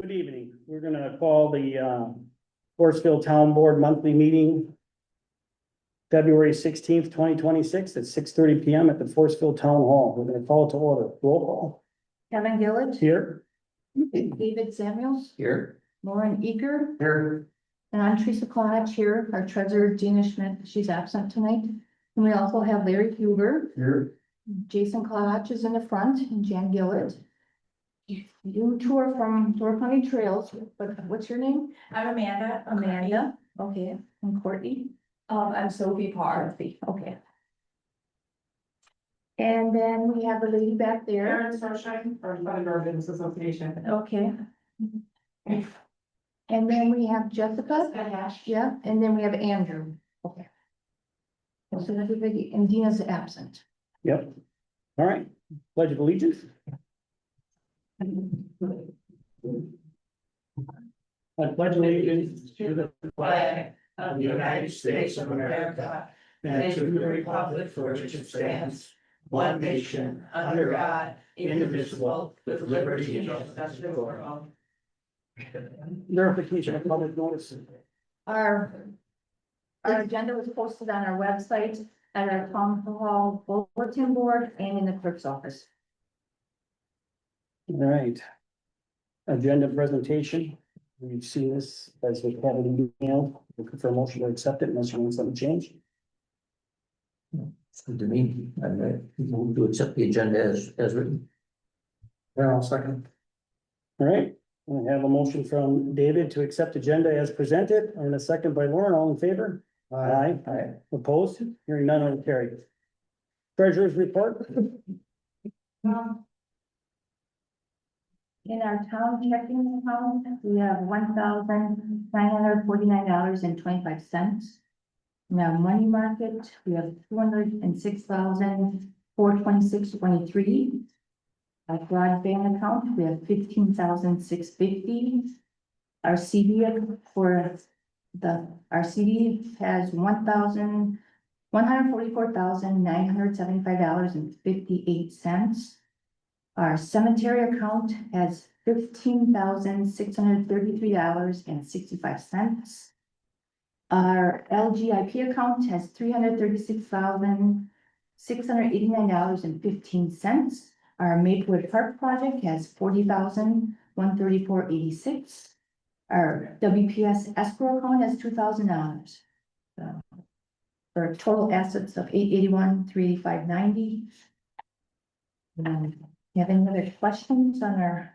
Good evening. We're gonna call the Forestville Town Board monthly meeting February 16th, 2026 at 6:30 PM at the Forestville Town Hall. We're gonna call it to order. Roll call. Kevin Gillett, Here. David Samuels, Here. Lauren Eager, Here. and I'm Teresa Clodge here, our treasurer Gina Schmidt, she's absent tonight. And we also have Larry Huber, Here. Jason Clodge is in the front, and Jan Gillett. You two are from Door County Trails, but what's your name? I'm Amanda. Amanda, okay, and Courtney? I'm Sophie Parr. Courtney, okay. And then we have the lady back there, Aaron Sunshine, or Thunder Business Association. okay. And then we have Jessica. Yeah, and then we have Andrew. Okay. So everybody, and Dina's absent. Yep. All right. Pledge of allegiance. I pledge allegiance to the Flag of the United States of America and to the republic for which it stands, one nation, under God, indivisible, with liberty and justice for all. verification of public notice. Our agenda was posted on our website, at our town hall bulletin board, and in the clerk's office. All right. Agenda presentation. We've seen this as we have an email. Looking for a motion to accept it unless you want something changed. It's good to me. I'm move to accept the agenda as written. Yeah, I'll second. All right. We have a motion from David to accept agenda as presented and a second by Lauren. All in favor? Aye. Opposed? Hearing none, will carry. Treasurer's report. In our town checking account, we have $1,949.25. In our money market, we have $206,426.23. Our broadband account, we have $15,650. Our CD our CD has $144,975.58. Our cemetery account has $15,633.65. Our LGIP account has $336,689.15. Our Maplewood Park project has $40,134.86. Our WPS escrow account has $2,000. For total assets of $881,385.90. You have any other questions on our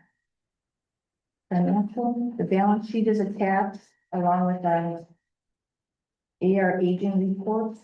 financial? The balance sheet is attached along with our AR aging reports.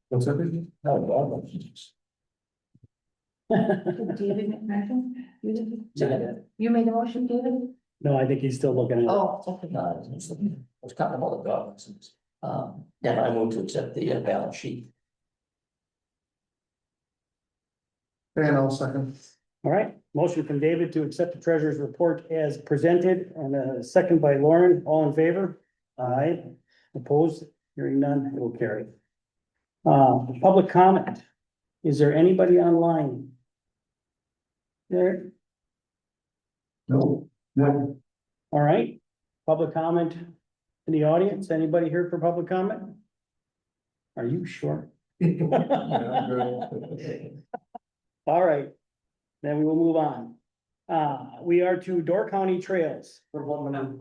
What's that? No, David make motion? You made the motion, David? No, I think he's still looking at it. Oh, okay. no, it's kind of all the documents. Yeah, I move to accept the balance sheet. And I'll second. All right, motion from David to accept the treasurer's report as presented and a second by Lauren. All in favor? Aye. Opposed? Hearing none, it will carry. Public comment. Is there anybody online? There? No. No. All right, public comment in the audience. Anybody here for public comment? Are you sure? All right, then we will move on. We are to Door County Trails. What about number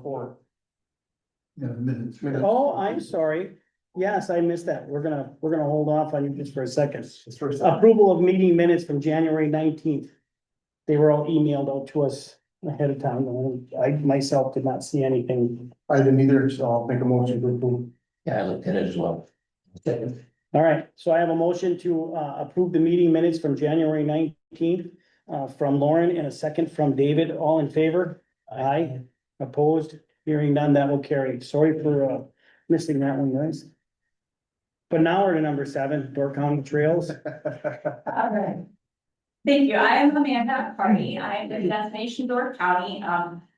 4? Yeah, minutes. Oh, I'm sorry. Yes, I missed that. We're gonna hold off on you just for a second. Approval of meeting minutes from January 19th. They were all emailed out to us ahead of time. I myself did not see anything. I didn't either, so I'll make a motion to approve. Yeah, I looked at it as well. Second. All right, so I have a motion to approve the meeting minutes from January 19th from Lauren and a second from David. All in favor? Aye. Opposed? Hearing none, that will carry. Sorry for missing that one, guys. But now we're to number 7, Door County Trails. All right. Thank you. I am Amanda Carney. I am the destination Door County.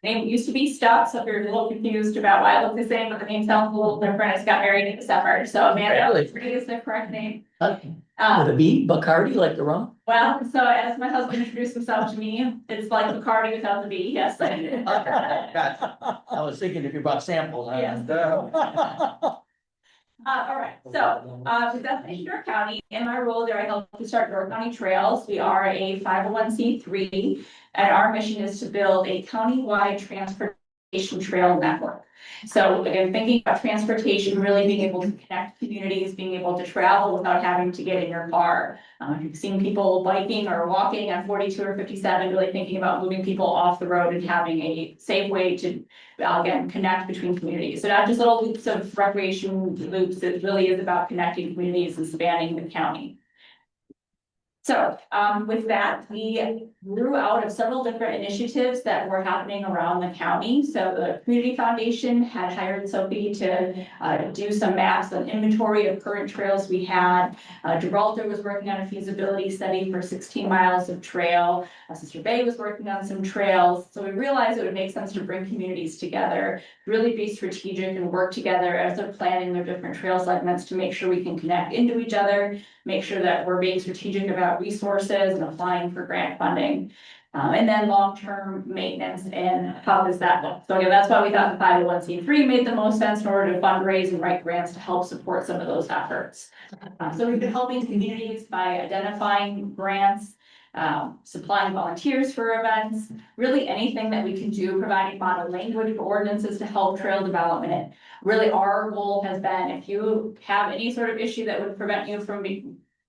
Name used to be Stuck, so if you're a little confused about why I look the same, but the name sounds a little different. I just got married in December, so Amanda Really? is the correct name. With a B, Bacardi, like the rum? Well, so as my husband introduced himself to me, it's like Bacardi without the B, yes. Gotcha. I was thinking if you brought samples. Yes. All right, so, with Destination Door County, in my role there, I help to start Door County Trails. We are a 501(c)(3), and our mission is to build a county-wide transportation trail network. So again, thinking about transportation, really being able to connect communities, being able to travel without having to get in your car. You've seen people biking or walking on 42 or 57, really thinking about moving people off the road and having a safe way to, again, connect between communities. So not just little loops of recreation loops, it really is about connecting communities and spanning the county. So with that, we grew out of several different initiatives that were happening around the county. So the Community Foundation had hired Sophie to do some maps and inventory of current trails we had. Gibraltar was working on a feasibility study for 16 miles of trail. Sister Bay was working on some trails. So we realized it would make sense to bring communities together, really be strategic and work together as they're planning their different trail segments to make sure we can connect into each other, make sure that we're being strategic about resources and applying for grant funding. And then long-term maintenance and how does that look? So again, that's why we thought the 501(c)(3) made the most sense in order to fundraise and write grants to help support some of those efforts. So we've been helping communities by identifying grants, supplying volunteers for events, really anything that we can do, providing model language for ordinances to help trail development. Really, our goal has been, if you have any sort of issue that would prevent you from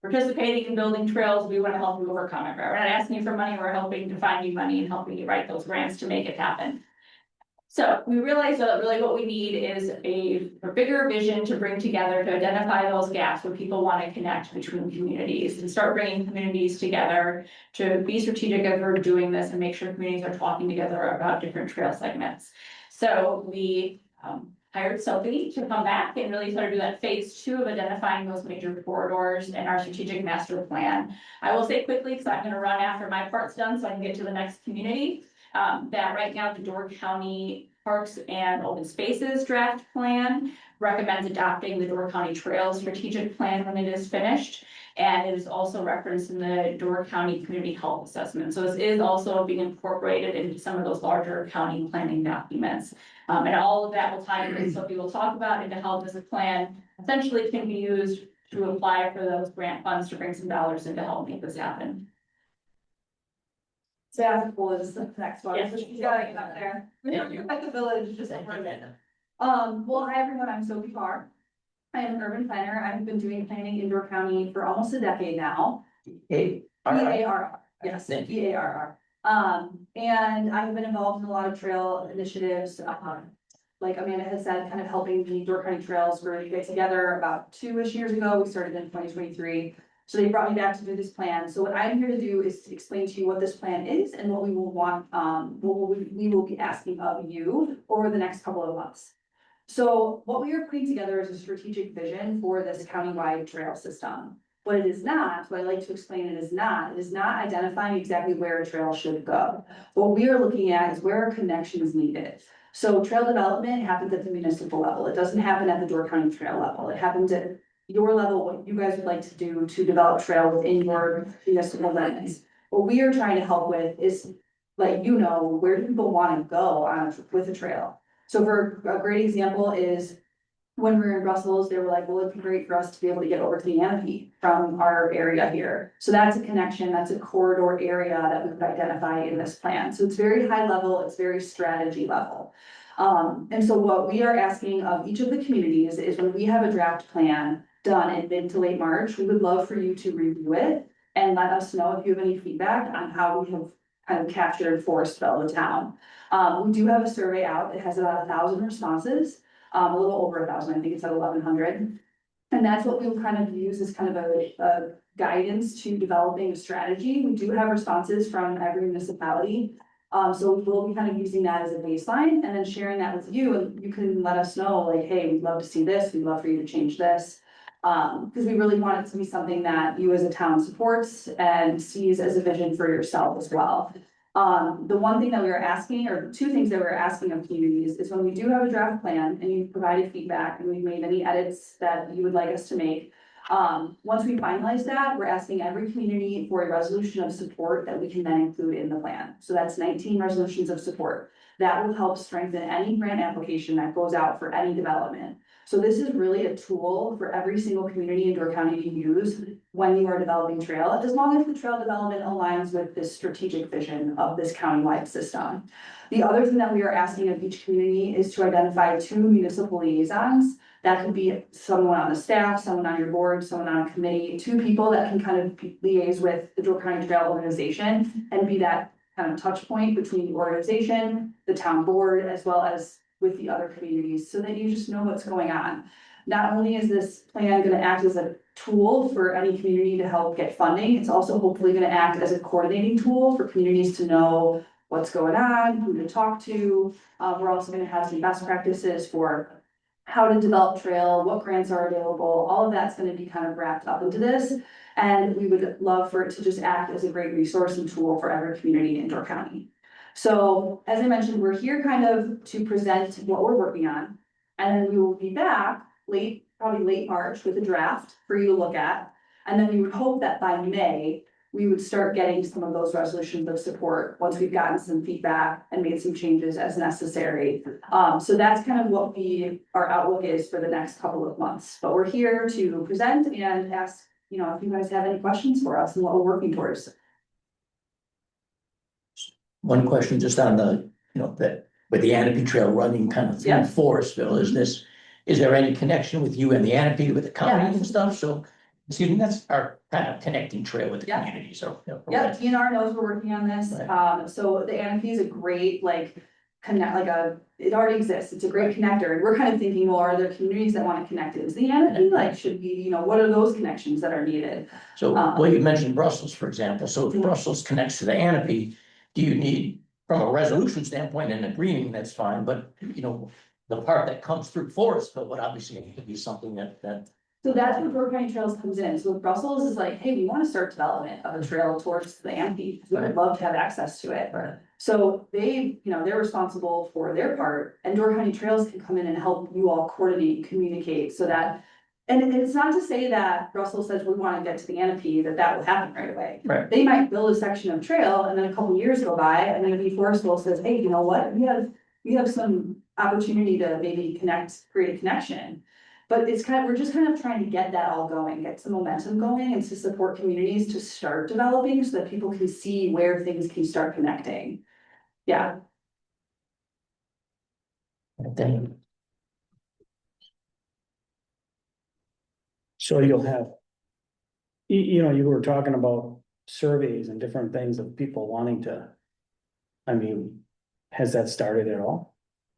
participating in building trails, we want to help you overcome it. We're not asking you for money, we're helping to find you money and helping you write those grants to make it happen. So we realized that really what we need is a bigger vision to bring together to identify those gaps where people want to connect between communities and start bringing communities together to be strategic as we're doing this and make sure communities are talking together about different trail segments. So we hired Sophie to come back and really sort of do that phase 2 of identifying those major corridors and our strategic master plan. I will say quickly, because I'm going to run after my part's done so I can get to the next community, that right now the Door County Parks and Open Spaces draft plan recommends adopting the Door County Trails strategic plan when it is finished. And it is also referenced in the Door County Community Health Assessment. So this is also being incorporated into some of those larger county planning documents. And all of that will tie in, so we will talk about into how this plan essentially can be used to apply for those grant funds to bring some dollars in to help make this happen. Staff was the next one. Yes. So she's got it up there. Yeah, you- At the village, just a minute. Well, hi everyone, I'm Sophie Carr. I am an urban planner. I've been doing planning in Door County for almost a decade now. Hey, all right. EARR, yes, Thank EARR. And I've been involved in a lot of trail initiatives, like Amanda has said, kind of helping the Door County Trails group get together about 2-ish years ago. We started in 2023. So they brought me back to do this plan. So what I'm here to do is to explain to you what this plan is and what we will want, we will be asking of you over the next couple of months. So what we are putting together is a strategic vision for this countywide trail system. What it is not, what I like to explain it is not identifying exactly where a trail should go. What we are looking at is where a connection is needed. So trail development happens at the municipal level. It doesn't happen at the Door County Trail level. It happens at your level, what you guys would like to do to develop trail within your municipal limits. What we are trying to help with is, let you know, where do people want to go on with a trail? So for a great example is when we were in Brussels, they were like, well, it'd be great for us to be able to get over to the Amity from our area here. So that's a connection, that's a corridor area that we could identify in this plan. So it's very high level, it's very strategy level. And so what we are asking of each of the communities is when we have a draft plan done in mid to late March, we would love for you to review it and let us know if you have any feedback on kind of captured Forestville, the town. We do have a survey out, it has about 1,000 responses, a little over 1,000, I think it's at 1,100. And that's what we'll kind of use as kind of a guidance to developing a strategy. We do have responses from every municipality. So we'll be kind of using that as a baseline and then sharing that with you, and you can let us know, like, hey, we'd love to see this, we'd love for you to change this. Because we really want it to be something that you as a town supports and sees as a vision for yourself as well. The one thing that we were asking, or two things that we were asking of communities, is when we do have a draft plan and you've provided feedback and we've made any edits that you would like us to make. Once we finalize that, we're asking every community for a resolution of support that we can then include in the plan. So that's 19 resolutions of support. That will help strengthen any grant application that goes out for any development. So this is really a tool for every single community in Door County to use when you are developing trail, as long as the trail development aligns with this strategic vision of this countywide system. The other thing that we are asking of each community is to identify 2 municipal liaisons. That could be someone on the staff, someone on your board, someone on a committee, 2 people that can kind of liaise with the Door County Trail organization and be that kind of touch point between the organization, the town board, as well as with the other communities, so that you just know what's going on. Not only is this plan gonna act as a tool for any community to help get funding, it's also hopefully gonna act as a coordinating tool for communities to know what's going on, who to talk to. We're also gonna have some best practices for how to develop trail, what grants are available, all of that's gonna be kind of wrapped up into this. And we would love for it to just act as a great resource and tool for every community in Door County. So as I mentioned, we're here kind of to present what we're working on. And then we will be back probably late March with a draft for you to look at. And then we would hope that by May, we would start getting some of those resolutions of support once we've gotten some feedback and made some changes as necessary. So that's kind of what our outlook is for the next couple of months. But we're here to present and ask, if you guys have any questions for us and what we're working towards. One question just on the, that with the Anapee Trail running kind of through Yeah. Forestville, is there any connection with you and the Anapee, with the county and stuff? So, excuse me, that's our kind of connecting trail with the Yeah. community, so. Yeah, DNR knows we're working on this. Right. So the Anapee is a great, it already exists. It's a great connector. And we're kind of thinking, well, are there communities that want to connect it? Is the Anapee, should we, what are those connections that are needed? So, well, you mentioned Brussels, for example. So if Brussels connects to the Anapee, do you need, from a resolution standpoint and agreeing, that's fine, but, the part that comes through Forestville would obviously need to be something that. So that's where Door County Trails comes in. So Brussels is like, hey, we want to start development of a trail towards the Anapee. We would love to have access to it. Right. So they're responsible for their part, and Door County Trails can come in and help you all coordinate and communicate so that. And it's not to say that Brussels says we want to get to the Anapee, that will happen right away. Right. They might build a section of trail and then a couple years go by and maybe Forestville says, hey, you know what, we have some opportunity to maybe create a connection. But we're just kind of trying to get that all going, get some momentum going and to support communities to start developing so that people can see where things can start connecting. Yeah. Thank you. So you'll have. You were talking about surveys and different things of people wanting to. Has that started at all?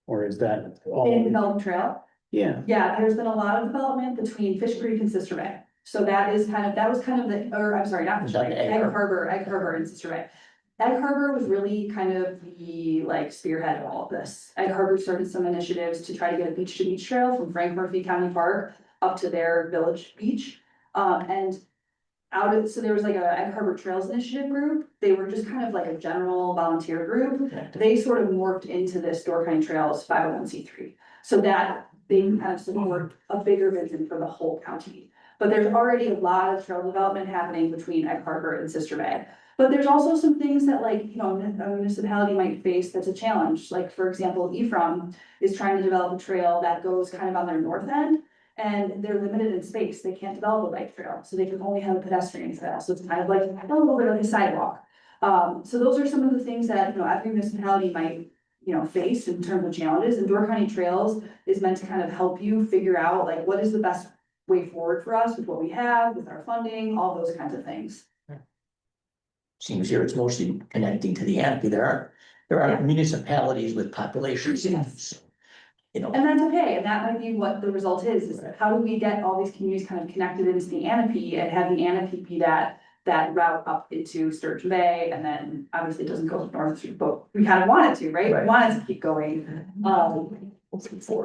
Or is that all? In Development Trail. Yeah, Yeah, there's been a lot of development between Fish Creek and Sister Bay. So that was kind of I'm sorry, not Fish Creek, Egg Harbor and Sister Bay. Egg Harbor was really kind of the spearhead of all of this. Egg Harbor started some initiatives to try to get a beach to beach trail from Frank Murphy County Park up to their village beach. So there was a Egg Harbor Trails Initiative group. They were just kind of like a general volunteer group. They sort of morphed into this Door County Trails 501c3. So that they kind of support a bigger vision for the whole county. But there's already a lot of trail development happening between Egg Harbor and Sister Bay. But there's also some things that a municipality might face that's a challenge. Like, for example, Ephraim is trying to develop a trail that goes kind of on their north end. And they're limited in space. They can't develop a bike trail. So they can only have a pedestrian trail. So it's kind of like a little bit like a sidewalk. So those are some of the things that, every municipality might face in terms of challenges, and Door County Trails is meant to kind of help you figure out what is the best way forward for us with what we have, with our funding, all those kinds of things. seems here it's mostly connecting to the Amity. There aren't municipalities with populations. You know, And that's okay, and that might be what the result is how do we get all these communities kind of connected into the Anapee and have the Anapee be that route up into Sturgeon Bay, and then obviously it doesn't go north through, but we kind of want it to, right? We Right. want it to keep going.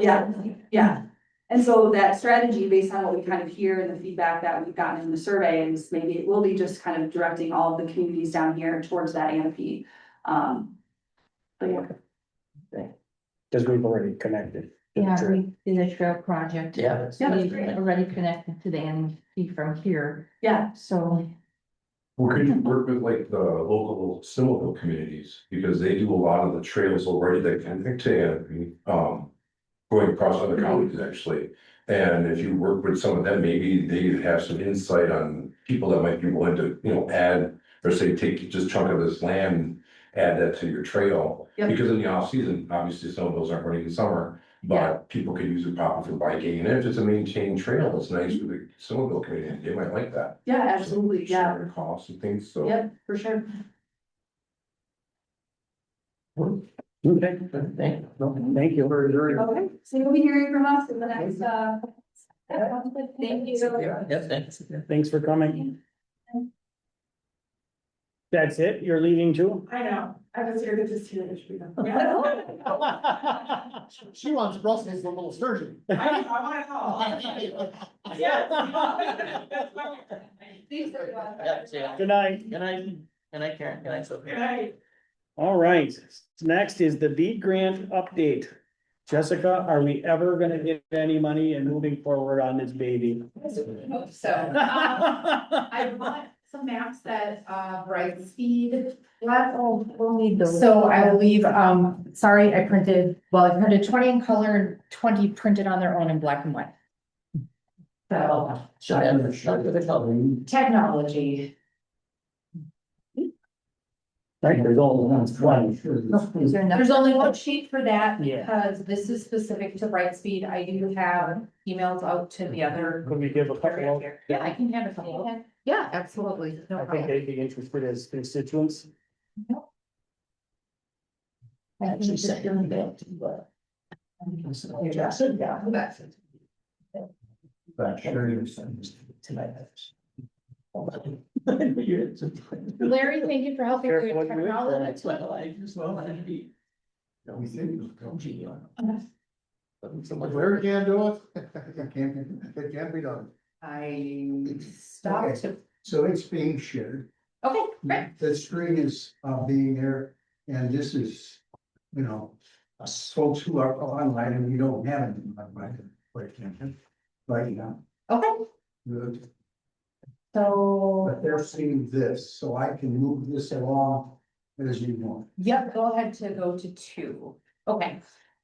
Yeah, yeah. And so that strategy, based on what we kind of hear and the feedback that we've gotten in the survey, is maybe it will be just kind of directing all of the communities down here towards that Anapee. But yeah. Because we've already connected. Yeah, we did a trail project. Yeah. Yeah, that's We great. already connected to the NP from here, Yeah, so. Well, could you work with like the local Snowmobile communities, because they do a lot of the trails already that connect to Anapee, going across other counties actually. And if you work with some of them, maybe they have some insight on people that might be willing to, you know, add, or say, take just chunk of this land, add that to your trail. Yep. Because in the off season, obviously snowmobiles aren't running in summer, but people could use it probably for biking, and if it's a maintained trail, it's nice for the snowmobile community, they might like that. yeah, absolutely, yeah, Share costs and things, so. yep, for sure. Okay, Thank you. no, thank you. Okay, so you'll be hearing from us in the next, thank you. Yes, thanks. Thanks for coming. That's it? You're leaving too? I know, I was here to just hear it. She wants Brussels, a little sturgeon. Yeah, see ya. Good night. Good night. Good night, Karen. Good night, Sophie. All right, next is the bead grant update. Jessica, are we ever gonna get any money and moving forward on this baby? Hope so. I want some maps that, Brightspeed left. Oh, we'll need those. So I will leave, sorry, I printed 20 in color and 20 printed on their own in black and white. So, Should have, should have the color. technology. Right, there's only one. Is there enough? There's only one sheet for that Yeah. because this is specific to Brightspeed. I do have emails out to the other. Could we give a couple of? Yeah, I can have a couple. Yeah, absolutely. No I think problem. they'd be interested as constituents. Actually second that, but. Jackson, yeah. But sure you tonight. Larry, thank you for helping with Careful what you wish for. technology. That's what I just want to be. We think, congenial. Where can't do it? It can't be done. I stopped. So it's being shared. Okay, great. The screen is being there, and this is, you know, us folks who are online and we don't have it online, for example, right now. Okay, Good. so, But they're seeing this, so I can move this along as you want. yep, go ahead to go to 2. Okay,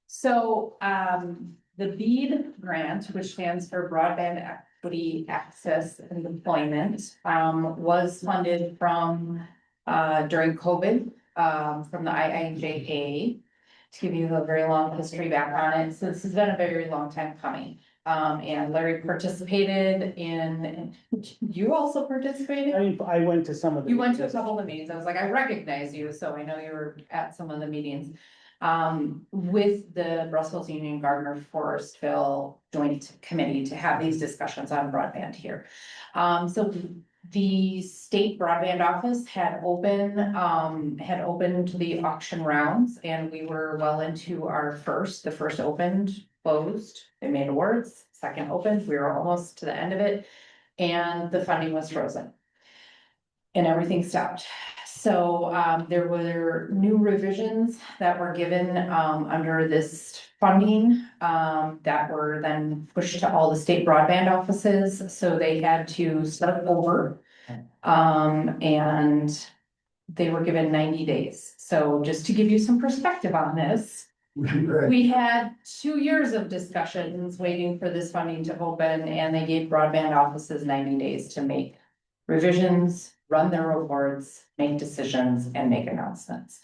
so, the BEAD grant, which stands for Broadband Equity Access and Deployment, was funded from, during COVID, from the IIJA. To give you a very long history back on it, so this has been a very long time coming. And Larry participated in, you also participated? I went to some of the. You went to a couple of the meetings, I was like, I recognize you, so I know you were at some of the meetings. With the Brussels Union Gardner Forestville Joint Committee to have these discussions on broadband here. So the state broadband office had opened the auction rounds, and we were well into the first opened, closed, they made awards, second opened, we were almost to the end of it, and the funding was frozen. And everything stopped. So, there were new revisions that were given, under this funding, that were then pushed to all the state broadband offices, so they had to start over. And they were given 90 days. So just to give you some perspective on this, we had 2 years of discussions waiting for this funding to open, and they gave broadband offices 90 days to make revisions, run their reports, make decisions, and make announcements.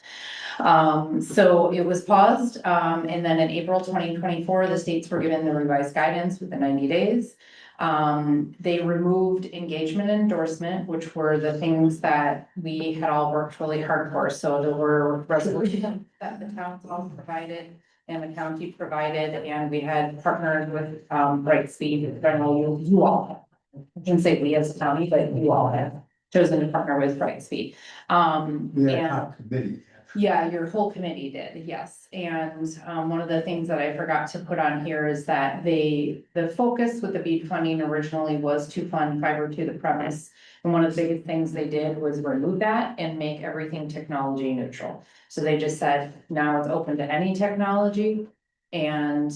So it was paused, and then in April 2024, the states were given the revised guidance with the 90 days. They removed engagement and endorsement, which were the things that we had all worked really hard for. So there were resolutions that the towns all provided and the county provided, and we had partnered with, Brightspeed, general, you all. I shouldn't say we as a county, but you all have chosen to partner with Brightspeed. We had a And top committee. yeah, your whole committee did, yes. And one of the things that I forgot to put on here is that the focus with the BEAD funding originally was to fund fiber to the premise. And one of the biggest things they did was remove that and make everything technology neutral. So they just said, now it's open to any technology. And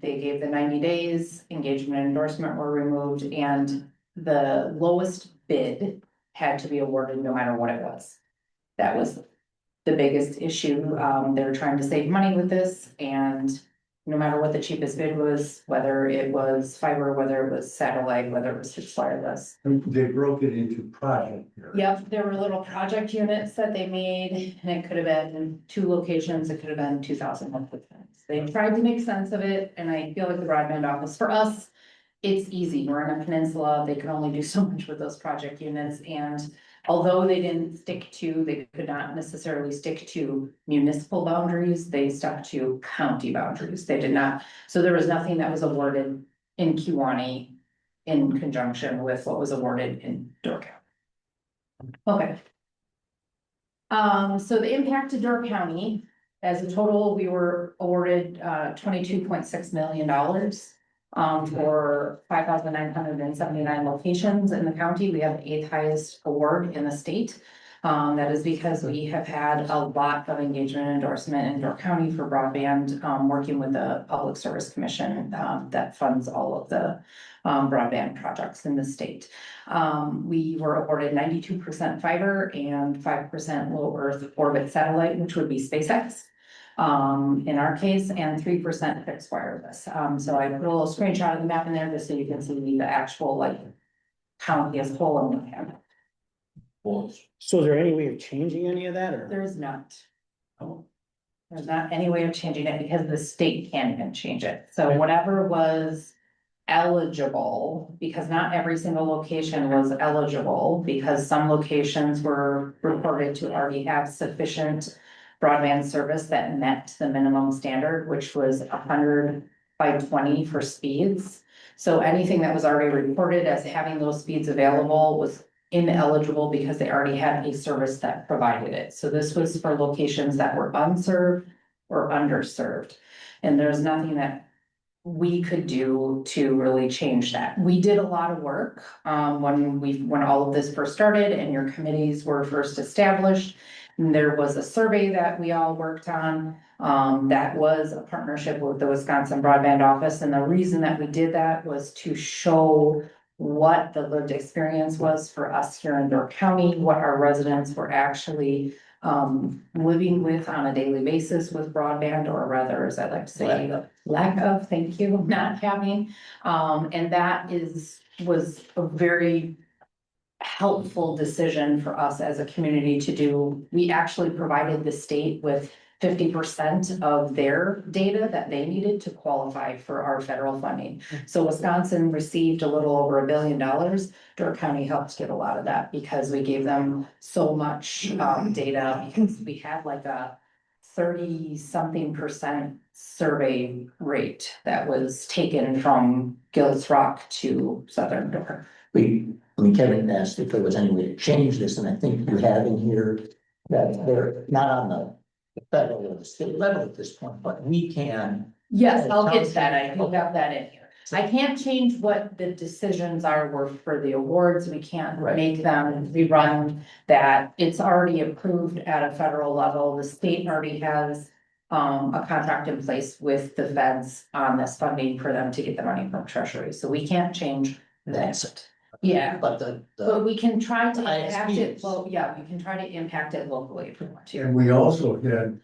they gave the 90 days, engagement and endorsement were removed, and the lowest bid had to be awarded no matter what it was. That was the biggest issue. They're trying to save money with this, and no matter what the cheapest bid was, whether it was fiber, whether it was satellite, whether it was fixed wireless. They broke it into project. Yep, there were little project units that they made, and it could have been in 2 locations, it could have been 2,000 monthly plans. They tried to make sense of it, and I feel like the broadband office, for us, it's easy. We're in a peninsula, they can only do so much with those project units, and although they could not necessarily stick to municipal boundaries, they stuck to county boundaries. They did not, so there was nothing that was awarded in Kewanee in conjunction with what was awarded in Door County. Okay. So the impact to Door County, as a total, we were awarded $22.6 million. For 5,979 locations in the county. We have the 8th highest award in the state. That is because we have had a lot of engagement and endorsement in Door County for broadband, working with the Public Service Commission that funds all of the broadband projects in the state. We were awarded 92% fiber and 5% low Earth orbit satellite, which would be SpaceX. In our case, and 3% fixed wireless. So I put a little screenshot of the map in there just so you can see the actual like county as a whole on the map. So is there any way of changing any of that or? There is not. Oh. There's not any way of changing it because the state can't even change it. So whatever was eligible, because not every single location was eligible, because some locations were reported to already have sufficient broadband service that met the minimum standard, which was 100 by 20 for speeds. So anything that was already reported as having those speeds available was ineligible because they already had a service that provided it. So this was for locations that were unserved or underserved. And there's nothing that we could do to really change that. We did a lot of work when all of this first started and your committees were first established. And there was a survey that we all worked on that was a partnership with the Wisconsin Broadband Office. And the reason that we did that was to show what the lived experience was for us here in Door County, what our residents were actually living with on a daily basis with broadband, or rather, as I like to say, lack of, thank you, not having. And that was a very helpful decision for us as a community to do. We actually provided the state with 50% of their data that they needed to qualify for our federal funding. So Wisconsin received a little over $1 billion. Door County helped get a lot of that because we gave them so much data, because we had like a 30-something% survey rate that was taken from Gills Rock to Southern Door. Kevin asked if there was any way to change this, and I think you have in here that they're not on the federal or the state level at this point, but we can. Yes, I'll get to that. I do have that in here. I can't change what the decisions were for the awards. We can't make them rerun that. It's already approved at a federal level. The state already has a contract in place with the feds on this funding for them to get the money from Treasury. So we can't change That's it. Yeah, But but we can try to impact it, ISPs. well, yeah, we can try to impact it locally if we want to. And we also had a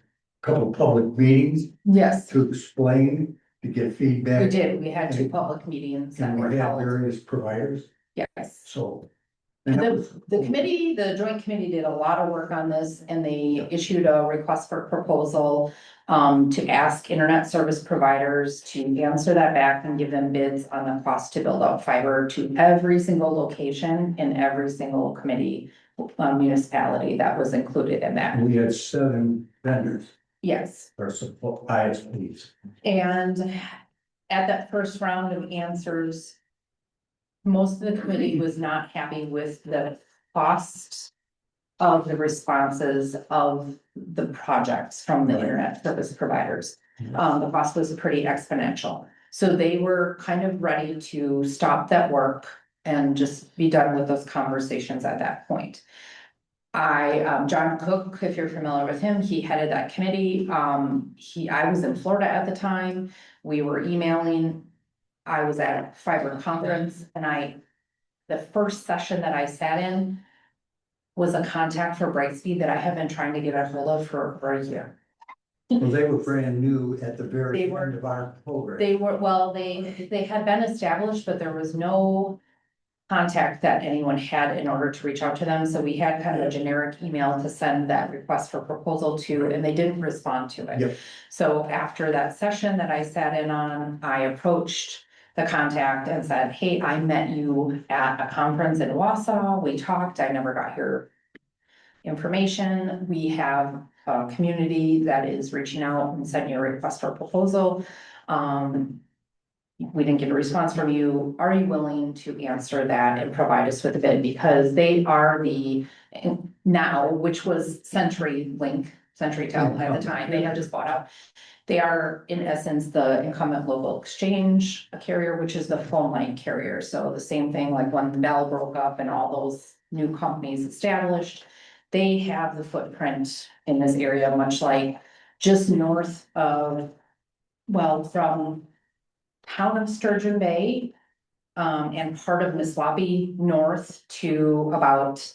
couple public meetings Yes, to explain, to get feedback. we did. We had 2 public meetings that And were we had held. various providers, Yes, so And that was- The committee, the joint committee did a lot of work on this and they issued a request for proposal. To ask internet service providers to answer that back and give them bids on the cost to build out fiber to every single location in every single committee. Municipality that was included in that. We had 7 vendors Yes. or support ISPs. And at that first round of answers, most of the committee was not happy with the cost of the responses of the projects from the internet service providers. The cost was pretty exponential. So they were kind of ready to stop that work and just be done with those conversations at that point. John Cook, if you're familiar with him, he headed that committee. I was in Florida at the time. We were emailing. I was at a fiber conference and the first session that I sat in was a contact for Brightspeed that I have been trying to get a hold of for a year. Well, they were brand new at the very They were- end of our program. They were, well, they had been established, but there was no contact that anyone had in order to reach out to them. So we had kind of a generic email to send that request for proposal to, and they didn't respond to it. Yep. So after that session that I sat in on, I approached the contact and said, hey, I met you at a conference in Wausau. We talked, I never got your information. We have a community that is reaching out and sending you a request for proposal. We didn't get a response from you. Are you willing to answer that and provide us with a bid? Because they are now, which was CenturyLink, CenturyTel at the time, they had just bought out. They are in essence the incumbent local exchange carrier, which is the phone line carrier. So the same thing like when Bell broke up and all those new companies established, they have the footprint in this area, much like just north of, well, from town of Sturgeon Bay, and part of Niswapi north to about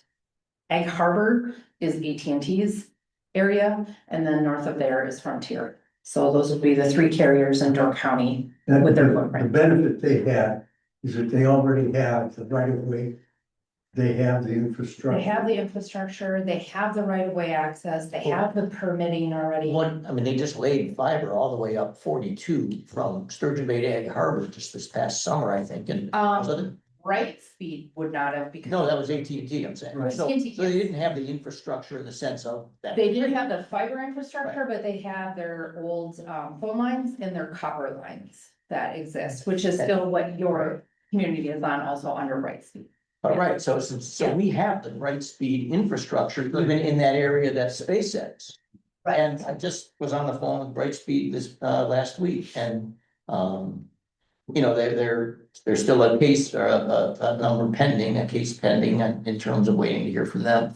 Egg Harbor is AT&T's area, and then north of there is Frontier. So those would be the 3 carriers in Door County with their The footprint. benefit they had is that they already have the right of way. They have the infrastructure. They have the infrastructure, they have the right of way access, they have the permitting already. They just laid fiber all the way up 42 from Sturgeon Bay to Egg Harbor just this past summer, I think, and. so Brightspeed would not have because. No, that was AT&T, I'm saying. Right. So AT&T, they yes. didn't have the infrastructure in the sense of that. They did have the fiber infrastructure, but they have their old phone lines and their copper lines that exist, which is still what your community is on, also under Brightspeed. All right, so we have the right speed infrastructure even in that area that SpaceX. And I just was on the phone with Brightspeed this last week and there's still a case or a number pending, a case pending in terms of waiting to hear from them.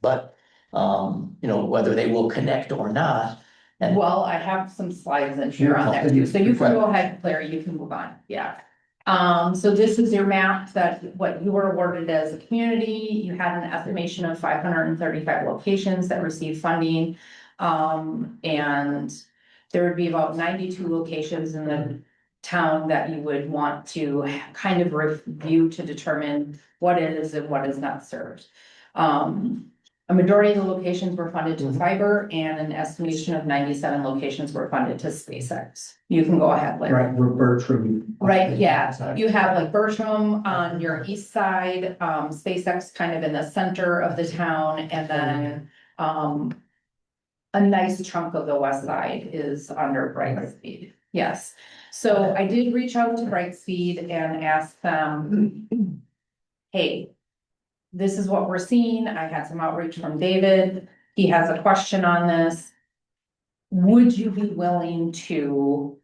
But whether they will connect or not. And Well, I have some slides in here on that too, so you can go ahead, Claire, you can move on, yeah. So this is your map that what you were awarded as a community, you had an estimation of 535 locations that received funding. And there would be about 92 locations in the town that you would want to kind of review to determine what is and what is not served. A majority of the locations were funded to fiber and an estimation of 97 locations were funded to SpaceX. You can go ahead, Larry. Right, we're Bertram. Right, yeah, you have like Bertram on your east side, SpaceX kind of in the center of the town, and then, a nice chunk of the west side is under Brightspeed, yes. So I did reach out to Brightspeed and ask them, hey, this is what we're seeing. I had some outreach from David. He has a question on this. Would you be willing to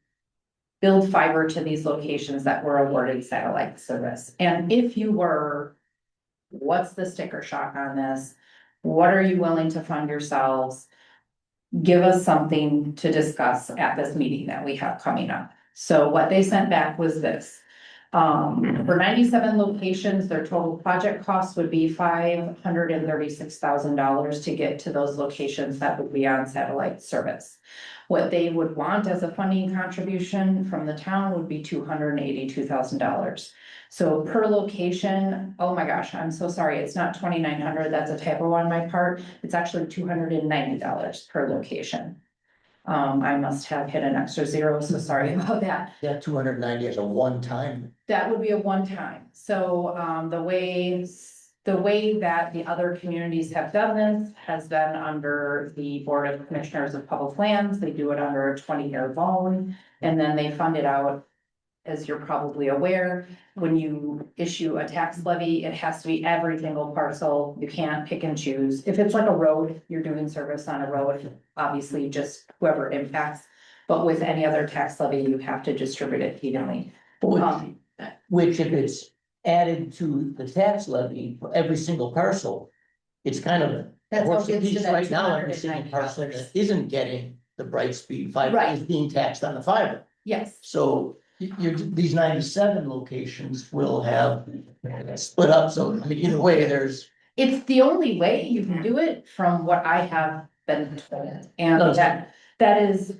build fiber to these locations that were awarded satellite service? And if you were, what's the sticker shock on this? What are you willing to fund yourselves? Give us something to discuss at this meeting that we have coming up. So what they sent back was this. For 97 locations, their total project cost would be $536,000 to get to those locations that would be on satellite service. What they would want as a funding contribution from the town would be $282,000. So per location, oh my gosh, I'm so sorry, it's not 2,900, that's a typo on my part. It's actually $290 per location. I must have hit an extra zero, so sorry about that. Yeah, 290 as a one-time. That would be a one-time. So, the way that the other communities have done this has been under the Board of Commissioners of Public Lands. They do it under a 20-year loan, and then they fund it out. As you're probably aware, when you issue a tax levy, it has to be every single parcel. You can't pick and choose. If it's like a road, you're doing service on a road, obviously just whoever it impacts. But with any other tax levy, you have to distribute it evenly. Which if it's added to the tax levy for every single parcel, it's kind of. That's what works a gets to piece that right now, every single parcel $290. that isn't getting the Brightspeed fiber Right. is being taxed on the fiber. Yes, So these 97 locations will have split up, so I mean, either way, there's. it's the only way you can do it from what I have been told. And Okay. that is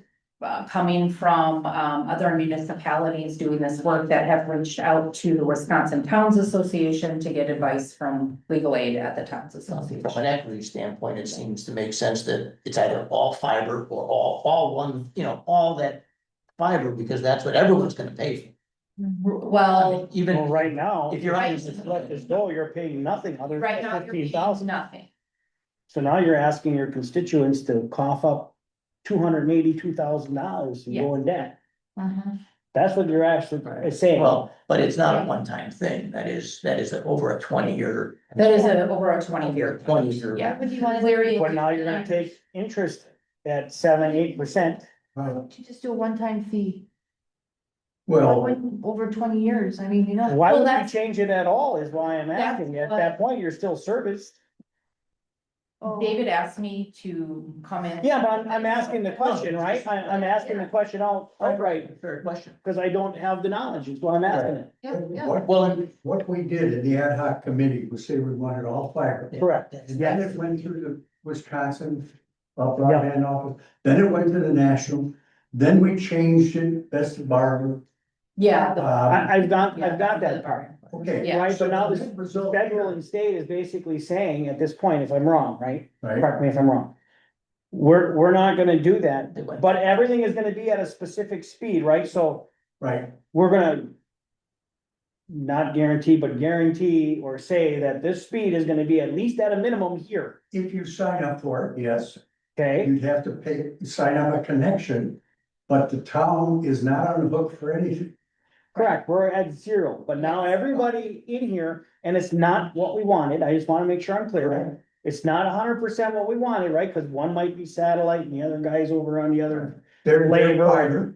coming from other municipalities doing this work that have reached out to the Wisconsin Towns Association to get advice from legal aid at the Towns From Association. an equity standpoint, it seems to make sense that it's either all fiber or all one, all that fiber, because that's what everyone's gonna pay for. I mean, Well, Well, even right now, if you're. Right. it's like as though you're paying nothing other right than now, you're paying 15,000. nothing. So now you're asking your constituents to cough up $282,000 and go in debt. That's what you're actually saying. Well, but it's not a one-time thing. That is over a 20-year. That is over a 20-year. 20-year. Yeah. Would you want Larry, But now you're gonna take interest at 7-8%. to just do a one-time fee? Well, Over 20 years, I mean, you know. Why Well, would we that's- change it at all is why I'm That's asking. At what- that point, you're still serviced. David asked me to come in. Yeah, but I'm asking the question, right? I'm asking the question outright, Fair question. because I don't have the knowledge, is why I'm asking it. Yeah, yeah. what we did in the ad hoc committee was say we wanted all fiber. Correct. And then it went through the Wisconsin broadband office, then it went to the national, then we changed it, best of bargain. Yeah. I've got that part. Okay. Yeah. Right, but now the Result- federal and state is basically saying at this point, if I'm wrong, right? Right, Correct me if I'm wrong. We're not gonna do that, They went- but everything is gonna be at a specific speed, right? So right. we're gonna not guarantee, but guarantee or say that this speed is gonna be at least at a minimum here, If you sign up for it, yes, okay? you'd have to sign up a connection, but the town is not on the hook for anything. Correct, we're at 0, but now everybody in here, and it's not what we wanted, I just wanna make sure I'm clear. It's not 100% what we wanted, right? Cause one might be satellite and the other guy's over on the other. They're Labor. fiber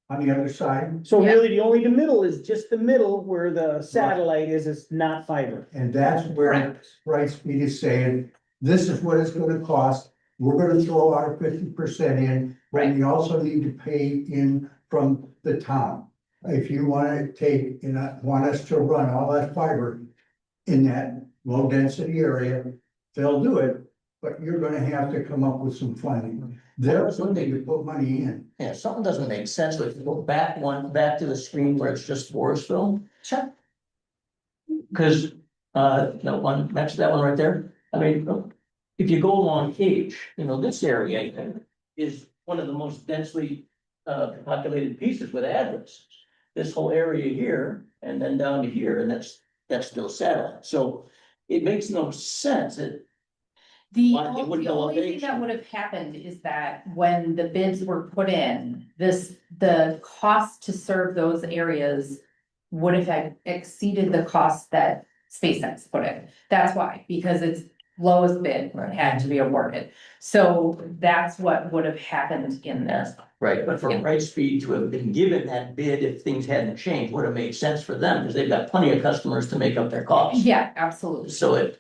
on the other side, So Yeah. really, the only the middle is just the middle where the satellite is not fiber. and that's where Brightspeed is saying, this is what it's gonna cost. We're gonna throw our 50% in, but we also need to pay in from the town. If you wanna take, want us to run all that fiber in that low density area, they'll do it, but you're gonna have to come up with some funding. They're something to put money in. Yeah, something doesn't make sense. If you go back to the screen where it's just Forestville. Check. Cause, that one, next to that one right there, I mean, if you go along H, this area is one of the most densely populated pieces with addresses. This whole area here, and then down to here, and that's still satellite, so it makes no sense that. The Why they wouldn't the go only thing elevation? that would have happened is that when the bids were put in, the cost to serve those areas would have exceeded the cost that SpaceX put in. That's why, because it's lowest bid had to be awarded. So that's what would have happened in this. Right, but for Yeah. Brightspeed to have been given that bid, if things hadn't changed, would have made sense for them, because they've got plenty of customers to make up their costs. Yeah, absolutely. So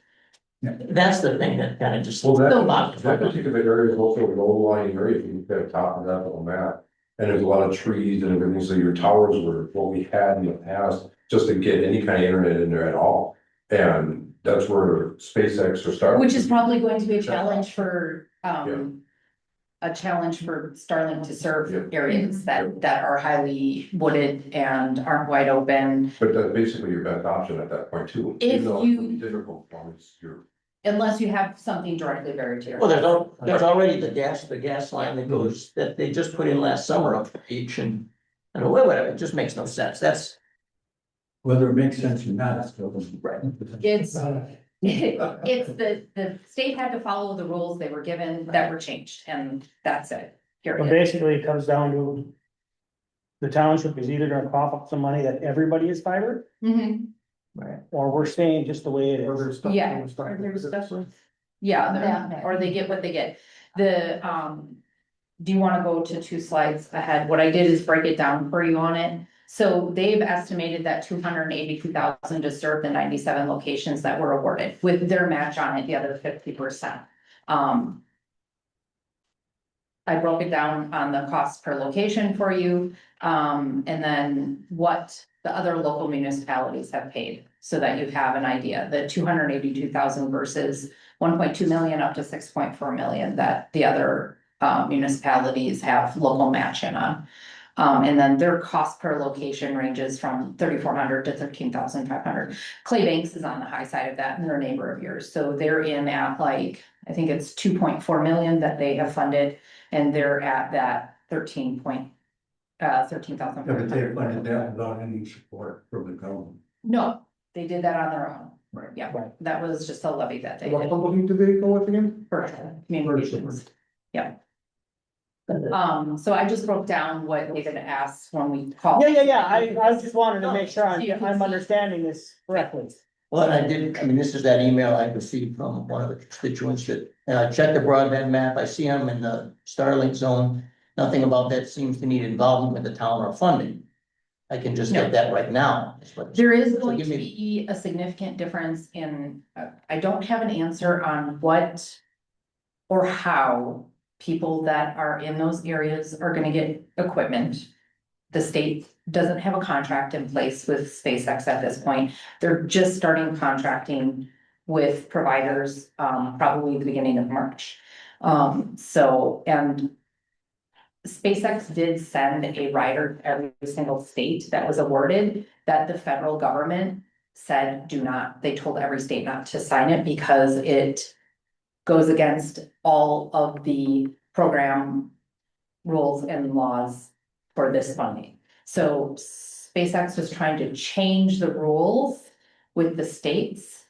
that's the thing that kind of just. Well, So- that particular area is also a low lying area, if you look at the top of that little map. And there's a lot of trees and everything, so your towers were what we had in the past, just to get any kind of internet in there at all. And that's where SpaceX or Starlink. Which is probably going to be a challenge for, a challenge for Starlink to serve Yeah. areas that are highly wooded and aren't wide open. But that's basically your best option at that point too. If Even though it you- would be difficult, as long as you're. Unless you have something directly buried to your. Well, there's already the gas line that goes, that they just put in last summer up the beach and whatever, it just makes no sense. That's, Whether it makes sense or not, it's still. Right. It's, it's the state had to follow the rules they were given that were changed, and that's it. But Period. basically, it comes down to the township is either gonna cough up some money that everybody is fiber, Mhm. or we're staying just the way it is. Yeah. Yeah, Yeah. or they get what they get. The, do you wanna go to 2 slides ahead? What I did is break it down for you on it. So they've estimated that 282,000 to serve the 97 locations that were awarded with their match on it, the other 50%. I broke it down on the cost per location for you, and then what the other local municipalities have paid, so that you have an idea, the 282,000 versus 1.2 million up to 6.4 million that the other municipalities have local match in on. And then their cost per location ranges from 3,400 to 13,500. Clay Banks is on the high side of that, and they're a neighbor of yours, so they're in at like, I think it's 2.4 million that they have funded, and they're at that 13,500. that without any support from the government. No, they did that on their own. Right. Yeah, Right. that was just a levy that they What did. company do they go with again? for communications. Yeah. So I just broke down what David asked when we called. Yeah, I just wanted to make sure I'm understanding this correctly. well, I mean, this is that email I received from one of the constituents that, I checked the broadband map, I see them in the Starlink zone. Nothing about that seems to need involvement with the town or funding. I can just get that right now. is what- There is So going give to me- be a significant difference in, I don't have an answer on what or how people that are in those areas are gonna get equipment. The state doesn't have a contract in place with SpaceX at this point. They're just starting contracting with providers, probably the beginning of March. So, and SpaceX did send a rider to every single state that was awarded that the federal government said they told every state not to sign it because it goes against all of the program rules and laws for this funding. So SpaceX was trying to change the rules with the states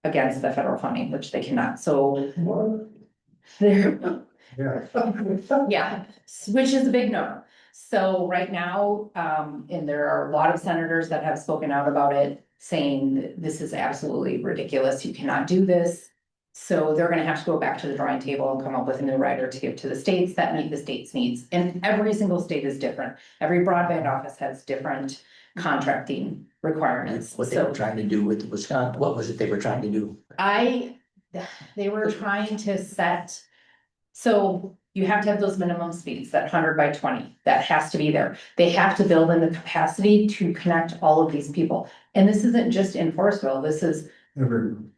against the federal funding, which they cannot. So there, yeah, which is a big no. So right now, and there are a lot of senators that have spoken out about it, saying this is absolutely ridiculous. You cannot do this. So they're gonna have to go back to the drawing table and come up with a new rider to give to the states that meet the state's needs. And every single state is different. Every broadband office has different contracting requirements. What they were trying to do with Wisconsin, what was it they were trying to do? They were trying to set, so you have to have those minimum speeds, that 100 by 20, that has to be there. They have to build in the capacity to connect all of these people. And this isn't just in Forestville, this is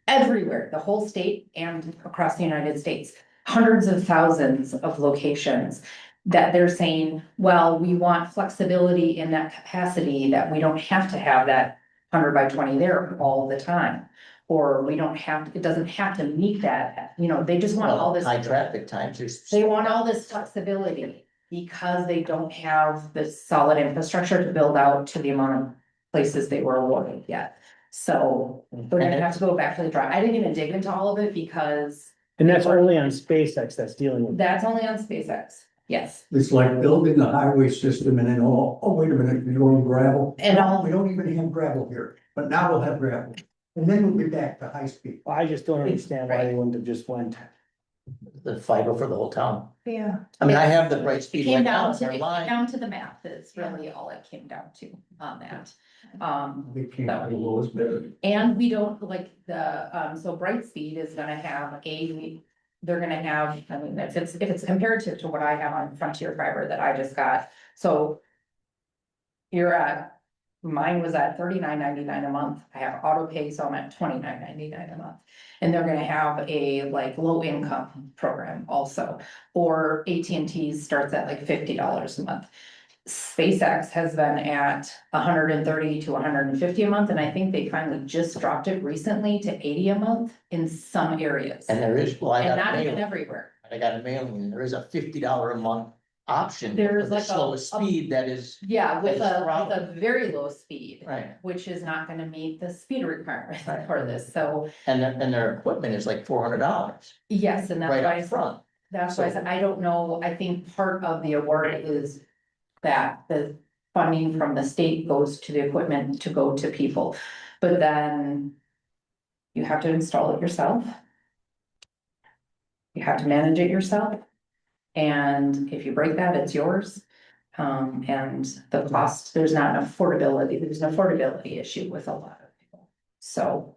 everywhere, the whole state and across the United States. Hundreds of thousands of locations that they're saying, well, we want flexibility in that capacity, that we don't have to have that 100 by 20 there all the time. Or we don't have, it doesn't have to meet that, they just want all this. High traffic times. They want all this flexibility because they don't have this solid infrastructure to build out to the amount of places they were awarded yet. So we're gonna have to go back to the drawing. I didn't even dig into all of it because And that's only on SpaceX that's dealing with. that's only on SpaceX. Yes. It's like building the highway system and then, oh, wait a minute, you're going gravel. And all- We don't even have gravel here, but now we'll have gravel. And then we'll be back to high speed. I just don't understand why they wouldn't have just went. The fiber for the whole town. Yeah. I mean, I have the bright It speed came right down now, to, they're it came lying. down to the math. That's really all it came down to on that. They can't go lowest bidder. And we don't like so Brightspeed is gonna have they're gonna have, I mean, if it's comparative to what I have on Frontier Fiber that I just got, so. You're at mine was at $39.99 a month. I have auto pay, so I'm at $29.99 a month. And they're gonna have a like low income program also, or AT&T starts at like $50 a month. SpaceX has been at 130 to 150 a month, and I think they finally just dropped it recently to 80 a month in some areas. And there is, well, I And got not a even mailing, everywhere. I got a mailing, and there is a $50 a month option. There's for the like a- slowest speed that is, Yeah, with That's a very low speed, right, which is not gonna meet the speed requirements Right. for this, so and their equipment is like $400. yes, and that's Right why I up said, front. that's why I said, I don't know, I think part of the award is that the funding from the state goes to the equipment to go to people, but then you have to install it yourself. You have to manage it yourself, and if you break that, it's yours. And the cost, there's an affordability issue with a lot of people, so.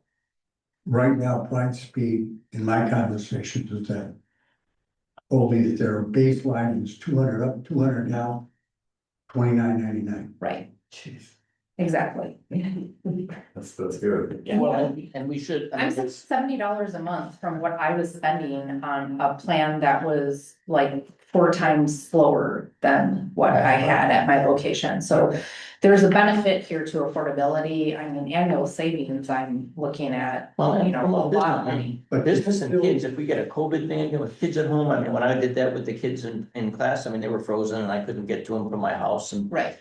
Right now, Brightspeed, in my conversations with them, told me that their baseline is 200 up, 200 down, $29.99. Right, Jeez. exactly. That's good. Well, and we should, I I'm mean, saying it's, $70 a month from what I was spending on a plan that was like 4 times slower than what I had at my location, so. There's a benefit here to affordability, I mean, annual savings, I'm looking at, well, you and know, from a a lot business, of I mean, money. But business and kids, if we get a COVID thing, with kids at home, I mean, when I did that with the kids in class, I mean, they were frozen and I couldn't get to them from my house and, Right,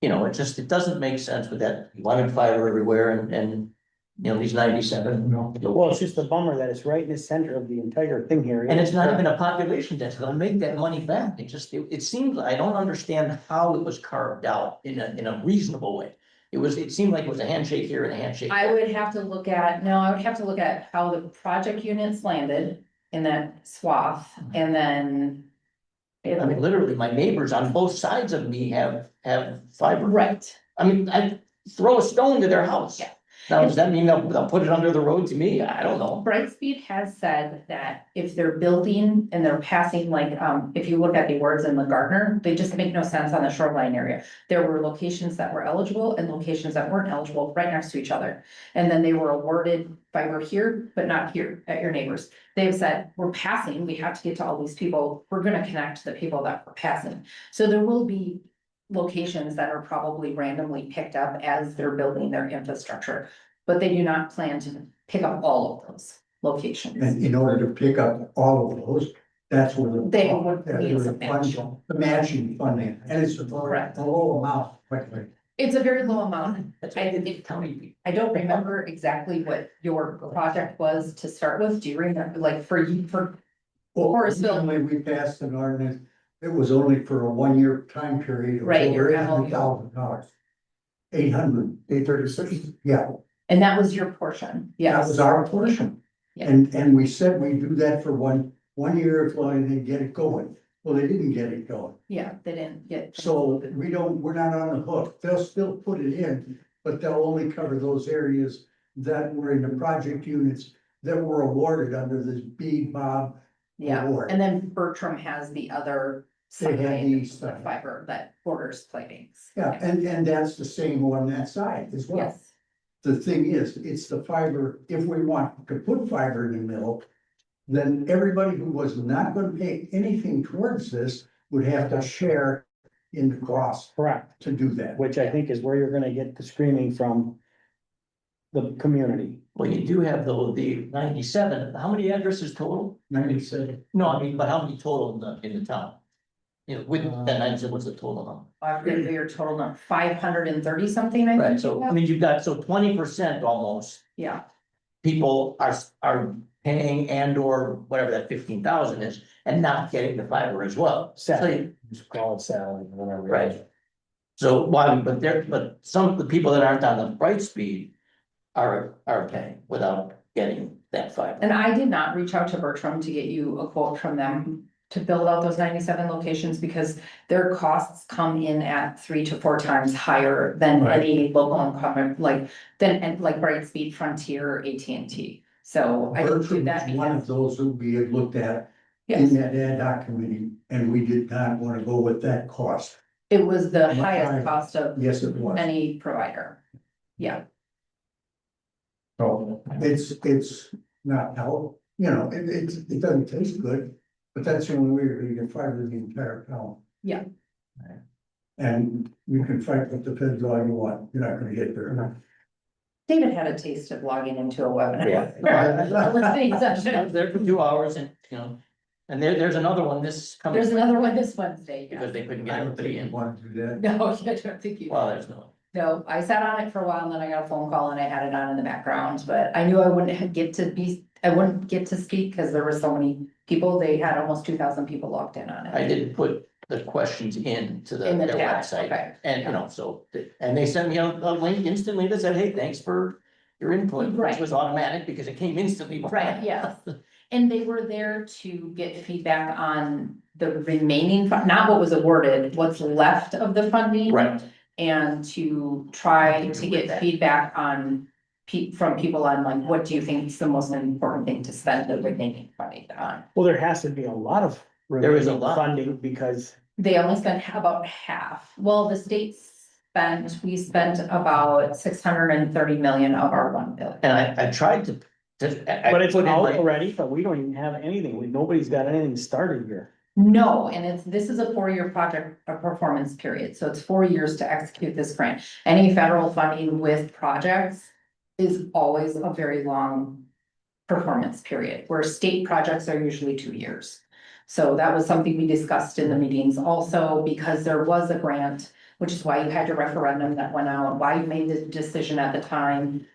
you know, it doesn't make sense with that wanted fiber everywhere and, you know, these 97. Well, it's just a bummer that it's right in the center of the entire thing here. And it's not even a population density, they'll make that money back, it seems, I don't understand how it was carved out in a reasonable way. It seemed like it was a handshake here and a handshake I there. would have to look at, no, I would have to look at how the project units landed in that swath, and then. I mean, literally, my neighbors on both sides of me have fiber. Right, I mean, I throw a stone to their house. Yeah. Now, does that mean they'll put it under the road to me? I don't know. Brightspeed has said that if they're building and they're passing, like, if you look at the words in the Gardner, they just make no sense on the shoreline area. There were locations that were eligible and locations that weren't eligible right next to each other. And then they were awarded fiber here, but not here at your neighbors. They've said, we're passing, we have to get to all these people, we're gonna connect the people that we're passing. So there will be locations that are probably randomly picked up as they're building their infrastructure. But they do not plan to pick up all of those locations. And in order to pick up all of those, that's where They would that's need where some the fund- the matching funding, and it's Correct. a low amount, quickly. It's a very low amount. That's what I did county. I don't remember exactly what your project was to start with. Do you remember, like, for you, for, Forestville. Originally, we passed an ordinance, it was only for a 1-year time period. It was Right, your over MOU. $800,000. 800, 836, yeah, and that was your portion, that yes. was our portion. Yeah. And we said we do that for one year as long as they get it going. Well, they didn't get it going. Yeah, they didn't get. So we're not on the hook. They'll still put it in, but they'll only cover those areas that were in the project units that were awarded under this BBOB Yeah, award. and then Bertram has the other They side, had the these, fiber that borders Plains. Yeah, and that's the same on that side as well. Yes, The thing is, it's the fiber, if we want to put fiber in the middle, then everybody who was not gonna pay anything towards this would have to share in the cost Correct, to do that. which I think is where you're gonna get the screaming from the community. Well, you do have the 97, how many addresses total? 97. No, I mean, but how many total in the town? You know, with that 97, what's the total number? I think your total number, 530 something, I Right, think. so, you I have. mean, you've got, so 20% almost, Yeah, people are paying and or whatever that 15,000 is, and not getting the fiber as well. So you- Just call it salary, whatever. Right. So, well, but some of the people that aren't on the Brightspeed are paying without getting that fiber. and I did not reach out to Bertram to get you a quote from them to build out those 97 locations, because their costs come in at 3 to 4 times higher than Right. any local incumbent, like, like Brightspeed, Frontier, AT&T. So I didn't do that Bertram's one of because, those who we had looked at yes, in that ad hoc committee, and we did not want to go with that cost. It was the What highest kind? cost of Yes, it was. any provider. Yeah, So it's not how, it doesn't taste good, but that's the only way you can fight with the entire town. Yeah. And you can fight with the feds all you want, you're not gonna get there. David had a taste of logging into a webinar. Yeah. Listening I session. was there for 2 hours and, and there's another one this coming. There's another one this Wednesday. yeah. Because they couldn't get I don't everybody think you in. want to do that. No, I don't think you. Well, there's no. No, I sat on it for a while and then I got a phone call and I had it on in the background, but I knew I wouldn't get to speak because there were so many people. They had almost 2,000 people logged in on I it. did put the questions into In the their chat, website. okay. And, so, and they sent me a link instantly that said, hey, thanks for your input, which Right. was automatic because it came instantly. Right, yes. And they were there to get feedback on the remaining, not what was awarded, what's left of the funding. Right. And to try to get feedback on from people on like, what do you think is the most important thing to spend the remaining funding on? Well, there has to be a lot of. There is a remaining lot. Funding because They only spent about half. Well, the state we spent about 630 million of our 1 billion. And I tried to. but it's out already, but we don't even have anything. Nobody's got anything started here. No, and this is a 4-year project, a performance period, so it's 4 years to execute this grant. Any federal funding with projects is always a very long performance period, where state projects are usually 2 years. So that was something we discussed in the meetings also, because there was a grant, which is why you had your referendum that went out, why you made the decision at the time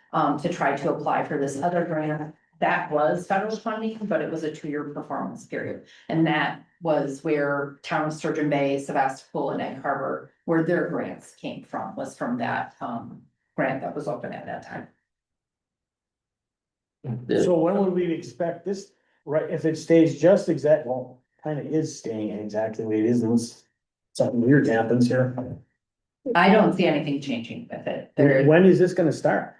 to try to apply for this other grant. That was federal funding, but it was a 2-year performance period. And that was where town of Sturgeon Bay, Sebastopol and Egg Harbor, where their grants came from, was from that grant that was open at that time. So when would we expect this, right, if it stays just well, kind of is staying exactly the way it is, unless something weird happens here. I don't see anything changing with it. There, When is this gonna start?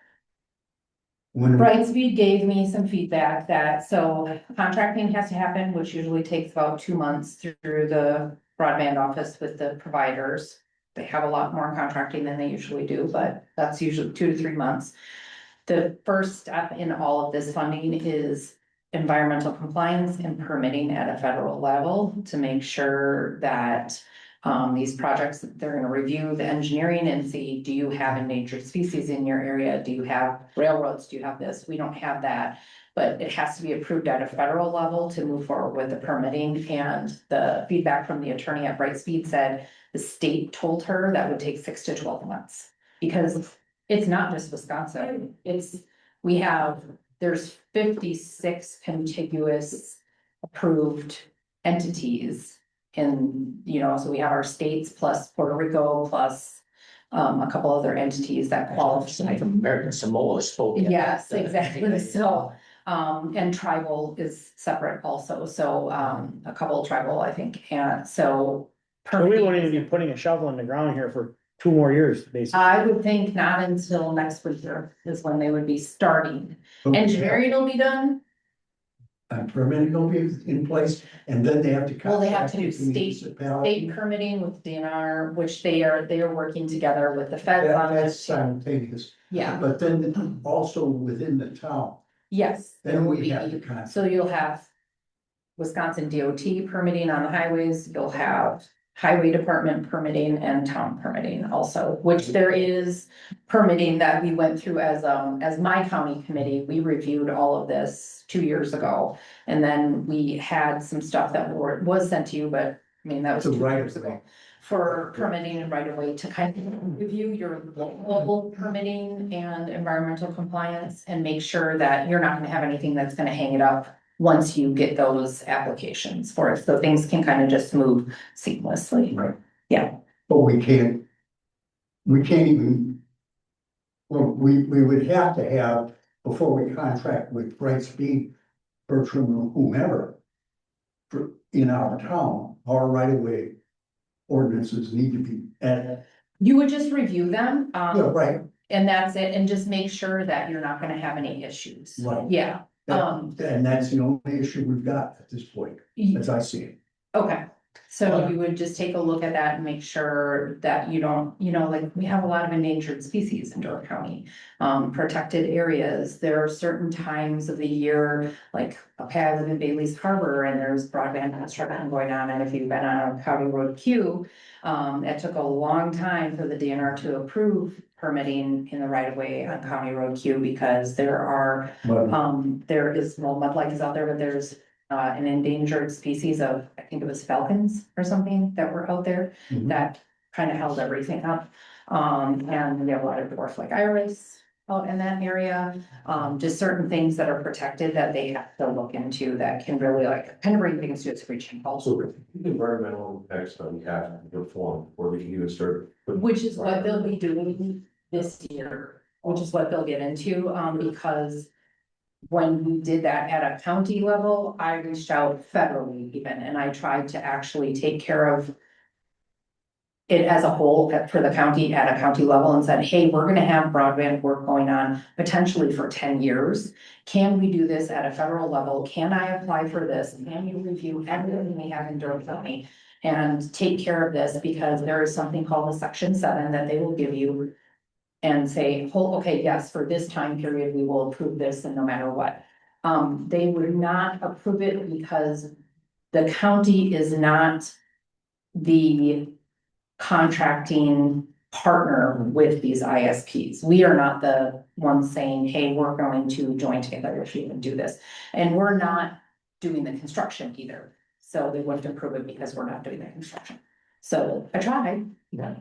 Brightspeed gave me some feedback that, so contracting has to happen, which usually takes about 2 months through the broadband office with the providers. They have a lot more contracting than they usually do, but that's usually 2 to 3 months. The first step in all of this funding is environmental compliance and permitting at a federal level to make sure that these projects, they're gonna review the engineering and see, do you have endangered species in your area? Do you have railroads? Do you have this? We don't have that. But it has to be approved at a federal level to move forward with the permitting. And the feedback from the attorney at Brightspeed said the state told her that would take 6 to 12 months. Because it's not just Wisconsin, there's 56 contiguous approved entities. And, so we have our states plus Puerto Rico plus a couple other entities that qualify. American Samoa spoke. Yes, exactly. So, and tribal is separate also. So, a couple of tribal, I think, and so. So we won't even be putting a shovel in the ground here for 2 more years, basically. I would think not until next winter is when they would be starting. Engineering will be done. Permitting will be in place, and then they have to. Well, they have to do contact the state municipality. permitting with DNR, which they are working together with the feds on That's this. simultaneous. Yeah, But then also within the town, yes. there then will we have to be. contact. So you'll have Wisconsin DOT permitting on the highways, you'll have highway department permitting and town permitting also, which there is permitting that we went through as my county committee. We reviewed all of this 2 years ago. And then we had some stuff that was sent to you, but I mean, that was To 2 right years of ago. way. For permitting and right of way to kind of review your local permitting and environmental compliance and make sure that you're not gonna have anything that's gonna hang it up once you get those applications for it, so things can kind of just move seamlessly. Right. Yeah. But we can't even. Well, we would have to have, before we contract with Brightspeed, Bertram, or whomever. In our town, our right of way ordinances need to be, and, You would just review them, right, and that's it, and just make sure that you're not gonna have any issues. Right. Yeah, and that's the only issue we've got at this point, as I see it. okay, So you would just take a look at that and make sure that you don't, like, we have a lot of endangered species in Door County. Protected areas, there are certain times of the year, like up I live in Bailey's Harbor and there's broadband construction going on, and if you've been on County Road Q. It took a long time for the DNR to approve permitting in the right of way on County Road Q because there are, there is, well, mudlark is out there, but there's an endangered species of, I think it was falcons or something that were out there Mhm. that kind of held everything up. And we have a lot of dwarf like iris out in that area. Just certain things that are protected that they have to look into that can really like kind of bring things to a screeching halt. Also, environmental impact study has to perform, or we can even start. Which is what they'll be doing this year, which is what they'll get into, because. When we did that at a county level, I reached out federally even, and I tried to actually take care of. It as a whole for the county at a county level and said, hey, we're gonna have broadband work going on potentially for 10 years. Can we do this at a federal level? Can I apply for this? Can you review everything we have in Durham County? And take care of this because there is something called a Section 7 that they will give you. And say, oh, okay, yes, for this time period, we will approve this and no matter what. They would not approve it because the county is not the contracting partner with these ISPs. We are not the ones saying, hey, we're going to join together if you can do this. And we're not doing the construction either. So they wouldn't approve it because we're not doing the construction. So I tried. Yeah.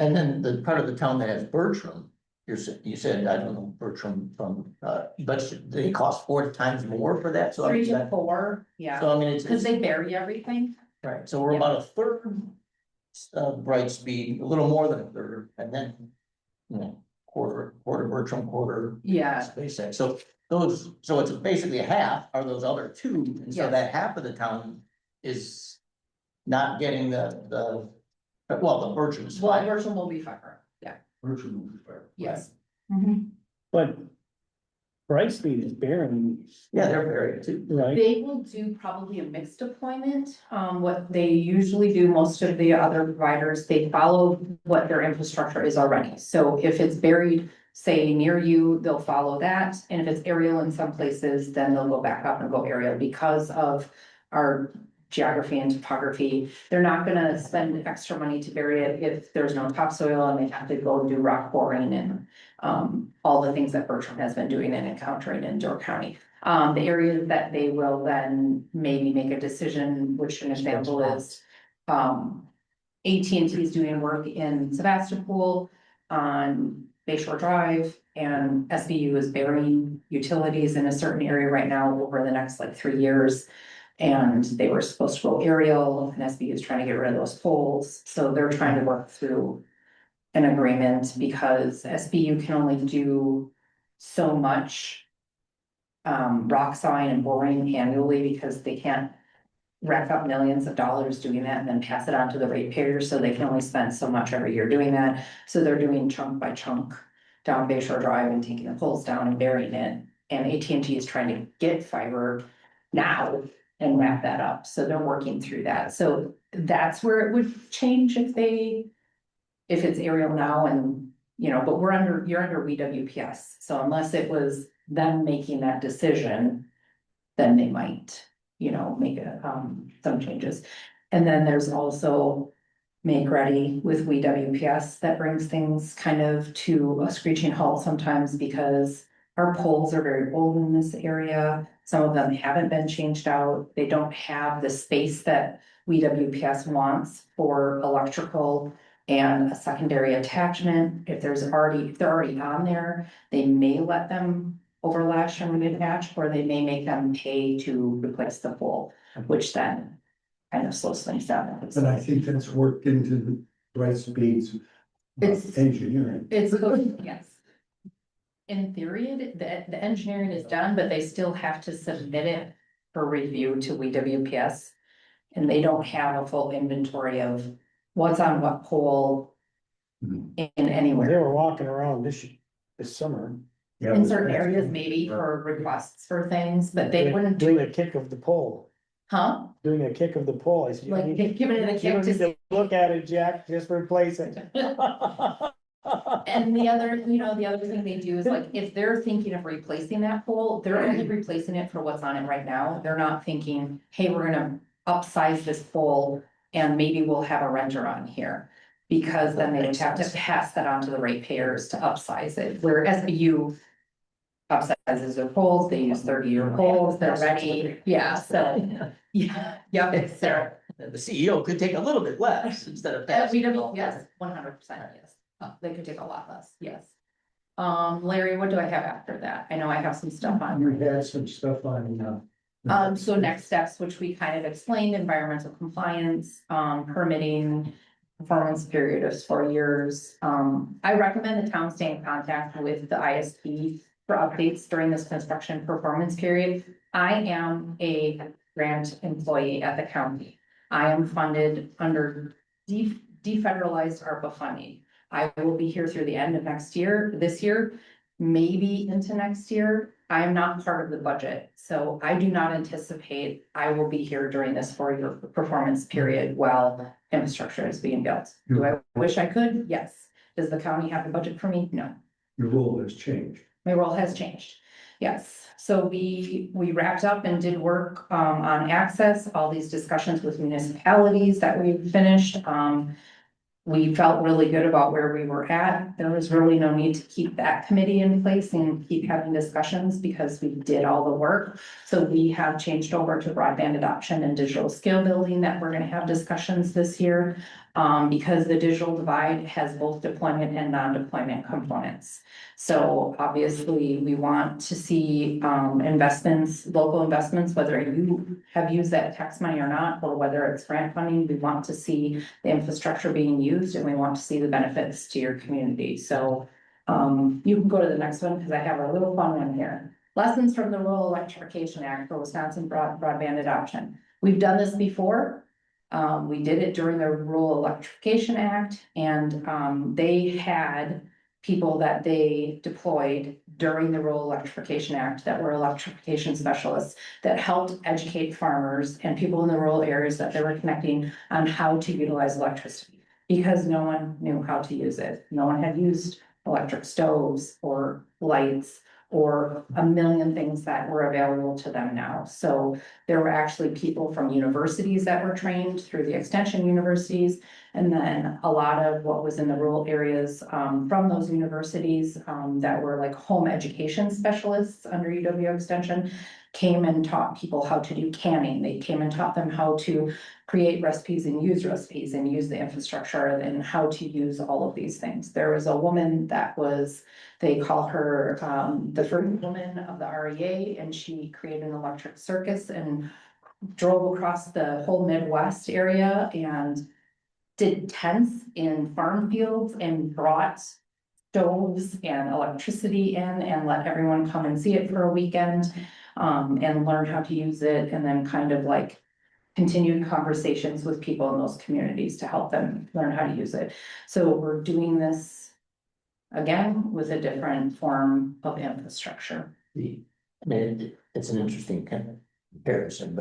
And then the part of the town that has Bertram, you said, I don't know, Bertram from, but they cost 4 times more for that, so. 3 to 4, yeah, So I mean, because they bury everything. right, so we're about a third of Brightspeed, a little more than a third, and then, quarter Bertram, quarter. Yeah. SpaceX, so those, so it's basically a half are those other two, and so Yes. that half of the town is not getting the Bertram is Well, fine. Bertram will be fiber, yeah, yes. But Brightspeed is bearing, Yeah, they're buried too. right? They will do probably a mixed deployment. What they usually do, most of the other providers, they follow what their infrastructure is already. So if it's buried, say near you, they'll follow that. And if it's aerial in some places, then they'll go back up and go aerial because of our geography and topography. They're not gonna spend extra money to bury it if there's no topsoil and they have to go do rock boring and all the things that Bertram has been doing and encountering in Door County. The areas that they will then maybe make a decision, which an example is AT&T is doing work in Sebastopol on Bayshore Drive, and SBU is burying utilities in a certain area right now over the next like 3 years. And they were supposed to go aerial, and SBU is trying to get rid of those poles, so they're trying to work through an agreement because SBU can only do so much rock sawing and boring annually because they can't rack up millions of dollars doing that and then pass it on to the ratepayers, so they can only spend so much every year doing that. So they're doing chunk by chunk down Bayshore Drive and taking the poles down and burying it. And AT&T is trying to get fiber now and wrap that up. So they're working through that. So that's where it would change if it's aerial now and, but you're under WWPS. So unless it was them making that decision, then they might, make some changes. And then there's also make ready with WWPS that brings things kind of to a screeching halt sometimes because our poles are very old in this area. Some of them haven't been changed out. They don't have the space that WWPS wants for electrical and a secondary attachment. If they're already on there, they may let them overlash and reattach, or they may make them pay to replace the pole, which then kind of slows things down. And I think that's worked into the Brightspeed's It's- engineering. It's, yes. In theory, the engineering is done, but they still have to submit it for review to WWPS. And they don't have a full inventory of what's on what pole in They anywhere. were walking around this summer. In certain areas, maybe for requests for things, but they wouldn't do Doing it. a kick of the pole. Huh? Doing a kick of the pole. I said, Like, you don't giving it a need- you kick don't to need to look at it, Jack, just replace it. And the other, the other thing they do is like, if they're thinking of replacing that pole, they're only replacing it for what's on it right now. They're not thinking, hey, we're gonna upsize this pole and maybe we'll have a renter on here. Because then they would have to pass that on to the ratepayers to upsize it, where SBU upsizes their poles, they use 30-year poles, they're ready, yeah, so, yeah, so. The CEO could take a little bit less instead of. passing it all. Yes, 100%, yes. They could take a lot less, yes. Larry, what do I have after that? I know I have some stuff on. You had some stuff on, So next steps, which we kind of explained, environmental compliance, permitting, performance period of 4 years. I recommend the town stay in contact with the ISP for updates during this construction performance period. I am a grant employee at the county. I am funded under defederalized ARPA funding. I will be here through the end of this year, maybe into next year. I am not part of the budget, so I do not anticipate I will be here during this 4-year performance period while infrastructure is being built. Do I wish I could? Yes. Does the county have the budget for me? No. your role has changed. My role has changed. Yes, so we wrapped up and did work on access, all these discussions with municipalities that we finished. We felt really good about where we were at. There was really no need to keep that committee in place and keep having discussions because we did all the work. So we have changed over to broadband adoption and digital skill building that we're gonna have discussions this year. Because the digital divide has both deployment and non-deployment components. So obviously, we want to see investments, local investments, whether you have used that tax money or not, or whether it's grant funding, we want to see the infrastructure being used and we want to see the benefits to your community. So you can go to the next one because I have a little fun one here. Lessons from the Rural Electrification Act for Wisconsin broadband adoption. We've done this before. We did it during the Rural Electrification Act and they had people that they deployed during the Rural Electrification Act that were electrification specialists that helped educate farmers and people in the rural areas that they were connecting on how to utilize electricity because no one knew how to use it. No one had used electric stoves or lights or a million things that were available to them now. So there were actually people from universities that were trained through the extension universities. And then a lot of what was in the rural areas from those universities that were like home education specialists under UW Extension came and taught people how to do canning. They came and taught them how to create recipes and use the infrastructure and how to use all of these things. There was a woman that was, they call her the first woman of the REA, and she created an electric circus and drove across the whole Midwest area and did tents in farm fields and brought stoves and electricity in and let everyone come and see it for a weekend and learn how to use it, and then kind of like continued conversations with people in those communities to help them learn how to use it. So we're doing this again with a different form of infrastructure. I mean, it's an interesting kind of comparison,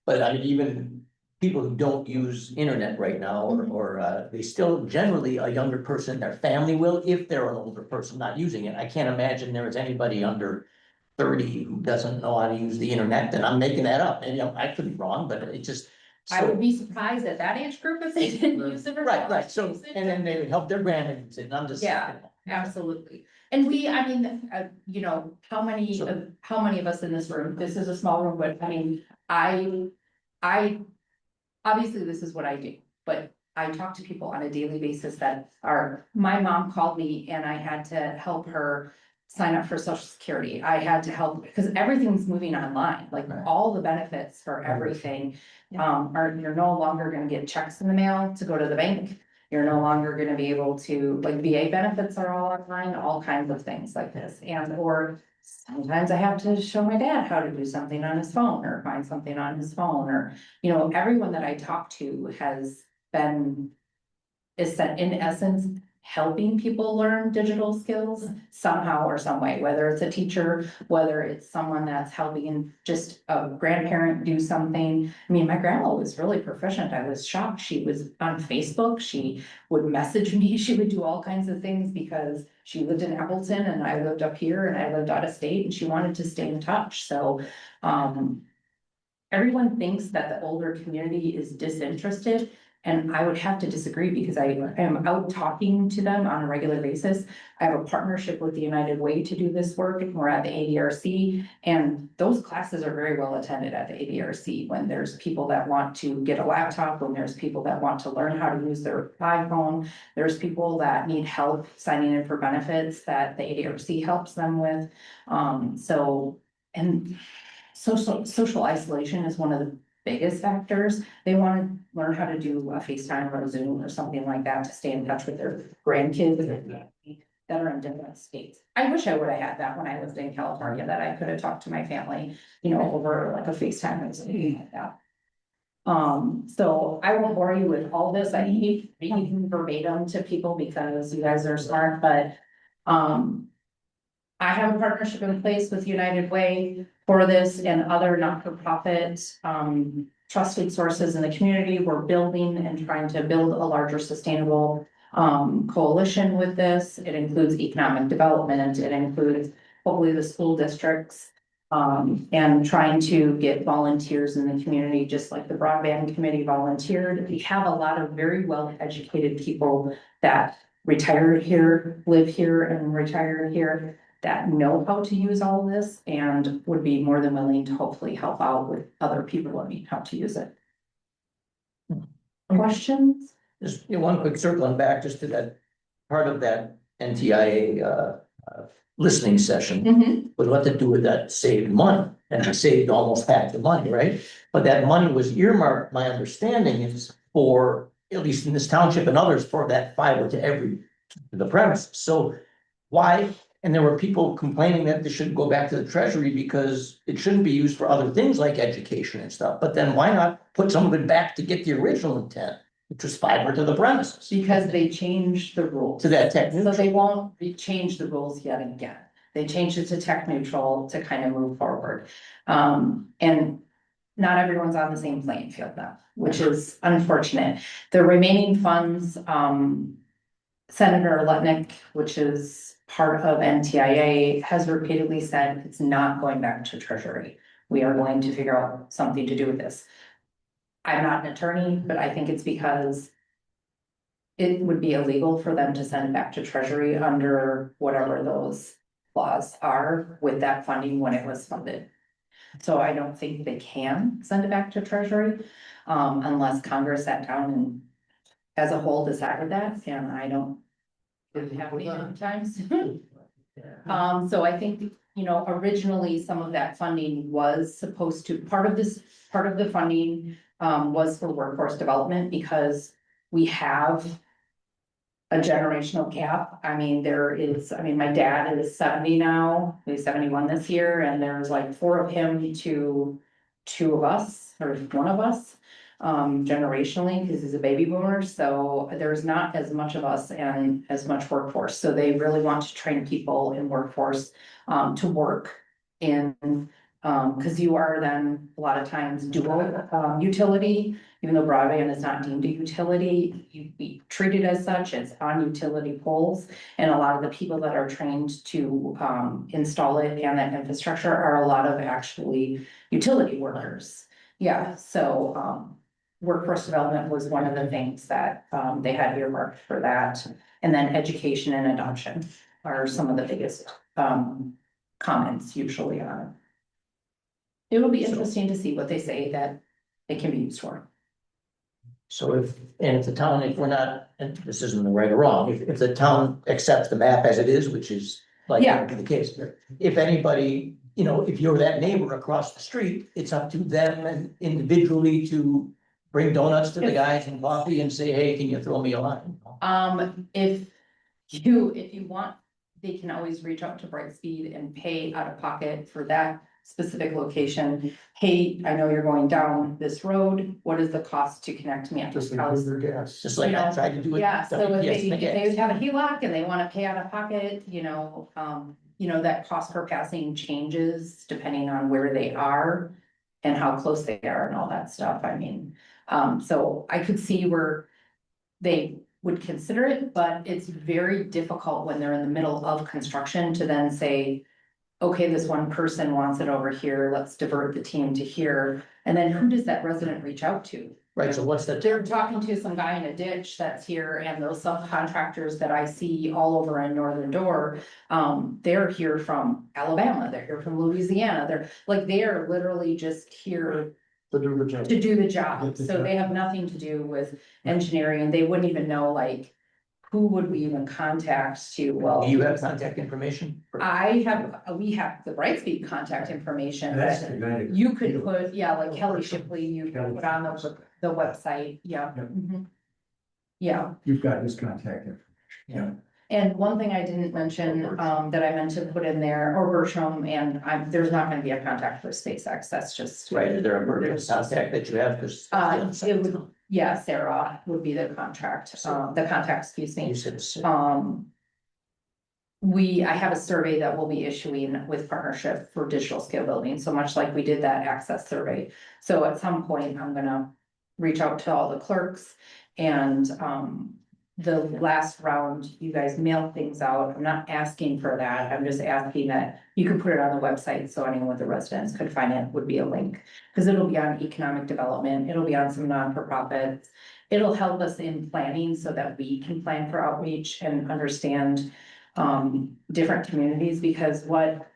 but I mean, even people who don't use internet right now, or they still generally, a younger person, their family will, if they're an older person not using it. I can't imagine there is anybody under 30 who doesn't know how to use the internet, and I'm making that up, and you know, I could be wrong, but it just. I would be surprised at that age group if they didn't use it. Or Right, so, and then they would help their grandparents, and I'm just. Yeah. Absolutely. And I mean, you know, how many of us in this room, this is a small room, but I mean, I obviously this is what I do, but I talk to people on a daily basis my mom called me and I had to help her sign up for Social Security. I had to help because everything's moving online, like all the benefits for everything you're no longer gonna get checks in the mail to go to the bank. You're no longer gonna be able to, like, VA benefits are all online, all kinds of things like this. Or sometimes I have to show my dad how to do something on his phone or find something on his phone, or, you know, everyone that I talk to has been, in essence, helping people learn digital skills somehow or some way, whether it's a teacher, whether it's someone that's helping just a grandparent do something. I mean, my grandma was really proficient. I was shocked. She was on Facebook. She would message me. She would do all kinds of things because she lived in Appleton and I lived up here and I lived out of state and she wanted to stay in touch. So, everyone thinks that the older community is disinterested. And I would have to disagree because I am out talking to them on a regular basis. I have a partnership with the United Way to do this work. We're at the ADRC, and those classes are very well attended at the ADRC. When there's people that want to get a laptop, when there's people that want to learn how to use their iPhone, there's people that need help signing in for benefits that the ADRC helps them with. And social isolation is one of the biggest factors. They want to learn how to do a FaceTime or a Zoom or something like that to stay in touch with their grandkids that are in different states. I wish I would have had that when I lived in California, that I could have talked to my family, over like a FaceTime or something like that. So I won't bore you with all this. I hate reading verbatim to people because you guys are smart, but I have a partnership in place with United Way for this and other not-for-profit trusted sources in the community. We're building and trying to build a larger sustainable coalition with this. It includes economic development. It includes hopefully the school districts and trying to get volunteers in the community, just like the broadband committee volunteered. We have a lot of very well-educated people that retired here, live here and retired here, that know how to use all of this and would be more than willing to hopefully help out with other people learning how to use it. Questions? Just one quick circling back just to that part of that NTIA listening session. With what to do with that saved money, and I saved almost half the money, right? But that money was earmarked, my understanding is for, at least in this township and others, for that fiber to the premises. So why? And there were people complaining that this should go back to the treasury because it shouldn't be used for other things like education and stuff. But then why not put some of it back to get the original intent, which was fiber to the premises? Because they changed the rules. To that tech So neutral. they won't change the rules yet again. They changed it to tech neutral to kind of move forward. And not everyone's on the same playing field now, which is unfortunate. The remaining funds, Senator Lutnick, which is part of NTIA, has repeatedly said it's not going back to Treasury. We are going to figure out something to do with this. I'm not an attorney, but I think it's because it would be illegal for them to send it back to Treasury under whatever those laws are with that funding when it was funded. So I don't think they can send it back to Treasury unless Congress sat down and as a whole decided that, and I don't have any times. So I think, originally some of that funding was supposed to, part of the funding was for workforce development because we have a generational gap. I mean, my dad is 70 now, he's 71 this year, and there's like 4 of him to 2 of us, or 1 of us. Generationally, because he's a baby boomer, so there's not as much of us and as much workforce. So they really want to train people in workforce to work in, because you are then a lot of times dual utility, even though broadband is not deemed a utility, you'd be treated as such. It's on utility poles, and a lot of the people that are trained to install it and that infrastructure are a lot of actually utility workers. Yeah, so workforce development was one of the things that they had earmarked for that. And then education and adoption are some of the biggest comments usually on it. It will be interesting to see what they say that it can be used for. So if the town, if we're not, and this isn't the right or wrong, if the town accepts the map as it is, which is likely to be the case, if anybody, if you're that neighbor across the street, it's up to them and individually to bring donuts to the guys and coffee and say, hey, can you throw me a line? If you want, they can always reach out to Brightspeed and pay out of pocket for that specific location. Hey, I know you're going down this road. What is the cost to connect me at Just this house? include their gas. Just like I tried to do it. Yeah, so if WPS and they gas. have a HELOC and they wanna pay out of pocket, that cost per passing changes depending on where they are. And how close they are and all that stuff, I mean, so I could see where they would consider it, but it's very difficult when they're in the middle of construction to then say. Okay, this one person wants it over here, let's divert the team to here, and then who does that resident reach out to? Right, so what's the, They're talking to some guy in a ditch that's here, and those subcontractors that I see all over in Northern Door. They're here from Alabama, they're here from Louisiana, they are literally just here To do the job. to do the job, Get the so job. they have nothing to do with engineering, they wouldn't even know like. Who would we even contact to, well. do you have contact information? We have the Brightspeed contact information, That's that the guy. that- you could put, yeah, like Kelly Shipley, you can put on the website, yeah. Yeah. Mhm. Yeah, You've got his contact information. and one thing I didn't mention, that I meant to put in there, or Bertram, and there's not gonna be a contact for SpaceX, that's just. Right, is there a emergency contact that you have? 'Cause- It would, yeah, Sarah would be the contact, excuse me. You said, it's- I have a survey that we'll be issuing with partnership for digital scale building, so much like we did that access survey. So at some point, I'm gonna reach out to all the clerks and, the last round, you guys mail things out. I'm not asking for that. I'm just asking that you could put it on the website so anyone with the residents could find it, would be a link. Cause it'll be on economic development, it'll be on some non-for-profits. It'll help us in planning so that we can plan for outreach and understand different communities, because what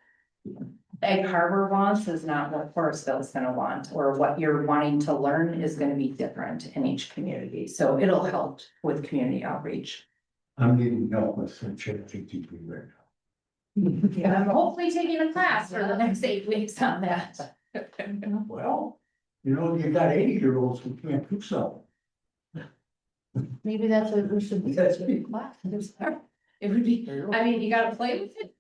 Egg Harbor wants is not what Forestville is gonna want, or what you're wanting to learn is gonna be different in each community, so it'll help with community outreach. I'm needing help with some ChatGPT right now. And I'm hopefully taking a class for the next 8 weeks on that. Well, you got 80-year-olds who can't do so. Maybe that's what we should. That's be. It would be, I mean, you gotta play with it.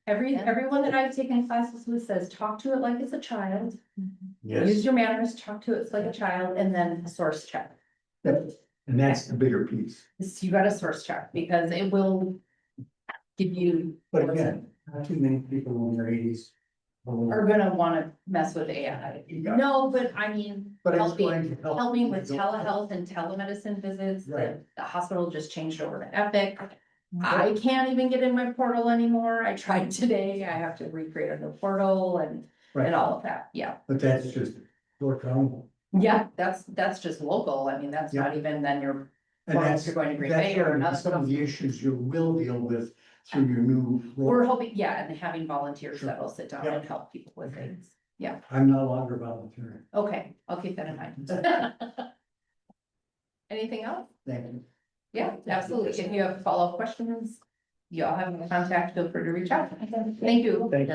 Everyone that I've taken classes with says, talk to it like it's a child. Use your manners, talk to it like a child, and then source check. And that's the bigger piece. You gotta source check, because it will give you. But again, not too many people in their 80s. Are gonna wanna mess with AI. Yeah. No, but I mean, But it's helping, going to help. helping with telehealth and telemedicine visits, Right. the hospital just changed over to Epic. I can't even get in my portal anymore, I tried today, I have to recreate a new portal and Right. all of that, yeah. But that's just short term. Yeah, that's just local, I mean, that's not even then you're, And or else that's, you're going to Green that's Bay or gonna be another some of stuff. the issues you will deal with through your new. We're role. hoping, yeah, and having volunteers Sure. that'll sit down Yeah. and help people with things, yeah, I'm no longer volunteering. okay, I'll keep that in mind. Anything else? Thank you. Yeah, absolutely. If you have follow-up questions, you all have my contact, feel free to reach out. Thank you. Thank you. Thank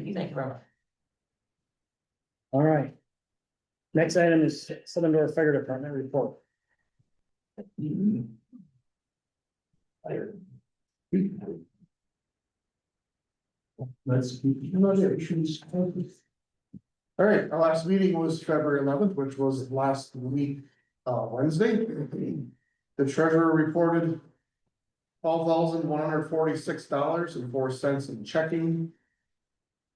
you very much. All right. Next item is Southern Door Fire Department report. Let's keep negotiations. All right, our last meeting was February 11th, which was last week, Wednesday. The treasurer reported $12,146.04 in checking.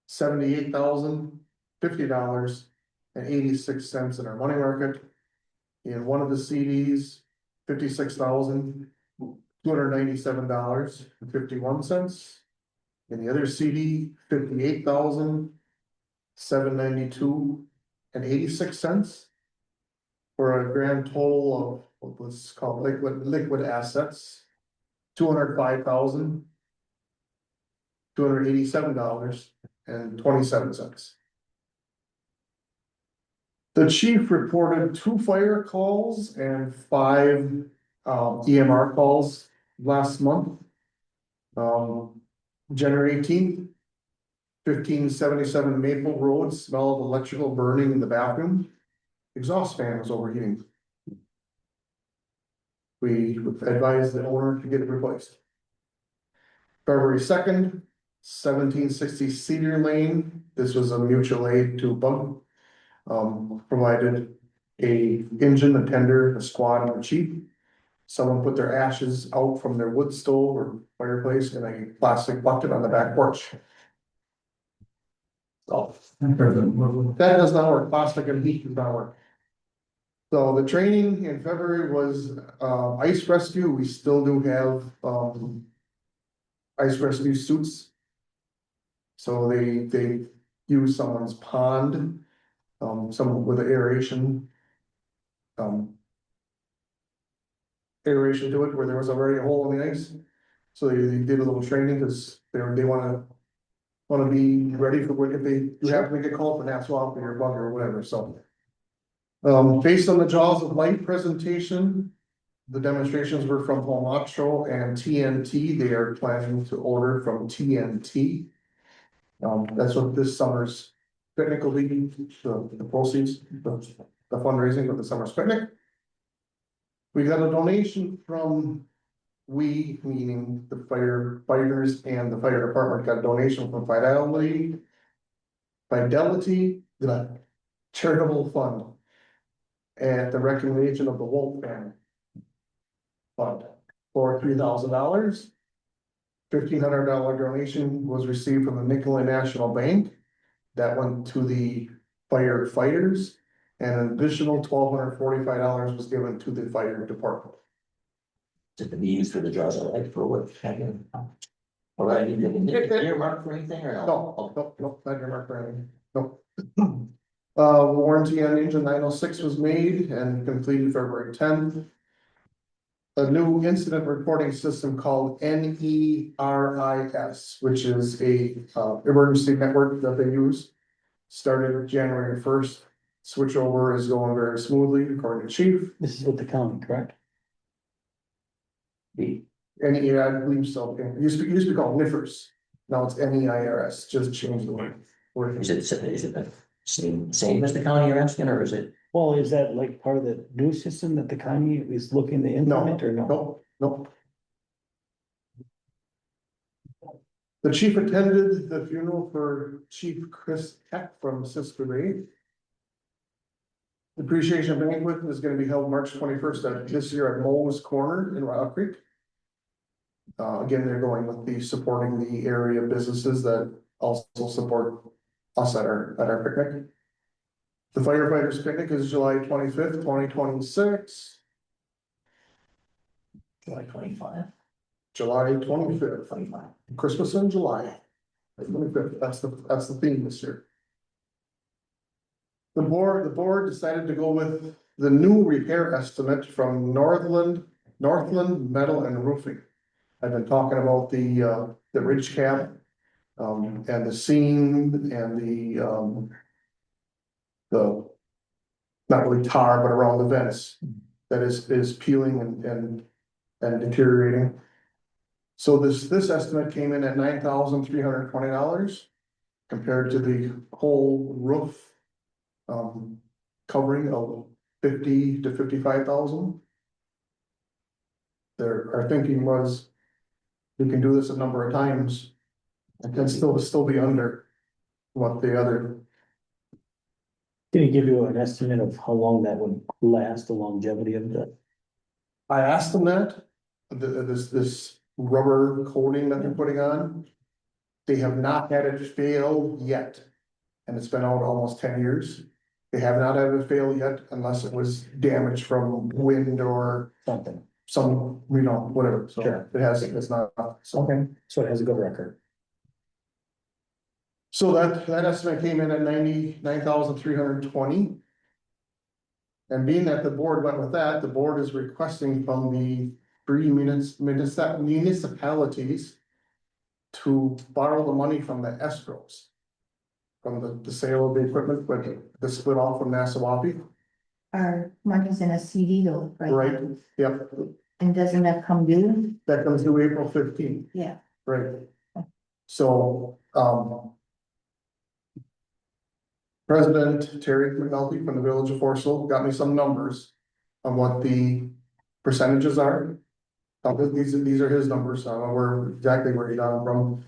$78,050.86 in our money market. In one of the CDs, $56,297.51. In the other CD, $58,792.86. For a grand total of, let's call liquid assets. $205,287.27. The chief reported 2 fire calls and 5 EMR calls last month. January 18th. 1577 Maple Road, smell of electrical burning in the bathroom. Exhaust fan was overheating. We advised the owner to get it replaced. February 2nd, 1760 Cedar Lane, this was a mutual aid to bug. Provided a engine, a tender, a squad, and a chief. Someone put their ashes out from their wood stove or fireplace in a plastic bucket on the back porch. So, that does not work, plastic and heat does not work. So the training in February was, ice rescue, we still do have, ice rescue suits. So they use someone's pond, someone with aeration. Aeration to it where there was already a hole in the ice. So they did a little training because they wanna be ready for what if they do happen to get called for nap swap or your bug or whatever, so. Based on the Jaws of Light presentation, the demonstrations were from Homatro and TNT. They are planning to order from TNT. That's what this summer's picnic will be, the proceeds, the fundraising for the summer's picnic. We got a donation from, we, meaning the firefighters and the fire department, got a donation from Fidelity, the charitable fund. At the recommendation of the Wolf family. Fund for $3,000. $1,500 donation was received from the Nicolay National Bank. That went to the firefighters. And an additional $1,245 was given to the fire department. To be used for the Jaws of Life for what? All right, you didn't earmark for anything or no? No, not your mark for anything, no. Warranty on engine 906 was made and completed February 10th. A new incident reporting system called NERIS, which is a emergency network that they use. Started January 1st. Switchover is going very smoothly according to chief. This is with the county, correct? The, I believe so. It used to be called NIFRS. Now it's NEIRS, just changed the word. is it the same as the county you're asking, or is it? Well, is that like part of the new system that the county is looking to implement or no? No. The chief attended the funeral for Chief Chris Heck from Sister Ray. The appreciation banquet is gonna be held March 21st this year at Mo's Corner in Rock Creek. Again, they're going with the supporting the area businesses that also support us at our picnic. The firefighters picnic is July 25th, 2026. July 25. July 25th, 25. Christmas in July. 25th, that's the theme this year. The board decided to go with the new repair estimate from Northland Metal and Roofing. I've been talking about the ridge cap, and the seam and the not really tar, but around the vents that is peeling and deteriorating. So this estimate came in at $9,320 compared to the whole roof covering of 50 to 55,000. Our thinking was we can do this a number of times and still be under what the other. Can he give you an estimate of how long that would last, the longevity of the? I asked them that, this rubber coating that they're putting on. They have not had it fail yet. And it's been out almost 10 years. They have not had it fail yet unless it was damaged from wind or Something. some, whatever. So Sure. it's not, so. Okay, so it has a good record. So that estimate came in at $99,320. And being that the board went with that, the board is requesting from the three municipalities to borrow the money from the escrows. From the sale of the equipment, but the split off from Nassawapi. Our money's in a CD though, right? Right, yep, And doesn't that come due? that comes due April 15th. Yeah. Right. So, President Terry McNulty from the Village of Forestville got me some numbers on what the percentages are. These are his numbers, I don't know exactly where he got them from.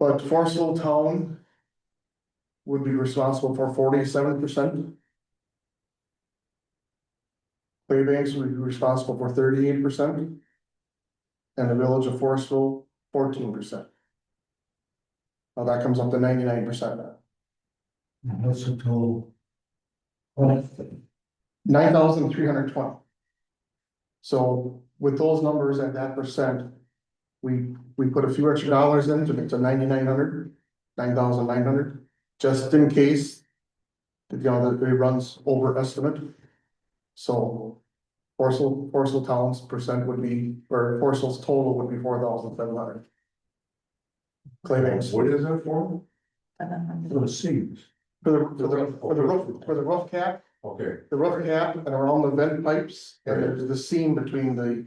But Forestville town would be responsible for 47%. Claybanks would be responsible for 38%. And the village of Forestville, 14%. Now that comes up to 99%. What's the total? 9,320. So with those numbers at that percent, we put a few extra dollars in to get to 9,900, 9,900, just in case. You know, that it runs over estimate. So Forestville town's percent would be, or Forestville's total would be 4,700. Claybanks. What is that for? For the seams. For the roof cap. Okay, The roof cap and around the vent pipes, and there's the seam between the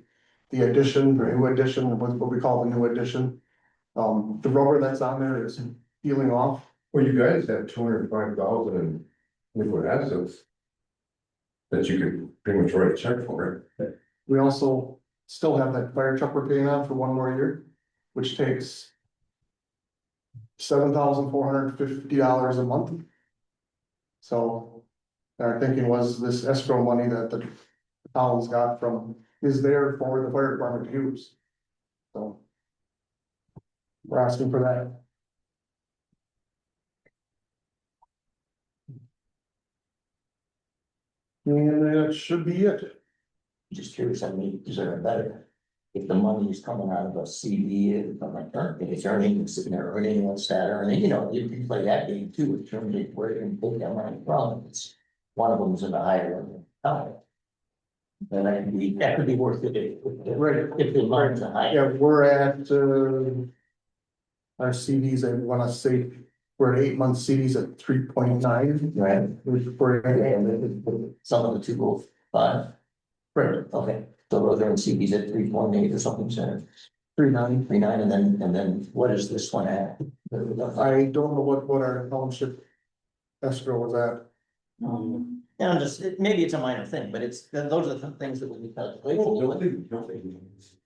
addition, the new addition, what we call the new addition. The rubber that's on there is peeling off. well, you guys have 205,000 in liquid assets. That you could pretty much write a check for it. We also still have that fire truck we're paying on for one more year, which takes $7,450 a month. So our thinking was this escrow money that the town's got from, is there for the fire department to use. So we're asking for that. And that should be it. Just curious, I mean, is there a better, if the money is coming out of a CD, if it's earning, it's sitting there earning, what's that earning, you know, you can play that game too, in terms of where you can take that money from, it's, one of them's in the higher end. Then that could be worth it if the money's a higher. Yeah, we're at, our CDs, I wanna say, we're at 8 month CDs at 3.9. Right. We're Some of the 205, right, okay, so those are in CDs at 3.8 or something, center. 3.9. 3.9, and then what is this one at? I don't know what our township escrow was at. And I'm just, maybe it's a minor thing, but it's, those are the things that we calculate. Well, don't they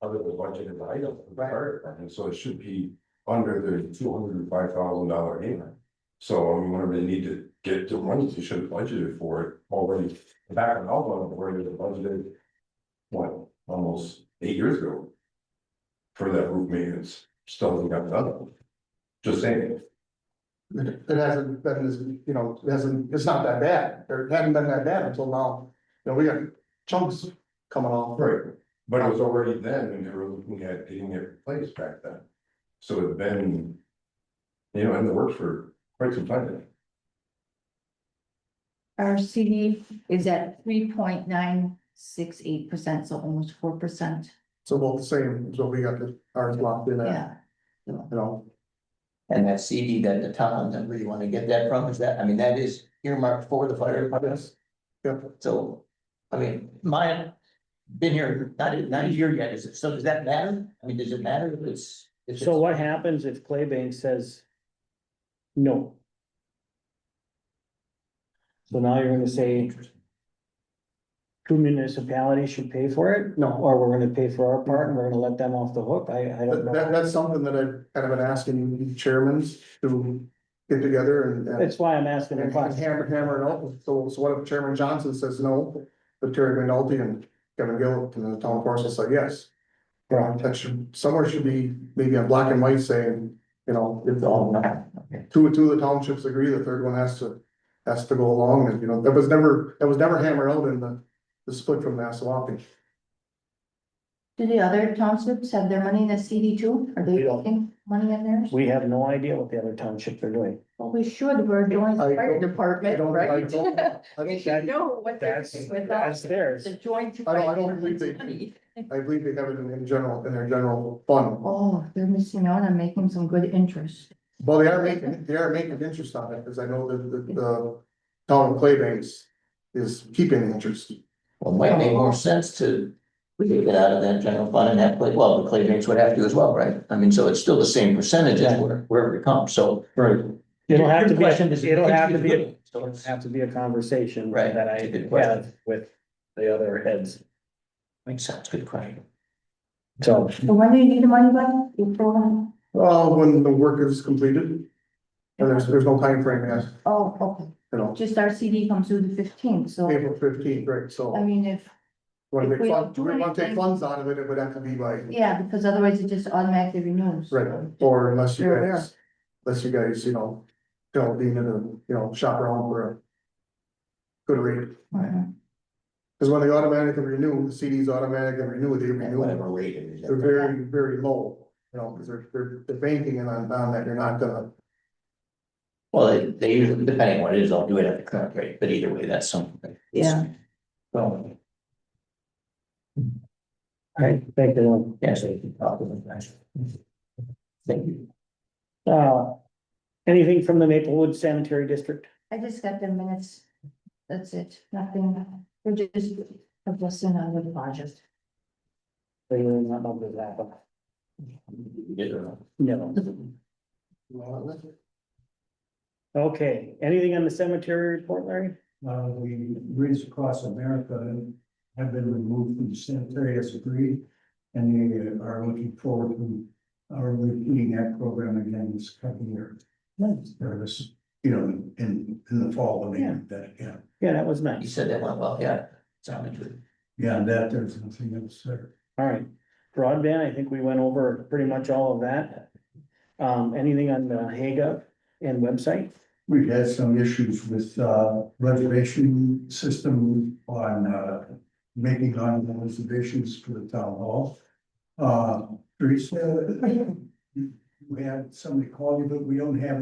other the budget and item, right, and so it should be under the $205,000 payment. So I mean, whenever they need to get the money, you should have budgeted for it already. Back in Alabama, where they budgeted, what, almost 8 years ago. For that roof maintenance, still hasn't got done. Just saying. It hasn't been as, you know, it hasn't, it's not that bad, or it hadn't been that bad until now. You know, we got chunks coming off. Right, but it was already then, and they were looking at getting it replaced back then. So it's been, you know, in the works for quite some time now. Our CD is at 3.968%, so almost 4%. So about the same as what we got ours locked in at, Yeah. you know. And that CD that the town that really want to get that from, is that, I mean, that is earmarked for the fire department. Yep. So, I mean, mine, been here, not a year yet, is it, so does that matter? I mean, does it matter if it's? So what happens if Claybank says no? So now you're gonna say two municipalities should pay for it? No. Or we're gonna pay for our part and we're gonna let them off the hook? I don't know. That's something that I've kind of been asking chairmen to get together and. That's why I'm asking the And question. hammer it out, so what if Chairman Johnson says no, but Terry McNulty and Kevin Gill and the town council say yes? That should, somewhere should be maybe on black and white saying, you know, if Oh, no, okay. two of the townships agree, the third one has to go along, and you know, that was never hammered out in the split from Nassau. Do the other townships have their money in the CD too? Are they putting money in theirs? We have no idea what the other townships are doing. Well, we should, we're doing the I fire don't- department, right? We should that- know what they're That's, doing with that's all theirs. the joint. I don't believe they- money. I believe they have it in their general fund. Oh, they're missing out on making some good interest. Well, they are making interest on it, because I know that the town of Claybanks is keeping the interest. Well, it might make more sense to take it out of that general fund and have, well, the Claybanks would have to as well, right? I mean, so it's still the same percentages wherever it comes, so. Right. It'll have to Your question is- be, it'll have to be, So it'll it's- have to be a conversation Right, that it's a good I question. have with the other heads. Makes sense, good question. So, So when do you need the money by? April? When the work is completed. And there's no time frame yet, Oh, okay, you know, just our CD comes through the 15th, so, April 15th, right, so. I mean, if, When if we we don't fund, do we want to take anything- funds out of it, it would have to be by, yeah, because otherwise it just automatically renews. right, or unless you They're aware. guys, you know, tell Dean to, shop around for a good rate. Mhm. Because when they automatically renew, the CDs automatically renew, they At renew, whatever rate it is. they're very, very low, because they're banking on that you're not gonna. Well, they usually, depending on what it is, they'll do it at the current rate, but either way, that's something. Yeah. So, Right, thank you. yes, they can talk about that. Thank you. Anything from the Maplewood Sanitary District? I just got the minutes, that's it, nothing, we're just adjusting on the project. They will not know this happen. No. Okay, anything on the cemetery report, Larry? The Bridge Across America have been removed from the sanitary as agreed. And they are looking forward to repeating that program again this coming year. Or this, in the fall, when they do that again. Yeah, that was You nice. said that went well, yeah, sounded good. Yeah, that, there's nothing else there. All right, broadband, I think we went over pretty much all of that. Anything on the Haga and website? We've had some issues with reservation system on making on reservations for the town hall. Teresa, we had somebody call you, but we don't have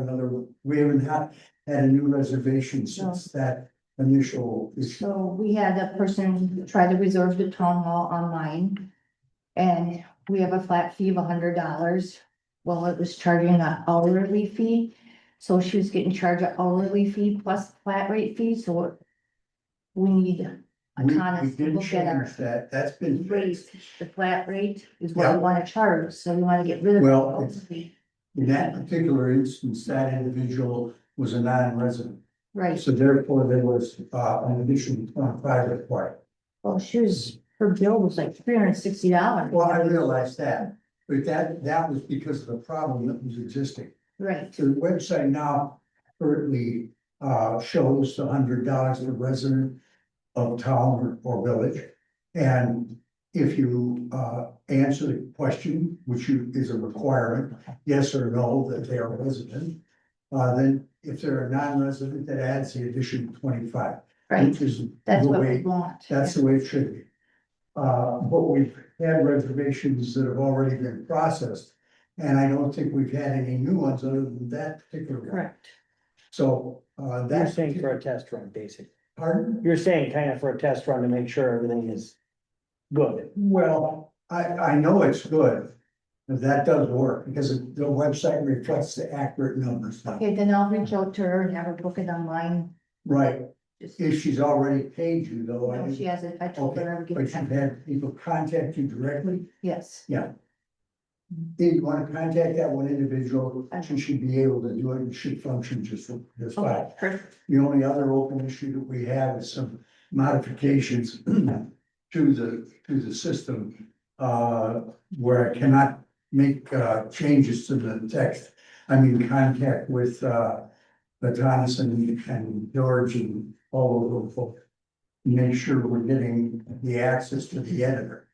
we haven't had a new reservation since that initial issue. So we had a person try to reserve the town hall online. And we have a flat fee of $100. Well, it was charging an hourly fee. So she was getting charged an hourly fee plus flat rate fee, so we need a We honest did look at our change that, that's been rate. fixed. The flat rate is what Yeah. we wanna charge, so we wanna get rid of. Well, the it's- fee. In that particular instance, that individual was a non-resident, Right, so therefore there was an additional 25 required. well, her bill was like $360. Well, I realized that, but that was because of the problem that was existing. Right, So the website now currently shows $100 per resident of town or village. And if you answer the question, which is a requirement, yes or no, that they are a resident, then if they're a non-resident, that adds the additional 25. right, Which is that's the what way, we want. that's the way it should be. But we've had reservations that have already been processed. And I don't think we've had any new ones other than that particular one. Correct, So, You're that's. saying for a test run, basically. Pardon? You're saying kind of for a test run to make sure everything is good. Well, I know it's good. But that does work because the website reflects the accurate numbers now. okay, then I'll reach out to her and have her book it online. Right, Just, if she's already paid you though, I no, she didn't, hasn't, I told her I would give but it you've back. had people contact you directly, Yes, yeah. If you wanna contact that one individual, she should be able to do it and should function just fine. okay, perfect, The only other open issue that we have is some modifications to the system. Where I cannot make changes to the text. I'm in contact with Thomas and George and all of those folks. Make sure we're getting the access to the editor.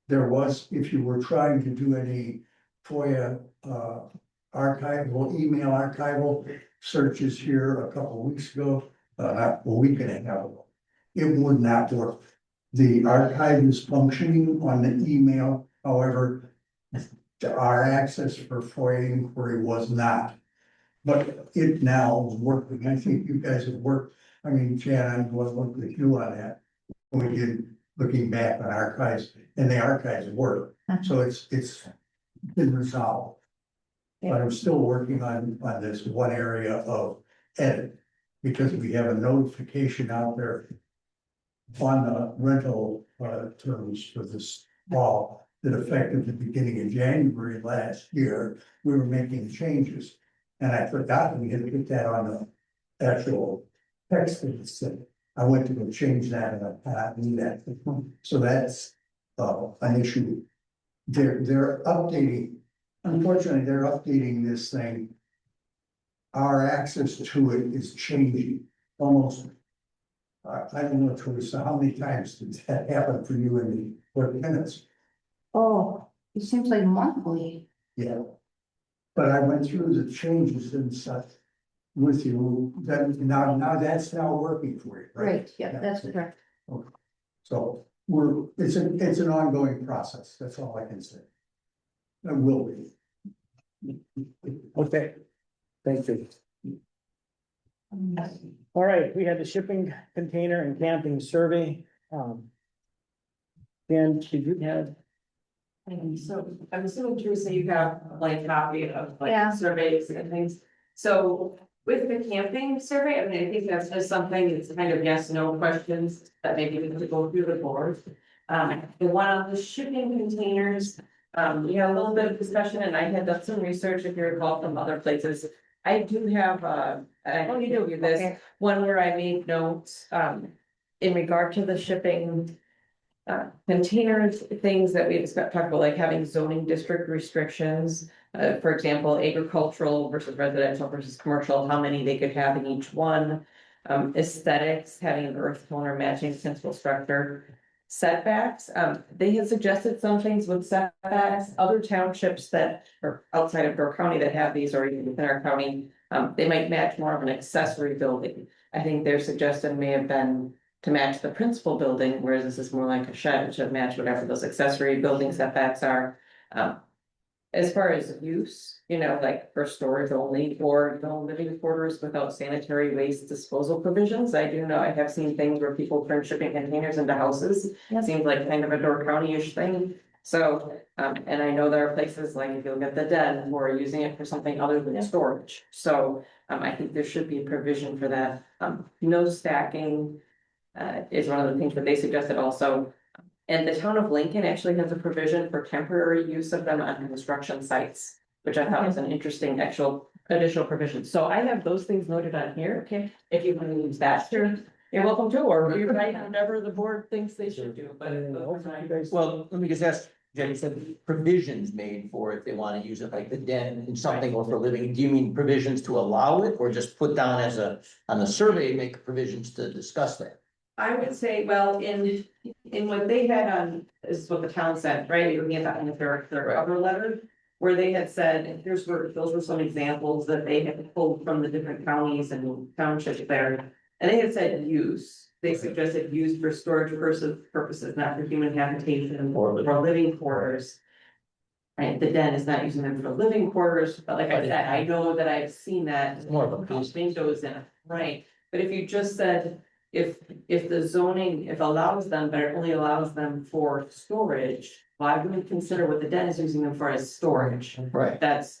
There was, if you were trying to do any FOIA archival, email archival searches here a couple of weeks ago, a week and a half ago, it would not work. The archive is functioning on the email, however, our access for FOIA inquiry was not. But it now is working. I think you guys have worked, I mean, Jan, I was working with you on that. When we did looking back on archives, and the archives work, so it's been resolved. But I'm still working on this one area of edit, because we have a notification out there on the rental terms for this fall that effective the beginning of January last year, we were making changes. And I forgot that we had to put that on the actual text that it said. I went to go change that and I cannot do that. So that's an issue. They're updating unfortunately, they're updating this thing. Our access to it is changing almost. I don't know, Teresa, how many times did that happen for you in the, what minutes? Oh, it seems like monthly. Yeah. But I went through the changes and stuff with you, that now that's now working for you, right? Right, yeah, that's correct. So it's an ongoing process, that's all I can say. It will be. Okay, thank you. All right, we had the shipping container and camping survey. Dan, did you have? So I'm assuming Teresa, you have a blank copy of Yeah. like surveys and things. So with the camping survey, I mean, I think that's just something, it's kind of yes, no questions that maybe we could go through the board. The one on the shipping containers, we had a little bit of discussion and I had done some research, if you recall, from other places. I do have, and I know you do this, Okay. one where I made notes, in regard to the shipping containers, things that we talked about, like having zoning district restrictions. For example, agricultural versus residential versus commercial, how many they could have in each one. Aesthetics, having an earth tone or matching sensible structure. Setbacks, they had suggested some things with setbacks, other townships that are outside of Door County that have these, or even within our county. They might match more of an accessory building. I think their suggestion may have been to match the principal building, whereas this is more like a shed, which would match whatever those accessory building setbacks are. As far as use, like for storage only, or living quarters without sanitary waste disposal provisions. I do know, I have seen things where people turn shipping containers into houses. Yep. Seems like kind of a Door County-ish thing. So, and I know there are places like if you look at the den, who are using it for something other than storage. So, I think there should be a provision for that. No stacking. Is one of the things that they suggested also. And the town of Lincoln actually has a provision for temporary use of them on construction sites, which I thought was an interesting actual additional provision. So I have those things noted on here. Okay. If you want to use that, sure, you're welcome to, or you write whatever the board thinks they should do, but. Well, let me just ask, Jenny said provisions made for if they want to use it, like the den and something or for living. Do you mean provisions to allow it, or just put down as on the survey, make provisions to discuss that? I would say, well, in what they had on, this is what the town said, right, you're looking at that in their other letter. Where they had said, those were some examples that they had pulled from the different counties and townships there. And they had said use, they suggested use for storage purposes, not for human habitation or living quarters. Right, the den is not using them for living quarters, but like I said, I know that I've seen that. It's more of a windows in it, right, but if you just said. If the zoning, if allows them, but it only allows them for storage, why wouldn't we consider what the den is using them for as storage? Right. That's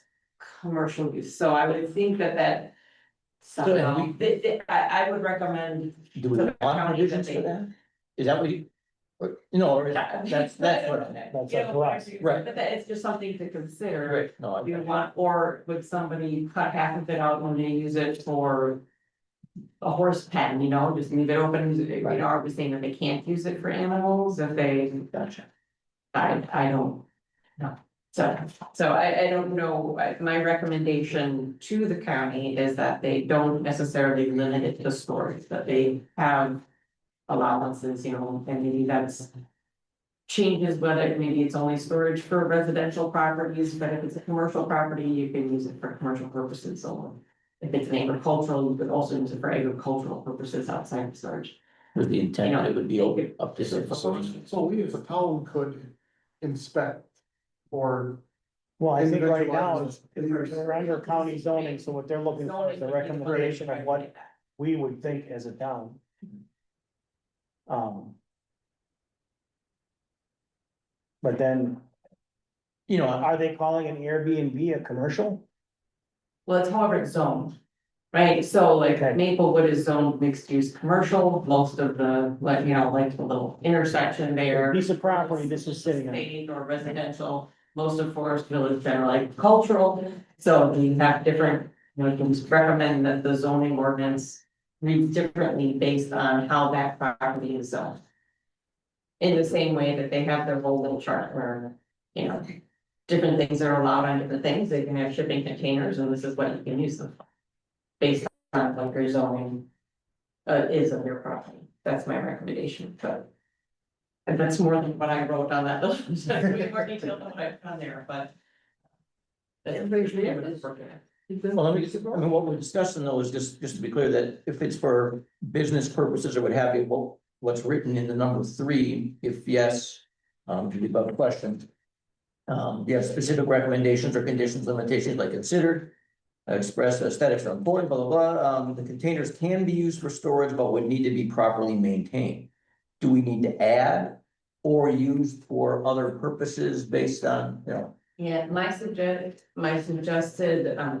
commercial use, so I would think that. So Somehow, I would recommend. Do we want provisions for that? Is that what you? Or that's what. That's up to us. Right. But that it's just something to consider. Right, no, You want, or would somebody cut half of it out when they use it for. A horse pen, just leave it open, are we saying that they can't use it for animals if they? Gotcha. I don't know. So I don't know, my recommendation to the county is that they don't necessarily limit it to storage, that they have. Allowances, and maybe that's. Changes whether maybe it's only storage for residential properties, but if it's a commercial property, you can use it for commercial purposes only. If it's an agricultural, you could also use it for agricultural purposes outside of storage. With the intent that it would be up to the facility. So we as a town could inspect or. Well, I think right Individual now, items. they're under county zoning, so what they're looking for is a recommendation of what we would think as a town. But then, are they calling an Airbnb a commercial? Well, it's however it's zoned, right? So like Okay. Maplewood is zoned mixed use commercial, most of the, like the little intersection there. Piece of property this is sitting on. State or residential, most of Forestville is general agricultural, so we have different, you can recommend that the zoning ordinance. Reads differently based on how that property is zoned. In the same way that they have their whole little chart where, different things are allowed on different things, they can have shipping containers, and this is what you can use them for. Based on like your zoning is on your property, that's my recommendation, but. And that's more than what I wrote on that, list. Way more detail than what I put on there, but. Everybody's reading what it's working at. Well, let me, I mean, what we're discussing though is just to be clear that if it's for business purposes or what have you, well, what's written in the number 3, if yes, to the above question. You have specific recommendations or conditions, limitations like considered, express aesthetics are important, blah, blah, blah. The containers can be used for storage, but would need to be properly maintained. Do we need to add or used for other purposes based on, you know? Yeah, my suggested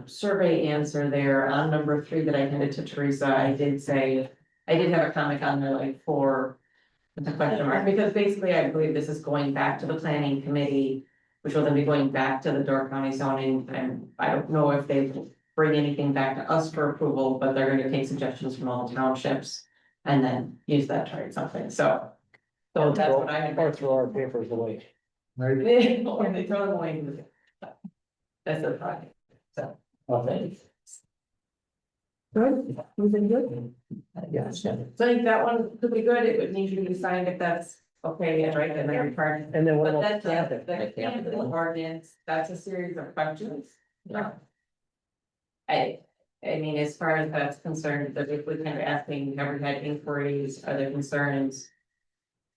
survey answer there on number 3 that I handed to Teresa, I did say, I did have a comment on there like for. The question mark, because basically I believe this is going back to the planning committee, which will then be going back to the Door County zoning, and I don't know if they bring anything back to us for approval, but they're gonna take suggestions from all the townships. And then use that to write something, so. So that's what I had. Or throw our papers away. Right? Or they throw them away. That's the project, so. Okay. Good, was it good? Yeah, so So I think that one could be good, it would need to be signed if that's okay, and right, and then required. And then what But about that's camping? the camping ordinance, that's a series of questions. Yeah. I mean, as far as that's concerned, that if we're kind of asking, have we had inquiries, are there concerns?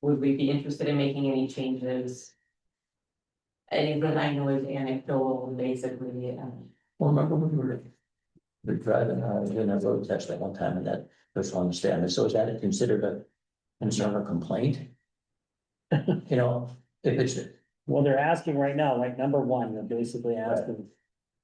Would we be interested in making any changes? Anything I know is anecdotal, basically, well, remember when we were driving, doing that road test at one time and that was on the stand. So is that considered a concern or complaint? You know, if it's, Well, they're asking right now, like number 1, they're basically asking,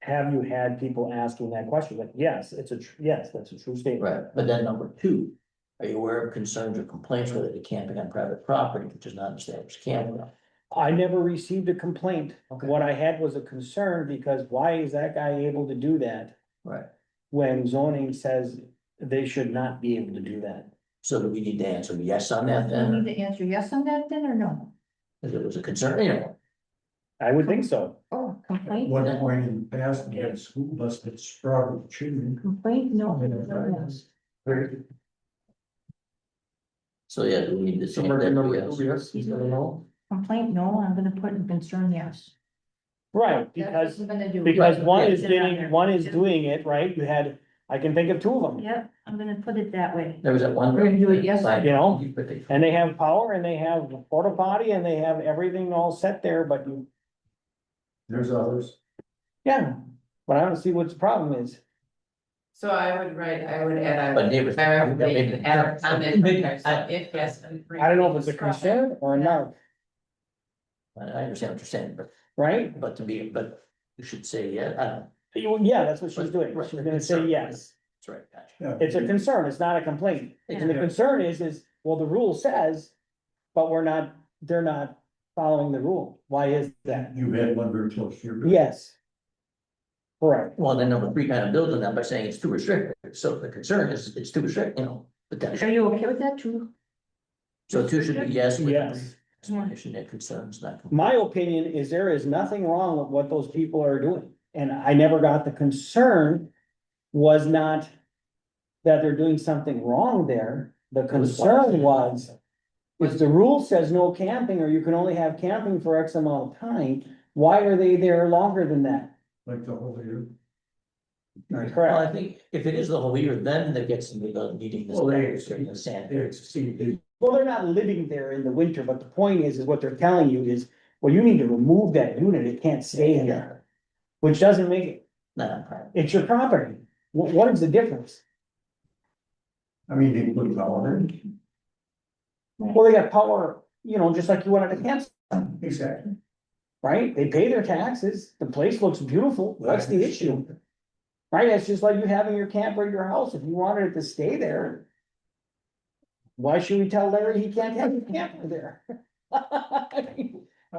have you had people asking that question? Like, yes, yes, that's a true statement. right, but then number 2, are you aware of concerns or complaints related to camping on private property, which is not an established campground? I never received a complaint. Okay. What I had was a concern because why is that guy able to do that Right, when zoning says they should not be able to do that? so do we need to answer yes on that We then, need to answer yes on that then or no? if it was a concern, you know? I would think so. Oh, complaint? One point in the past, we had a school bus that sprouted children. Complaint, no. Yes. So yeah, do we need to So change mark that to number yes? 2, yes, instead of no. Complaint, no, I'm gonna put in concern, yes. Right, That's because, what I'm gonna do. because one is Put it on getting, there. one is doing it, right? You had, I can think of 2 of them. Yep, I'm gonna put it that way. There was that one. We're gonna do it, yes. You know, and they have power and they have porta potty and they have everything all set there, but you, There's others. yeah. But I don't see what the problem is. So I would add But neighbors. add a comment, okay, so if yes. I don't know if it's a concern or not, I understand what you're saying, right? but but you should say, yeah, I don't know. Yeah, that's what she's doing. Right, She's gonna say concern. yes. That's right, gotcha. It's a concern, it's not a complaint. And the concern is, well, the rule says, but they're not following the rule. Why is that? You had one very close to your. Yes. Correct. Well, then number 3 kind of builds on that by saying it's too restrictive, so the concern is it's too restrictive, you know, Are potentially. you okay with that too? So 2 should be yes. with Yes. Explanation that concerns not. My opinion is there is nothing wrong with what those people are doing. And I never got the concern was not that they're doing something wrong there. The concern was if the rule says no camping or you can only have camping for X amount of time, why are they there longer than that? Like the whole year. Well, I Correct. think if it is the whole year, then that gets into the needing Well, they- the sand. Well, they're not living there in the winter, but the point is what they're telling you is, well, you need to remove that unit. It can't stay in there. Which doesn't make it, Not on private. it's your property. What is the difference? I mean, they put power in. Well, they got power, you know, just like you would at a campsite, Exactly. right? They pay their taxes. The place looks beautiful. What's the issue? Right? It's just like you having your camper at your house. If you wanted it to stay there. Why should we tell Larry he can't have his camper there? I mean, I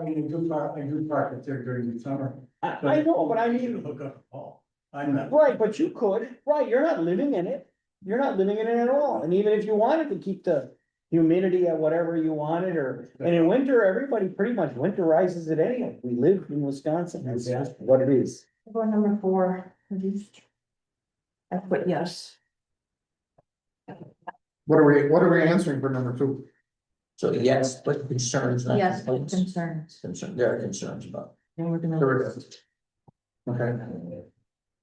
do park it there during the summer. I know, but I mean, Hook up a pole. I'm not. right, but you could, right? You're not living in it. You're not living in it at all. And even if you wanted to keep the humidity at whatever you wanted, or, and in winter, everybody pretty much winterizes it anyway. We live in Wisconsin, that's just what it is. Go number 4, reduced. I put yes. What are we answering for number 2? So yes, but concerns, not Yes, complaints. concerns. There are concerns about. And we're gonna. There it is. Okay,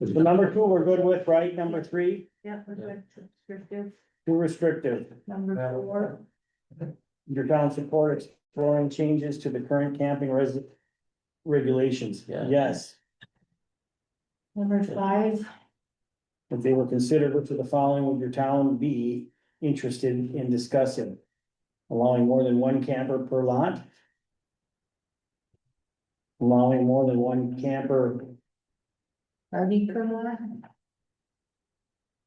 So number 2, we're good with, right? Number 3, Yeah, we're good. Restrictive. too restrictive. Number 4, Your town support exploring changes to the current camping regulations. Yeah. Yes, number 5, if they were considered, which of the following would your town be interested in discussing? Allowing more than one camper per lot? Allowing more than one camper, RV per lot.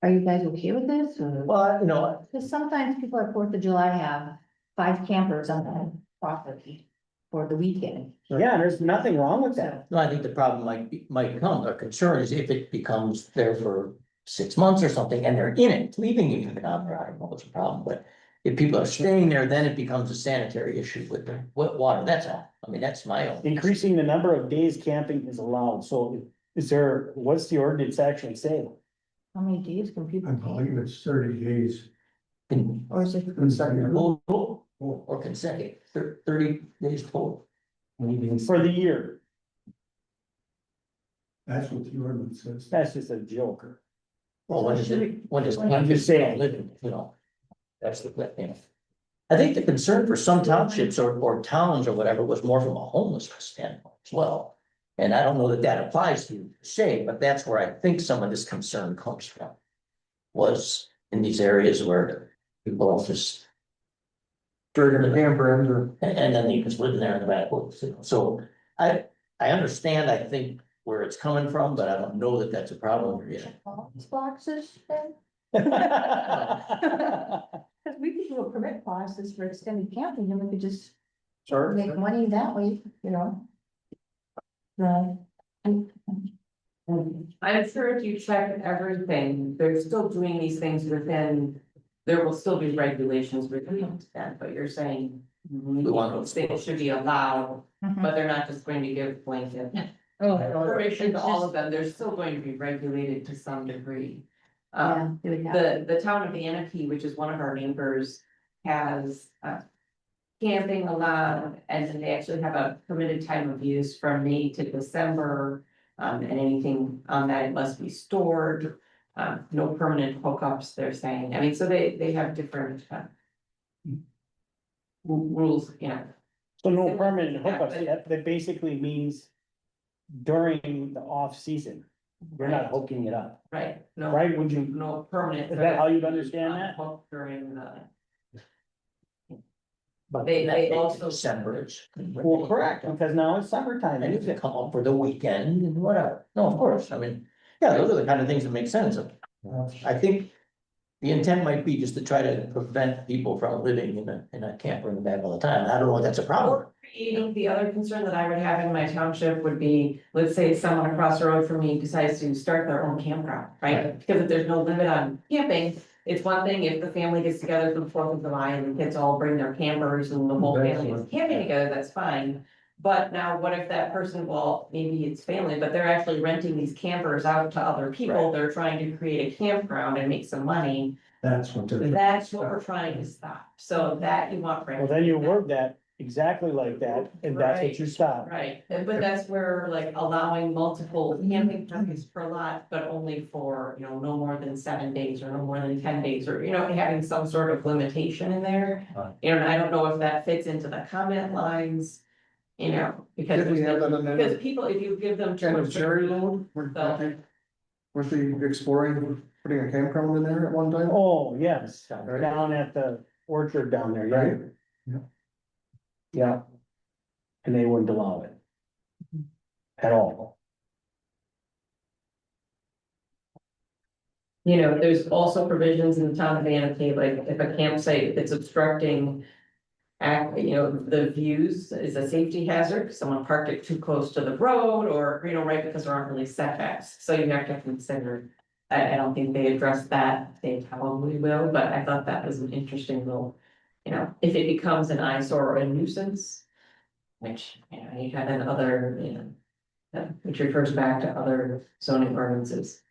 Are you guys okay with this, or? Well, you know, Because sometimes people at 4th of July have 5 campers on their property for the weekend. yeah, there's nothing wrong with that. no, I think the problem might come, or concern is if it becomes there for 6 months or something and they're in it, leaving you in the I don't know what's the problem, but. If people are staying there, then it becomes a sanitary issue with the wet water, that's all. I mean, that's my own. Increasing the number of days camping is allowed, so is there, what's the ordinance actually say? How many days can people I take? believe it's 30 days. Or is it? Total or consecutive, 30 days total. For the year, That's what the ordinance says. that's just a joker. Well, when does? I'm just saying. Living, you know, that's the, you know. I think the concern for some townships or towns or whatever was more from a homelessness standpoint as well. And I don't know that that applies to say, but that's where I think some of this concern comes from. Was in these areas where people just, dragging the camper in or. and then they just live there in the backwoods, you know. So I understand, I think where it's coming from, but I don't know that that's a problem here yet. All these boxes then? Because we could do a permit process for extended camping, and we could just Sure. make money that way, you know? Right. I'm sure if you check everything, they're still doing these things within, there will still be regulations within that, but you're saying. We want those things should be allowed, but they're not just going to give blanket Oh. permission to all of them, they're still going to be regulated to some degree. Yeah, it would have- The town of Anarchy, which is one of our neighbors, has camping allowed, and then they actually have a permitted time of use from May to December. And anything on that must be stored, no permanent hookups, they're saying, I mean, so they have different rules, you know. So no permanent hookups, that basically means during the off season, you're not hooking it up, Right, no, right? Would you, no permanent. is that how you'd understand that? Hook during the. But They also- December. Well, correct, because now it's summertime. And you can come up for the weekend and whatever. No, of course, I mean, yeah, those are the kind of things that make sense. I think. The intent might be just to try to prevent people from living in a camper in the back all the time. I don't know if that's a problem. Or creating, the other concern that I would have in my township would be, let's say someone across the road from me decides to start their own campground, right? Because if there's no limit on camping, it's one thing if the family gets together for the 4th of July and the kids all bring their campers and the whole family is camping together, that's fine. But now what if that person, well, maybe it's family, but they're actually renting these campers out to other people, they're trying to create a campground and make some money. That's what they're. That's what we're trying to stop, so that you want. Well, then you word that exactly like that, and that's what you stop. Right, but that's where like allowing multiple camping permits per lot, but only for, you know, no more than 7 days or no more than 10 days, or, you know, having some sort of limitation in there. You know, and I don't know if that fits into the comment lines, you know, because. Did we have that on Because that people, if you give them. too kind of much- cherry load? Was the exploring, putting a campground in there at one time? Oh, yes, down at the orchard down there, yeah. Right. Yeah. Yeah. And they wouldn't allow it. At all. You know, there's also provisions in the town of Anarchy, like if a campsite that's obstructing. You know, the views is a safety hazard, someone parked it too close to the road or, you know, right, because there aren't really setbacks, so you have to consider. I don't think they addressed that, they probably will, but I thought that was an interesting little you know, if it becomes an eyesore or a nuisance. Which, you know, you have in other, you know, which refers back to other zoning ordinances.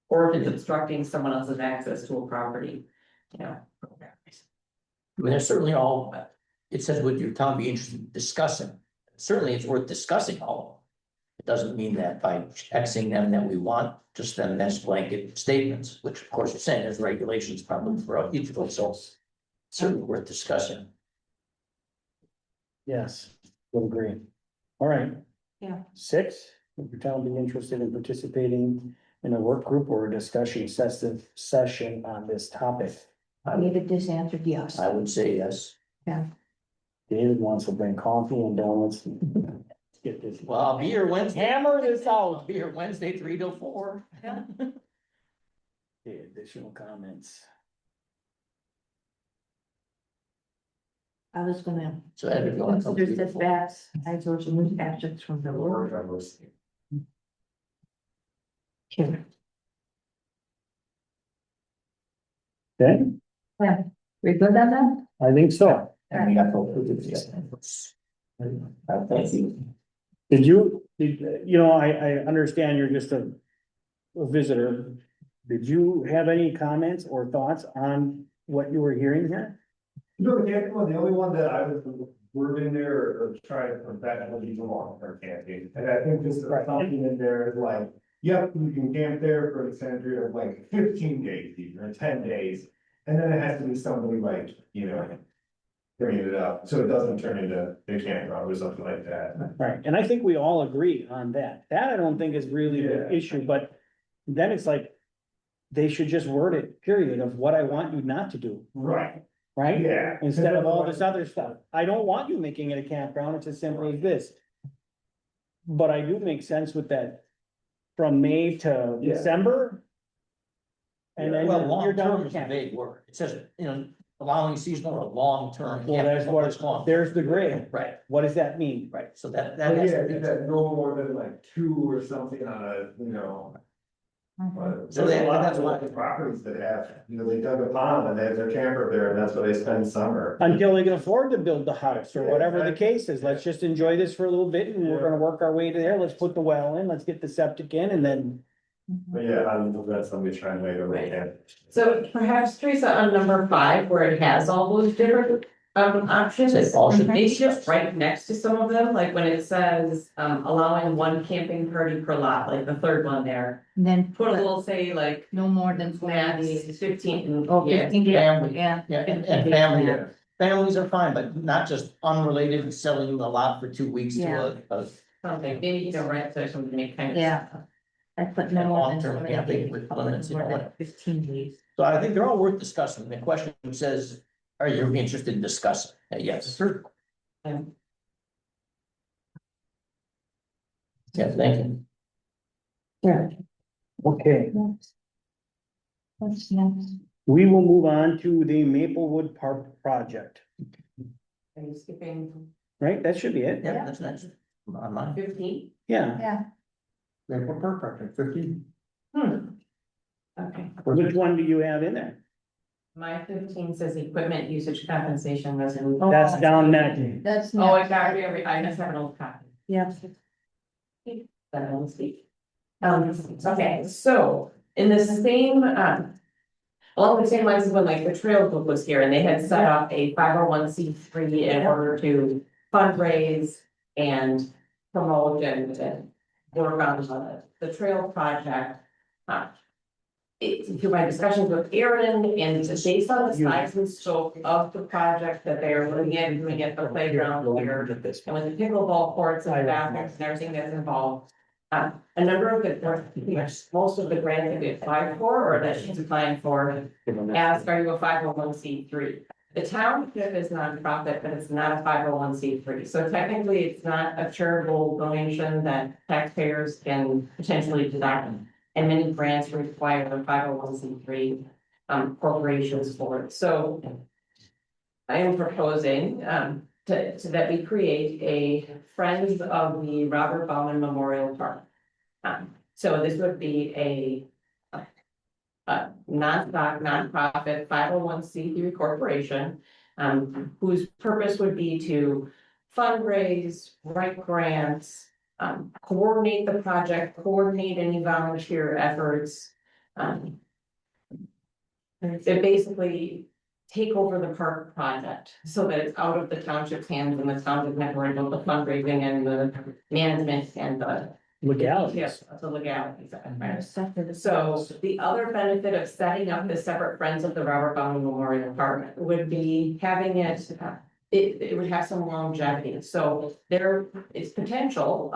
Or if it's obstructing someone else's access to a property, you know. I mean, there's certainly all, it says would your town be interested in discussing? Certainly it's worth discussing all of them. It doesn't mean that by Xing them that we want just them as blanket statements, which of course you're saying there's regulations probably for each of those, so certainly worth discussing. Yes, would agree. All right. Yeah. 6, would your town be interested in participating in a work group or a discussion session on this topic? David just answered yes. I would say yes. David wants to bring coffee and donuts. Let's get this. Well, I'll be here Wednesday. Hammer this I'll out. be here Wednesday, 3 to 4. Okay, additional comments. I was gonna. So Ed, if you want to come Consider 3 to 4. setbacks, I was remove absence from the word. Sure. Okay, We good on that? I think so. And we got those. Thank you. I understand you're just a visitor. Did you have any comments or thoughts on what you were hearing here? No, the only one that I was, we're in there or trying to prevent would be the long-term camping. And I think just something in there is like, yep, you can camp there for an extended period of like 15 days, even or 10 days. And then it has to be somebody like, bringing it up, so it doesn't turn into a campground or something like that. Right, and I think we all agree on that. That I don't think is really the Yeah. issue, but then it's like. They should just word it, period, of what I want you not to do, Right, right? yeah. Instead of all this other stuff. I don't want you making it a campground, it's as simple as this. But I do make sense with that from May to Yeah. December. And then Well, you're long done term with is a camping. vague word. It says, allowing seasonal or long term. Well, that's what it's long. there's the grade. Right, What does that mean? right. So that But has yeah, to be. is that no more than like 2 or something on a, So that's that's why- what the properties that have, they dug a pond and they have their camper there and that's where they spend summer. Until they can afford to build the house or whatever the case is. Let's just enjoy this for a little bit and we're gonna work our way to there. Let's put the well in, let's get the septic in and then. But yeah, I don't prevent somebody trying to make a way in. So perhaps Teresa, on number 5, where it has all those different options. Say all should be Maybe just discussed. right next to some of them, like when it says allowing 1 camping party per lot, like the third one there. And then Put a little say like no more than 40 max days. 15. Oh, Yeah. 15 days, family. yeah. Yeah, and 15 days, family, yeah. families are fine, but not just unrelated selling the lot for 2 weeks to a. Something, maybe, right, so something make kind of. Yeah. I put no And more than long-term 40 camping days, with more limits, than what. 15 days. So I think they're all worth discussing. The question says, are you interested in discussing? Yes. Sure. Yeah. Yeah, thank you. Yeah. Okay, What's next? we will move on to the Maplewood Park project, Are you skipping right? That should be it. Yeah, that's next. On mine. 15? Yeah. Yeah, Maple Park project, 15. Okay, Which one do you have in there? my 15 says equipment usage compensation resolution. That's down next. that's. Oh, I next. got it, I just have an old copy. Yeah. That I will speak. Okay, so in the same, along the same lines as when like the trail book was here and they had set up a 501c3 in order to fundraise and promote and work on the trail project. Through my discussions with Aaron and based on the size and scope of the project that they are looking at, doing at the playground here. And with the pickleball courts and the bathrooms and everything that's involved. A number of most of the grants that we applied for or that she's applying for ask, are you a 501c3? The township is nonprofit, but it's not a 501c3. So technically, it's not a charitable donation that taxpayers can potentially deduct. And many grants require the 501c3 corporations for it. So I am proposing that we create a Friends of the Robert Bauman Memorial Park. So this would be a non-stock, nonprofit 501c3 corporation whose purpose would be to fundraise, write grants, coordinate the project, coordinate any volunteer efforts. They basically take over the park project so that it's out of the township's hands and the town doesn't have to worry about the fundraising and the management and the. Legalities. Yes, the legalities, right? So the other benefit of setting up the separate Friends of the Robert Bowman Memorial Park would be having it would have some longevity. So there is potential,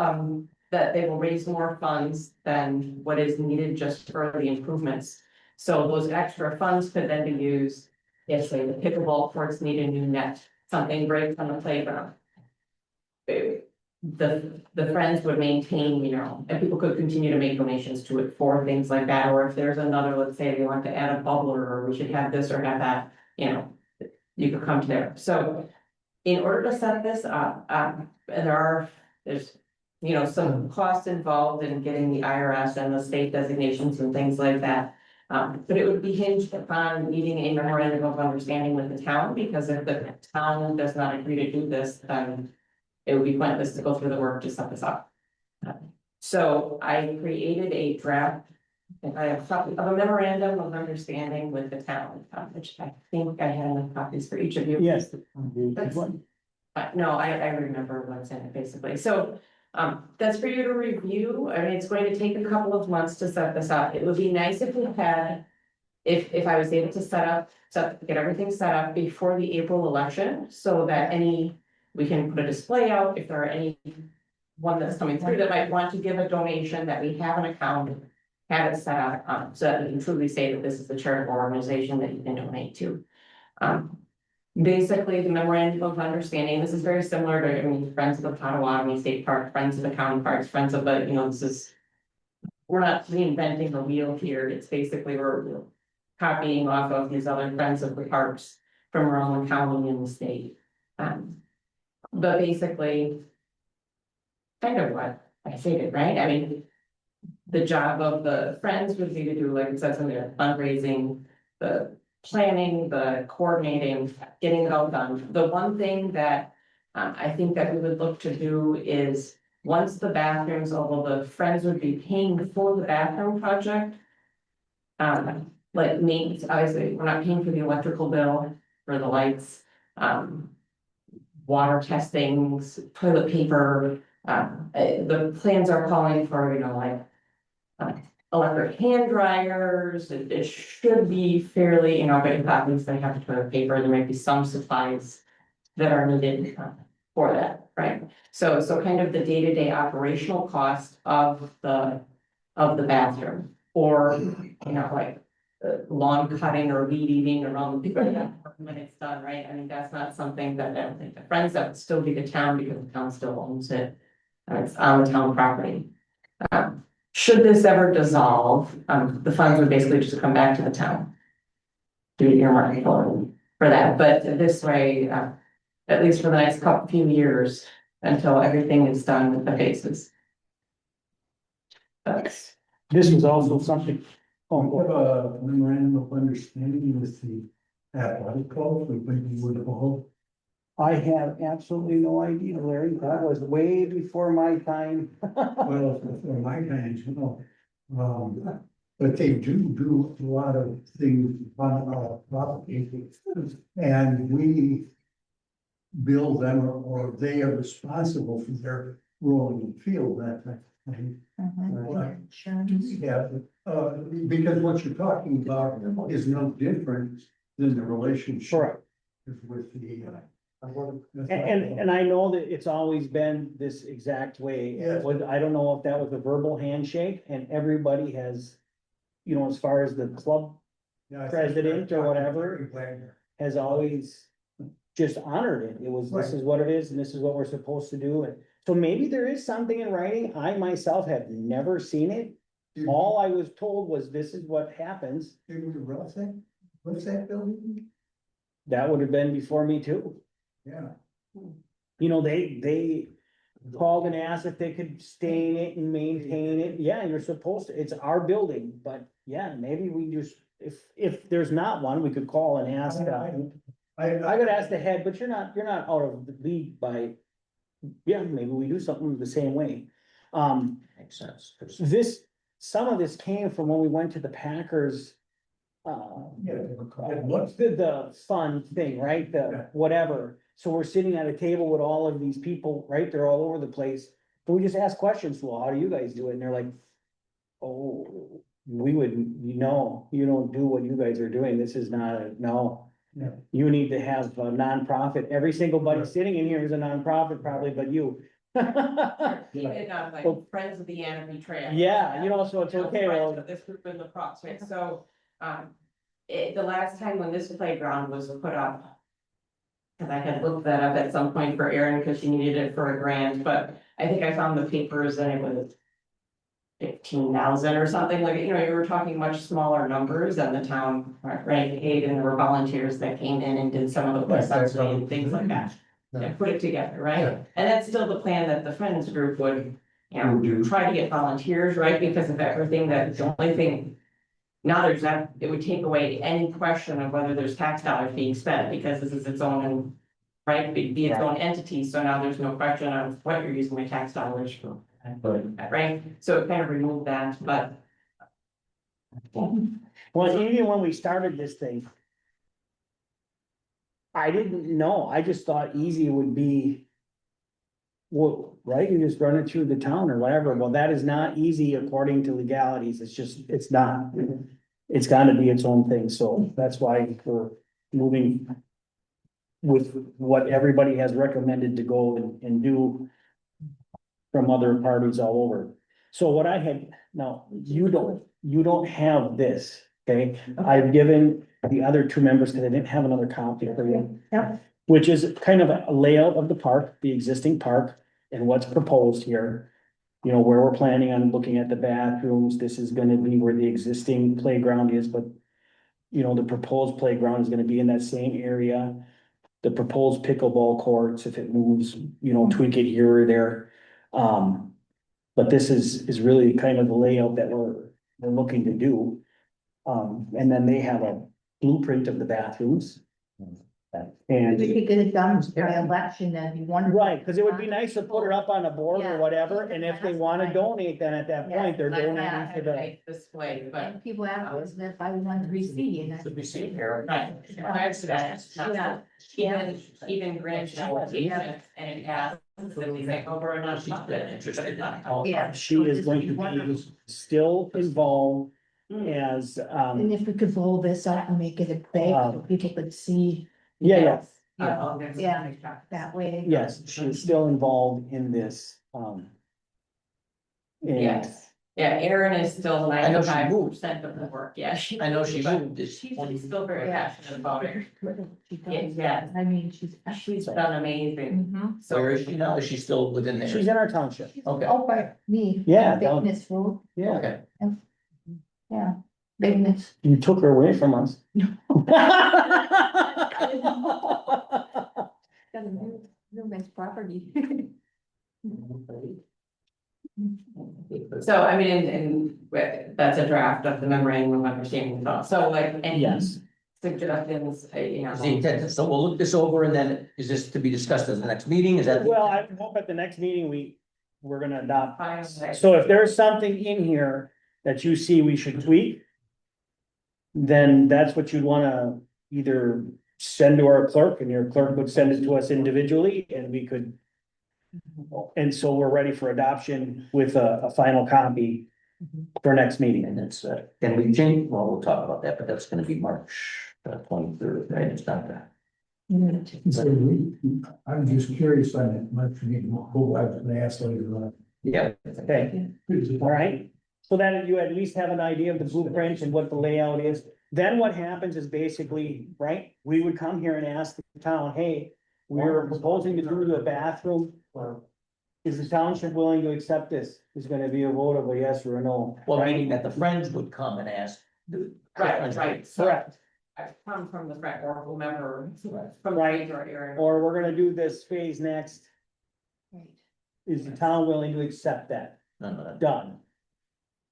that they will raise more funds than what is needed just for the improvements. So those extra funds could then be used, if say the pickleball courts need a new net, something breaks on the playground. The friends would maintain, and people could continue to make donations to it for things like that, or if there's another, let's say they want to add a bubbler, or we should have this or have that, you could come to there. So in order to set this up, there's some costs involved in getting the IRS and the state designations and things like that. But it would be hinged upon needing a memorandum of understanding with the town, because if the town does not agree to do this, then it would be pointless to go through the work to set this up. So I created a draft, and I have a copy of a memorandum of understanding with the town, which I think I had enough copies for each of you. Yes. No, I remember what's in it basically. So that's for you to review. I mean, it's going to take a couple of months to set this up. It would be nice if we had, if I was able to get everything set up before the April election, so that we can put a display out if there are any one that's coming through that might want to give a donation, that we have an account, have it set up, so that we can truly say that this is the charitable organization that you can donate to. Basically, the memorandum of understanding, this is very similar to, Friends of the Potawatomi State Park, Friends of the County Parks, Friends of the, we're not reinventing the wheel here. It's basically we're copying off of these other Friends of the Parks from around the county and the state. But basically, kind of what I stated, right? I mean, the job of the friends would be to do, like it says in there, fundraising, the planning, the coordinating, getting it all done. The one thing that I think that we would look to do is, once the bathrooms, although the friends would be paying for the bathroom project, like maintenance, obviously, we're not paying for the electrical bill or the lights, water testings, toilet paper. The plans are calling for, electric hand dryers. It should be fairly, but that means they have toilet paper. There might be some supplies that are needed for that, right? So kind of the day-to-day operational cost of the bathroom, or, lawn cutting or weed eating around the when it's done, right? I mean, that's not something that I don't think the friends, that would still be the town, because the town still owns it. It's on the town property. Should this ever dissolve, the funds would basically just come back to the town. Do earmark for that, but this way, at least for the next few years, until everything is done with the bases. This was also something. We have a memorandum of understanding with the athletic club, we would involve. I have absolutely no idea, Larry. That was way before my time. Well, for my times, but they do a lot of things on our property. And we bill them, or they are responsible for their rolling field, that type of thing. Yeah, because what you're talking about is no different than the relationship. Correct. With the. And I know that it's always been this exact way. Yes. I don't know if that was a verbal handshake, and everybody has, as far as the club president or whatever, has always just honored it. It was, this is what it is, and this is what we're supposed to do. And so maybe there is something in writing. I myself have never seen it. All I was told was this is what happens. What's that building? That would have been before me too. Yeah. They called and asked if they could stain it and maintain it. Yeah, you're supposed to, it's our building, but yeah, maybe we just, if there's not one, we could call and ask. I gotta ask the head, but you're not out of the league by, yeah, maybe we do something the same way. Makes sense. Some of this came from when we went to the Packers. Yeah. What's the fun thing, right? The whatever. So we're sitting at a table with all of these people, right? They're all over the place. But we just ask questions, well, how do you guys do it? And they're like, oh, we would, you don't do what you guys are doing. This is not, no. Yeah. You need to have a nonprofit. Every single buddy sitting in here is a nonprofit probably, but you. Even like Friends of the Anarchy Trail. Yeah, so it's okay, Friends well, of This group in the CrossFit, so, the last time when this playground was put up. And I had looked that up at some point for Erin, because she needed it for a grant, but I think I found the papers and it was 15,000 or something, like, you were talking much smaller numbers than the town, right, paid, and there were volunteers that came in and did some of the push-ups and things like that. And put it together, right? Yeah. And that's still the plan that the Friends group would, try to get volunteers, right, because of everything, that the only thing. Now there's not, it would take away any question of whether there's tax dollars being spent, because this is its own, right, be its own entity, so now there's no question of what you're using the tax dollars for. Right, so it kind of removed that, but. well, even when we started this thing. I didn't know, I just thought easy would be. Well, right, you just run it through the town or whatever, well, that is not easy according to legalities, it's not. It's gotta be its own thing, so that's why we're moving. With what everybody has recommended to go and do. From other parties all over, so what I had, now, you don't have this, okay? I've given the other two members, because I didn't have another copy for you. Yep. Which is kind of a layout of the park, the existing park, and what's proposed here. Where we're planning on looking at the bathrooms, this is gonna be where the existing playground is, but. The proposed playground is gonna be in that same area. The proposed pickleball courts, if it moves, tweak it here or there. But this is really kind of the layout that we're looking to do. And then they have a blueprint of the bathrooms. If And, we could get it done by election, that'd be wonderful. right, because it would be nice to put it up on a board or Yeah. whatever, and if they wanna donate, then at that point, they're donating to the. Display, but. And people ask us if I want to receive, and I. Should be seen here. Right. Yeah. Even grant applications, and it has, then we think over and on She's top of been it. interested. Yeah. She is going to be still involved as, And if we could roll this up and make it a big, so people could see. yeah, Yeah, that way. yes, she is still involved in this, and Yes, yeah, Erin is still I know she 95% of the work, yeah. I know she but moved this. She's still very passionate about it. She does. Yeah. I mean, she's. She's done amazing, Mhm. so. Where is she now? Is she still within there? she's in our township, Okay. Oh, by me. Yeah, down- Bigness Road, yeah, Okay. yeah, Bigness. you took her away from us. Got a new man's property. So, I mean, and that's a draft of the memorandum of understanding, so like, any Yes, suggestions, Is the intent, so we'll look this over and then is this to be discussed at the next meeting? Is that? well, I hope at the next meeting, we're gonna adopt. Fine. So if there's something in here that you see we should tweak. Then that's what you'd wanna either send to our clerk, and your clerk would send it to us individually, and we could. And so we're ready for adoption with a final copy for next meeting. And it's, can we change? Well, we'll talk about that, but that's gonna be March 23rd, right? It's not that. So I'm just curious on it, much you need, who I was gonna ask later. Yeah. Okay, all right, so that you at least have an idea of the blueprint and what the layout is. Then what happens is basically, right, we would come here and ask the town, hey, we're proposing to do the bathroom. Is the township willing to accept this? Is gonna be a vote of a yes or a no. Well, right? meaning that the friends would come and ask. Right, so Correct, I come from the front or whomever, from Right. or Erin. or we're gonna do this phase next. Right. Is the town willing to accept that? No, no, no. Done.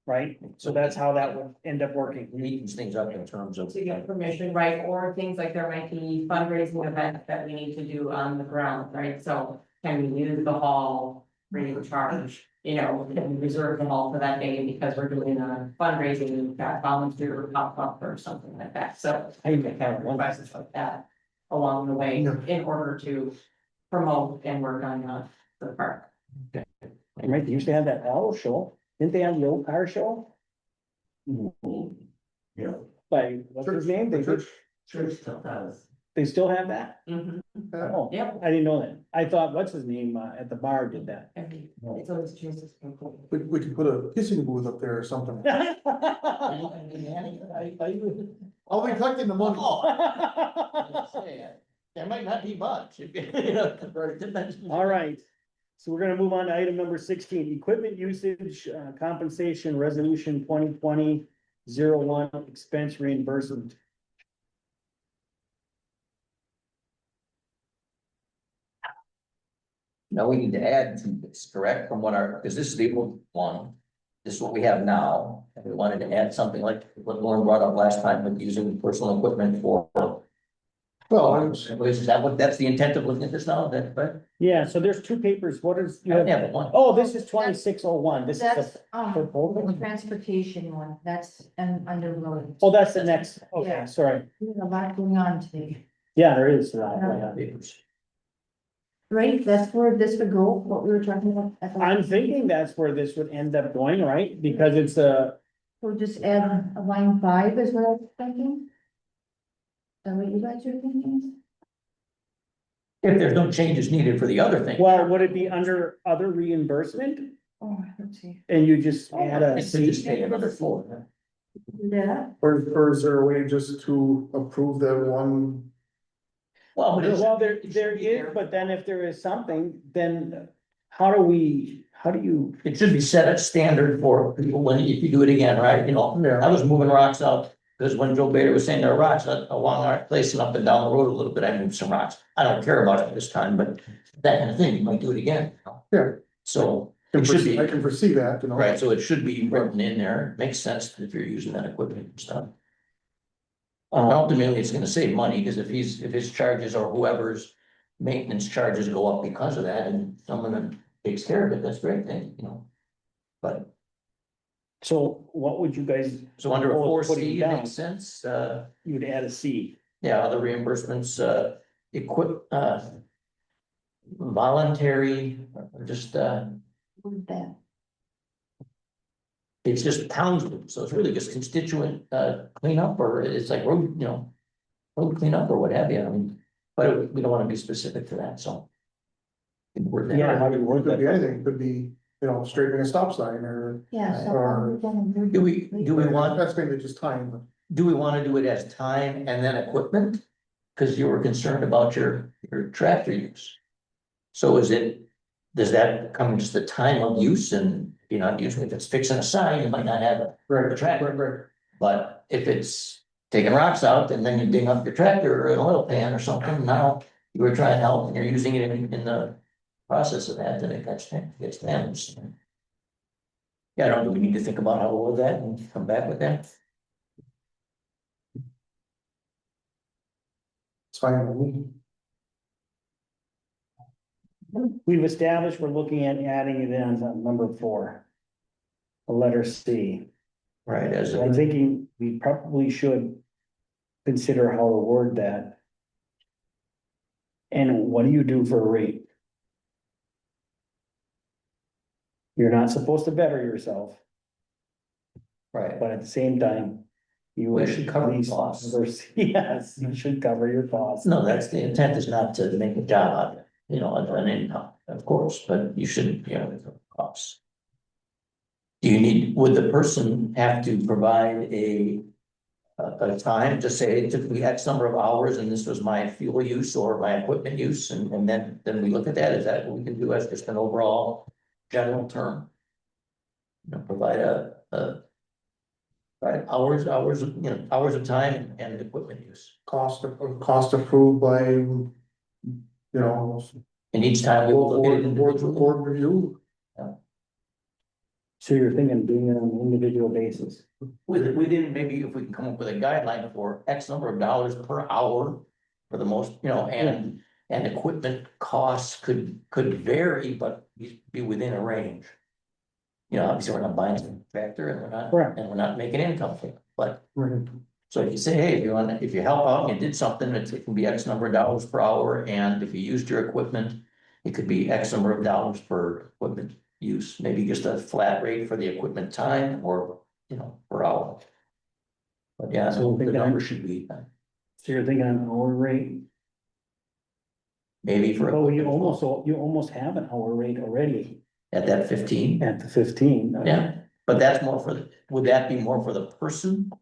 right? So that's how that would end up working. Neatens things up in terms of. To get permission, right, or things like there might be fundraising events that we need to do on the ground, right? So can we use the hall free of charge? You know, can we reserve the hall for that day because we're doing a fundraising, we've got volunteer pop up or something like that, so. I We can have requests like that along the way Yeah. in order to promote and work on the park. Right, they used to have that auto show. Didn't they have the old car show? Yeah. By, what's his name? They did, Church still does. they still have that? Mhm. Oh, Yep. I didn't know that. I thought, what's his name, at the bar did that. It's always Jesus. We could put a kissing booth up there or something. I'll be collecting the money. There might not be much. All right, so we're gonna move on to item number 16, equipment usage, compensation resolution 2020-01 expense reimbursement. Now we need to add to this, correct, from what our, because this is the old one. This is what we have now, and we wanted to add something like what Lauren brought up last time with using personal equipment for. Well, Is that what, that's the intent of looking at this now, that, but Yeah, so there's two papers, what is, you I have, have but one. oh, this is 2601, this is That's, the, for both of the them? transportation one, that's under road. Oh, that's the next, okay, Yeah. sorry, We have a lot going on today, yeah, there is, Papers. right? That's where this would go, what we were talking about. at the- I'm thinking that's where this would end up going, right, because it's a, We'll just add a line 5 is what I was thinking. Is that what you guys are thinking? If there's no changes needed for the other thing. well, would it be under other reimbursement? Oh, let's see. And you just add a It should just C? take another floor. Yeah, or is there a way just to approve that one? Well, but it's. Well, there is, but then if there is something, then how do you, It should be set at standard for people when, if you do it again, right, you know, I was moving rocks out. Because when Joe Bader was saying there are rocks along our place and up and down the road a little bit, I moved some rocks. I don't care about it this time, but that kind of thing, you might do it again. You know? Yeah. So it should be, I can foresee that, you know. right, so it should be written in there, makes sense if you're using that equipment and stuff. Ultimately, it's gonna save money, because if his charges or whoever's maintenance charges go up because of that, and someone takes care of it, that's a great thing, you know. But, so what would you guys, so under a propose 4C, putting it down? makes sense, You'd add a C. yeah, other reimbursements, voluntary, or just, with that. it's just towns, so it's really just constituent, cleanup, or it's like road, you know. Road cleanup or what have you, I mean, but we don't wanna be specific to that, so. Word that Yeah, right. how do you It word could be that? anything, it could be, you know, straightening a stop sign or. Yeah, so. Or- Do we want, That's maybe just time. do we wanna do it as time and then equipment? Cause you were concerned about your tractor use. So does that come just the time of use, and if you're not using, if it's fixing a sign, you might not have it. Right, The tractor. right. But if it's taking rocks out and then you ding up your tractor or an oil pan or something, now you were trying to help and you're using it in the process of that, then it gets damaged. Yeah, I don't, do we need to think about how to word that and come back with that? It's fine. We've established we're looking at adding it in on number 4. The letter C. Right, as I'm a, thinking we probably should consider how to word that. And what do you do for a rate? You're not supposed to better yourself, right, but at the same time. You We should cover at least- costs. Yes, you should cover your costs. no, that's the intent, is not to make a job out of it, you know, an income, of course, but you shouldn't, you know, cover costs. Do you need, would the person have to provide a time to say, it took me X number of hours and this was my fuel use or my equipment use, and then we look at that, is that what we can do as just an overall general term? You know, provide right, hours of time and equipment use, Cost approved by, you know. and each time we will look at it individually. Board review. So you're thinking of doing it on an individual basis? Within, maybe if we can come up with a guideline for X number of dollars per hour for the most, and equipment costs could vary, but be within a range. Obviously, we're not buying a tractor and Correct. we're not making income from it, but so if you say, hey, if you help out and you did something, it can be X number of dollars per hour, and if you used your equipment, it could be X number of dollars per equipment use, maybe just a flat rate for the equipment time or, per hour. But yeah, So the number should be, So you're thinking an hour rate? maybe for. But you equipment almost have an hour rate already At that 15, at the 15. yeah, but that's more would that be more for the person?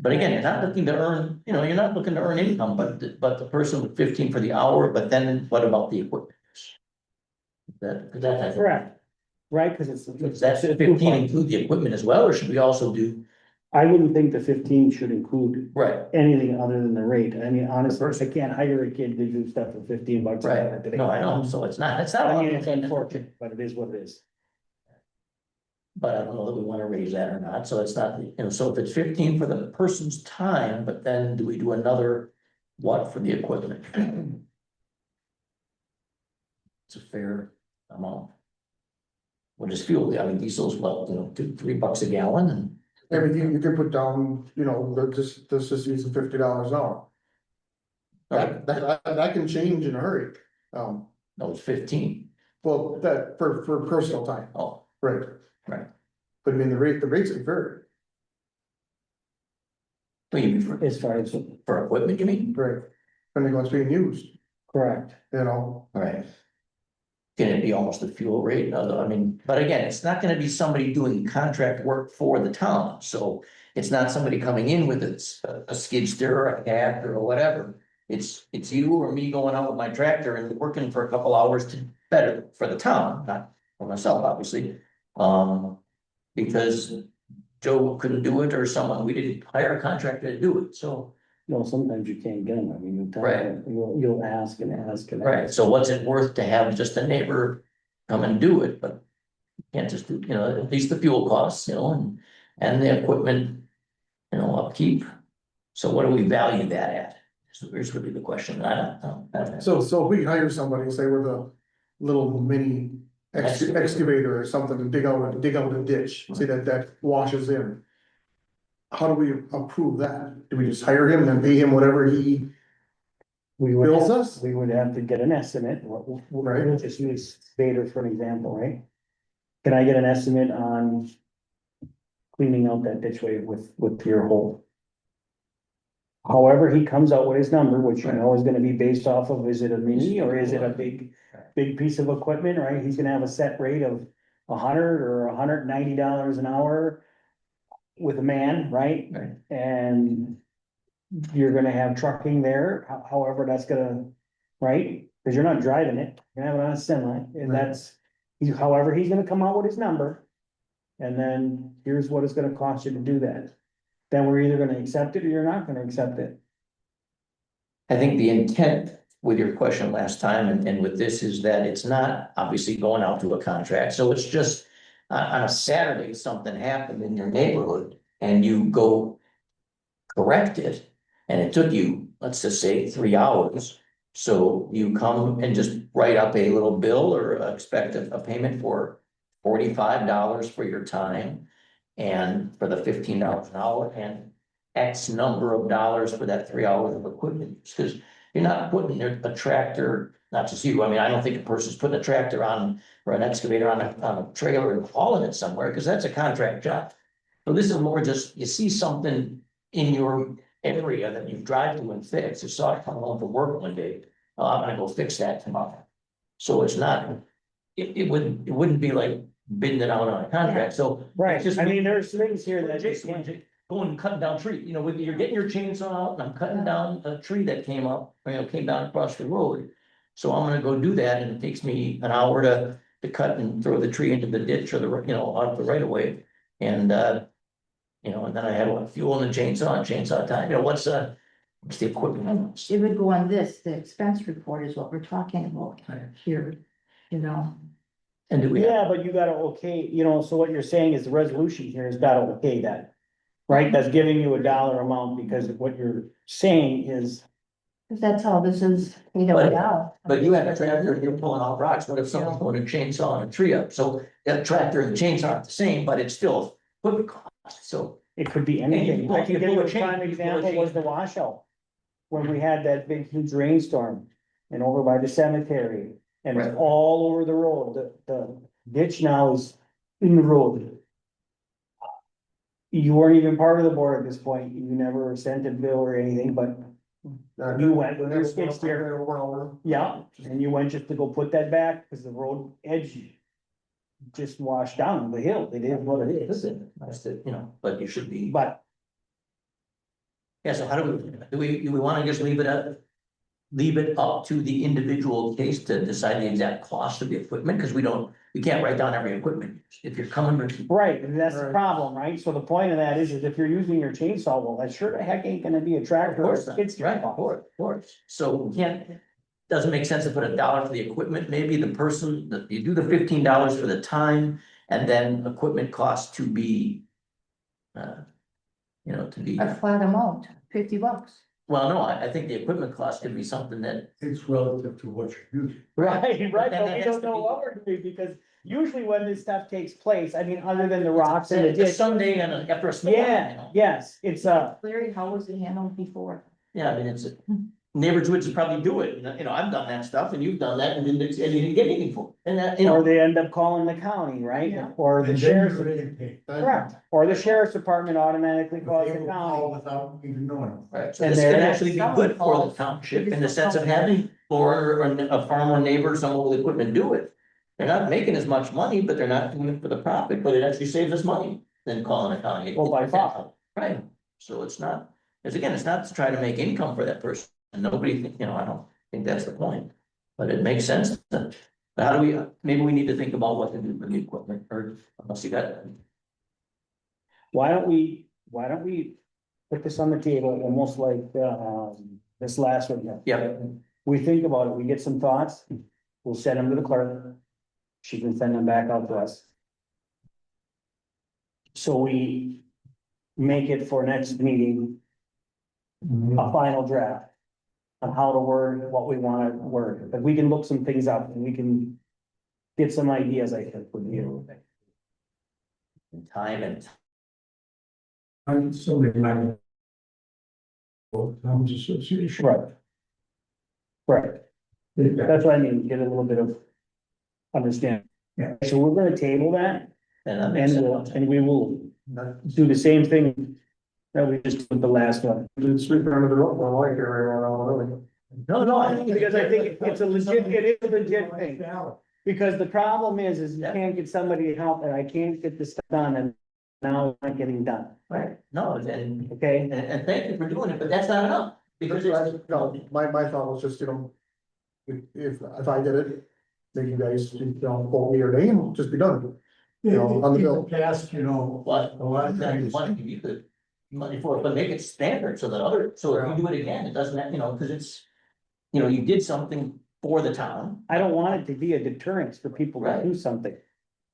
But again, you're not looking to earn, you're not looking to earn income, but the person with 15 for the hour, but then what about the equipment? That's Correct, right, because Does that 15 include the equipment as well, or should we also do? I wouldn't think the 15 should include Right, anything other than the rate. I mean, honestly, I can't hire a kid to do stuff for $15 an hour right, today. no, I know, so it's not. I mean, it's unfortunate, but it is what it is. But I don't know that we wanna raise that or not, so it's not, so if it's 15 for the person's time, but then do we do another what for the equipment? It's a fair amount. What is fuel? I mean, diesel's what, $2-3 a gallon and. I mean, you could put down, let's just use the $50 an hour. That can change in a hurry. No, it's 15. Well, that for personal time, Oh, right? right. But I mean, the rates can vary, What do you mean for, As far as, for equipment, you mean? right? Depending on what's being used, correct. Right. Can it be almost a fuel rate? I mean, but again, it's not gonna be somebody doing contract work for the town, so it's not somebody coming in with a skid steer or a cat or whatever. It's you or me going out with my tractor and working for a couple hours to better for the town, not for myself, obviously. Because Joe couldn't do it or we didn't hire a contractor to do it, so. No, sometimes you can't get them. I mean, Right. you'll ask and ask and Right, ask. so what's it worth to have just a neighbor come and do it, but you can't just do, at least the fuel costs, and the equipment, upkeep. So what do we value that at? So here's really the question, I don't know. So if we hire somebody, say with a little mini excavator or something to dig out a ditch, say that washes in. How do we approve that? Do we just hire him and then pay him whatever he bills us? We would have to get an estimate. Right. We'll just use Vader for an example, right? Can I get an estimate on cleaning out that ditchway with your hole? However, he comes out with his number, which is gonna be based off of, is it a mini or is it a big piece of equipment, right? He's gonna have a set rate of $100 or $190 an hour with a man, right? Right. And you're gonna have trucking there, however, that's gonna, right? Cause you're not driving it, you're having it on a semi, and however, he's gonna come out with his number. And then here's what it's gonna cost you to do that. Then we're either gonna accept it or you're not gonna accept it. I think the intent with your question last time and with this is that it's not obviously going out to a contract, so it's just. On a Saturday, something happened in your neighborhood and you go correct it. And it took you, let's just say 3 hours. So you come and just write up a little bill or expect a payment for $45 for your time. And for the $15 an hour and X number of dollars for that 3 hours of equipment. Because you're not putting a tractor, not just you, I mean, I don't think a person's putting a tractor on or an excavator on a trailer and hauling it somewhere, because that's a contract job. So this is more just, you see something in your area that you drive to and fix. You saw it come home from work one day, I'm gonna go fix that tomorrow. So it's not, it wouldn't be like bidding it out on a contract, so. Right, it's just I mean, there's things here that Jason, going and cutting down tree, with you're getting your chainsaw out and I'm cutting down a tree that came up, came down across the road. So I'm gonna go do that and it takes me an hour to cut and throw the tree into the ditch or out the right of way. And and then I had fuel and the chainsaw time, what's the equipment? It would go on this, the expense report is what we're talking about here, And do we? Yeah, but you gotta okay, so what you're saying is the resolution here has gotta okay that. Right? That's giving you a dollar amount because what you're saying is, If that's all this is, you know, But- now. But you have a tractor and you're pulling out rocks, what if someone's going to chainsaw a tree up? So that tractor and the chainsaw aren't the same, but it's still equipment cost, so. it could be anything. I can You give pull you a a chain, prime you pull a example chain. was the washout. When we had that big huge rainstorm and over by the cemetery and it's Right. all over the road, the ditch now is in the road. You weren't even part of the board at this point. You never sent a bill or anything, but you went with your skid steer. Yeah, and you went just to go put that back because the road edge just washed down the hill. It is what it is. Listen, but you should be, But yeah, so how do we wanna just leave it up to the individual case to decide the exact cost of the equipment, because we can't write down every equipment. If you're coming with, right, and that's the Right. problem, right? So the point of that is if you're using your chainsaw, well, that sure the heck ain't gonna be a of tractor or a course, not, skid steer. right, of course, so we can't. Doesn't make sense to put $1 for the equipment, maybe the person, you do the $15 for the time, and then equipment costs to be. To be, A flat amount, $50. well, no, I think the equipment cost could be something that. It's relative to what you're using. Right, right, then but that we has don't to know be- what we're doing because usually when this stuff takes place, I mean, other than the rocks and the It's a ditch. Sunday and after a storm, Yeah, yes, it's Larry, how was it handled before? Yeah, I mean, neighborhoods probably do it, I've done that stuff and you've done that and you didn't get anything for it, and that, or they end up calling the county, right? Yeah. Or the And then sheriff's, you're ready to pay. correct, or the sheriff's department automatically calls They the will call county. without even knowing. Right, so And this there could it actually is. be good for the township in the sense of having Lauren or a farmer neighbor, someone with equipment do it. They're not making as much money, but they're not doing it for the profit, but it actually saves us money than calling a county. Well, by far. Right, so it's not, it's not to try to make income for that person, and nobody, I don't think that's the point. But it makes sense, how do we, maybe we need to think about what to do for the equipment, or unless you got. Why don't we put this on the table, almost like, this last one? Yeah. We think about it, we get some thoughts, we'll send them to the clerk. She can send them back out to us. So we make it for next meeting, a final draft. On how to word what we wanna word, but we can look some things up and we can. Get some ideas, I think, with you. Time and. I'm somebody like. Towns Association. Right. Right, that's what I mean, get a little bit of. Understanding. Yeah. So we're gonna table that And that makes sense. and we will do the same thing. That we just did with the last one. Didn't sweep under the rug, I like it right around, really. No, because I think it's a legit, it is a legit thing. Because the problem is you can't get somebody to help and I can't get this stuff done and now it's not getting done, Right, no, and, okay? and thank you for doing it, but that's not enough, because it's. No, my thought was just, if I did it, then you guys, quote me your name, just be done. In on the bill. the past, What? a lot of times. Money, you could, money for it, but make it standard so that so if you do it again, it doesn't, because it's. You did something for the town, I don't want it to be a deterrence for people to do something.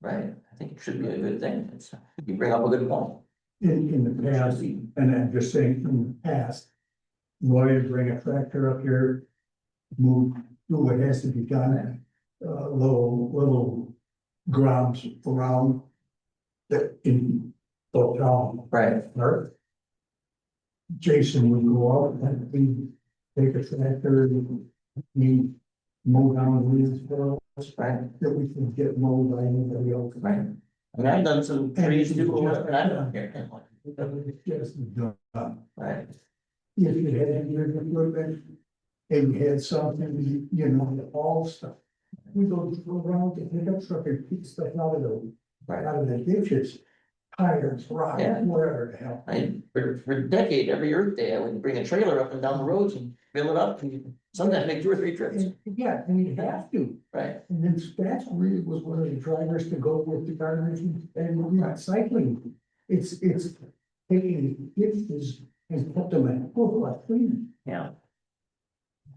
right? I think it should be a good thing, you bring up a good point. In the past, and I'm just saying, in the past. Lawyers bring a tractor up here, do what has to be done, little grounds around. The, in the town, Right. or Jason would go out and we take a tractor, we mow down the weeds for us, Right, that we can get mowed by anybody else. right. I mean, I've done some trees too, and I don't care, It's just done. right, If you had your equipment and you had something, all stuff. We go around the pickup truck and pick stuff out of the ditches, tires, rocks, Yeah. whatever the hell. for a decade, every Earth Day, I would bring a trailer up and down the roads and fill it up, and sometimes make 2 or 3 trips, Yeah, and you have to. right? And then that's really was one of the drivers to go with the garbage and recycling. It's taking ditches and put them in full lot clean. Yeah,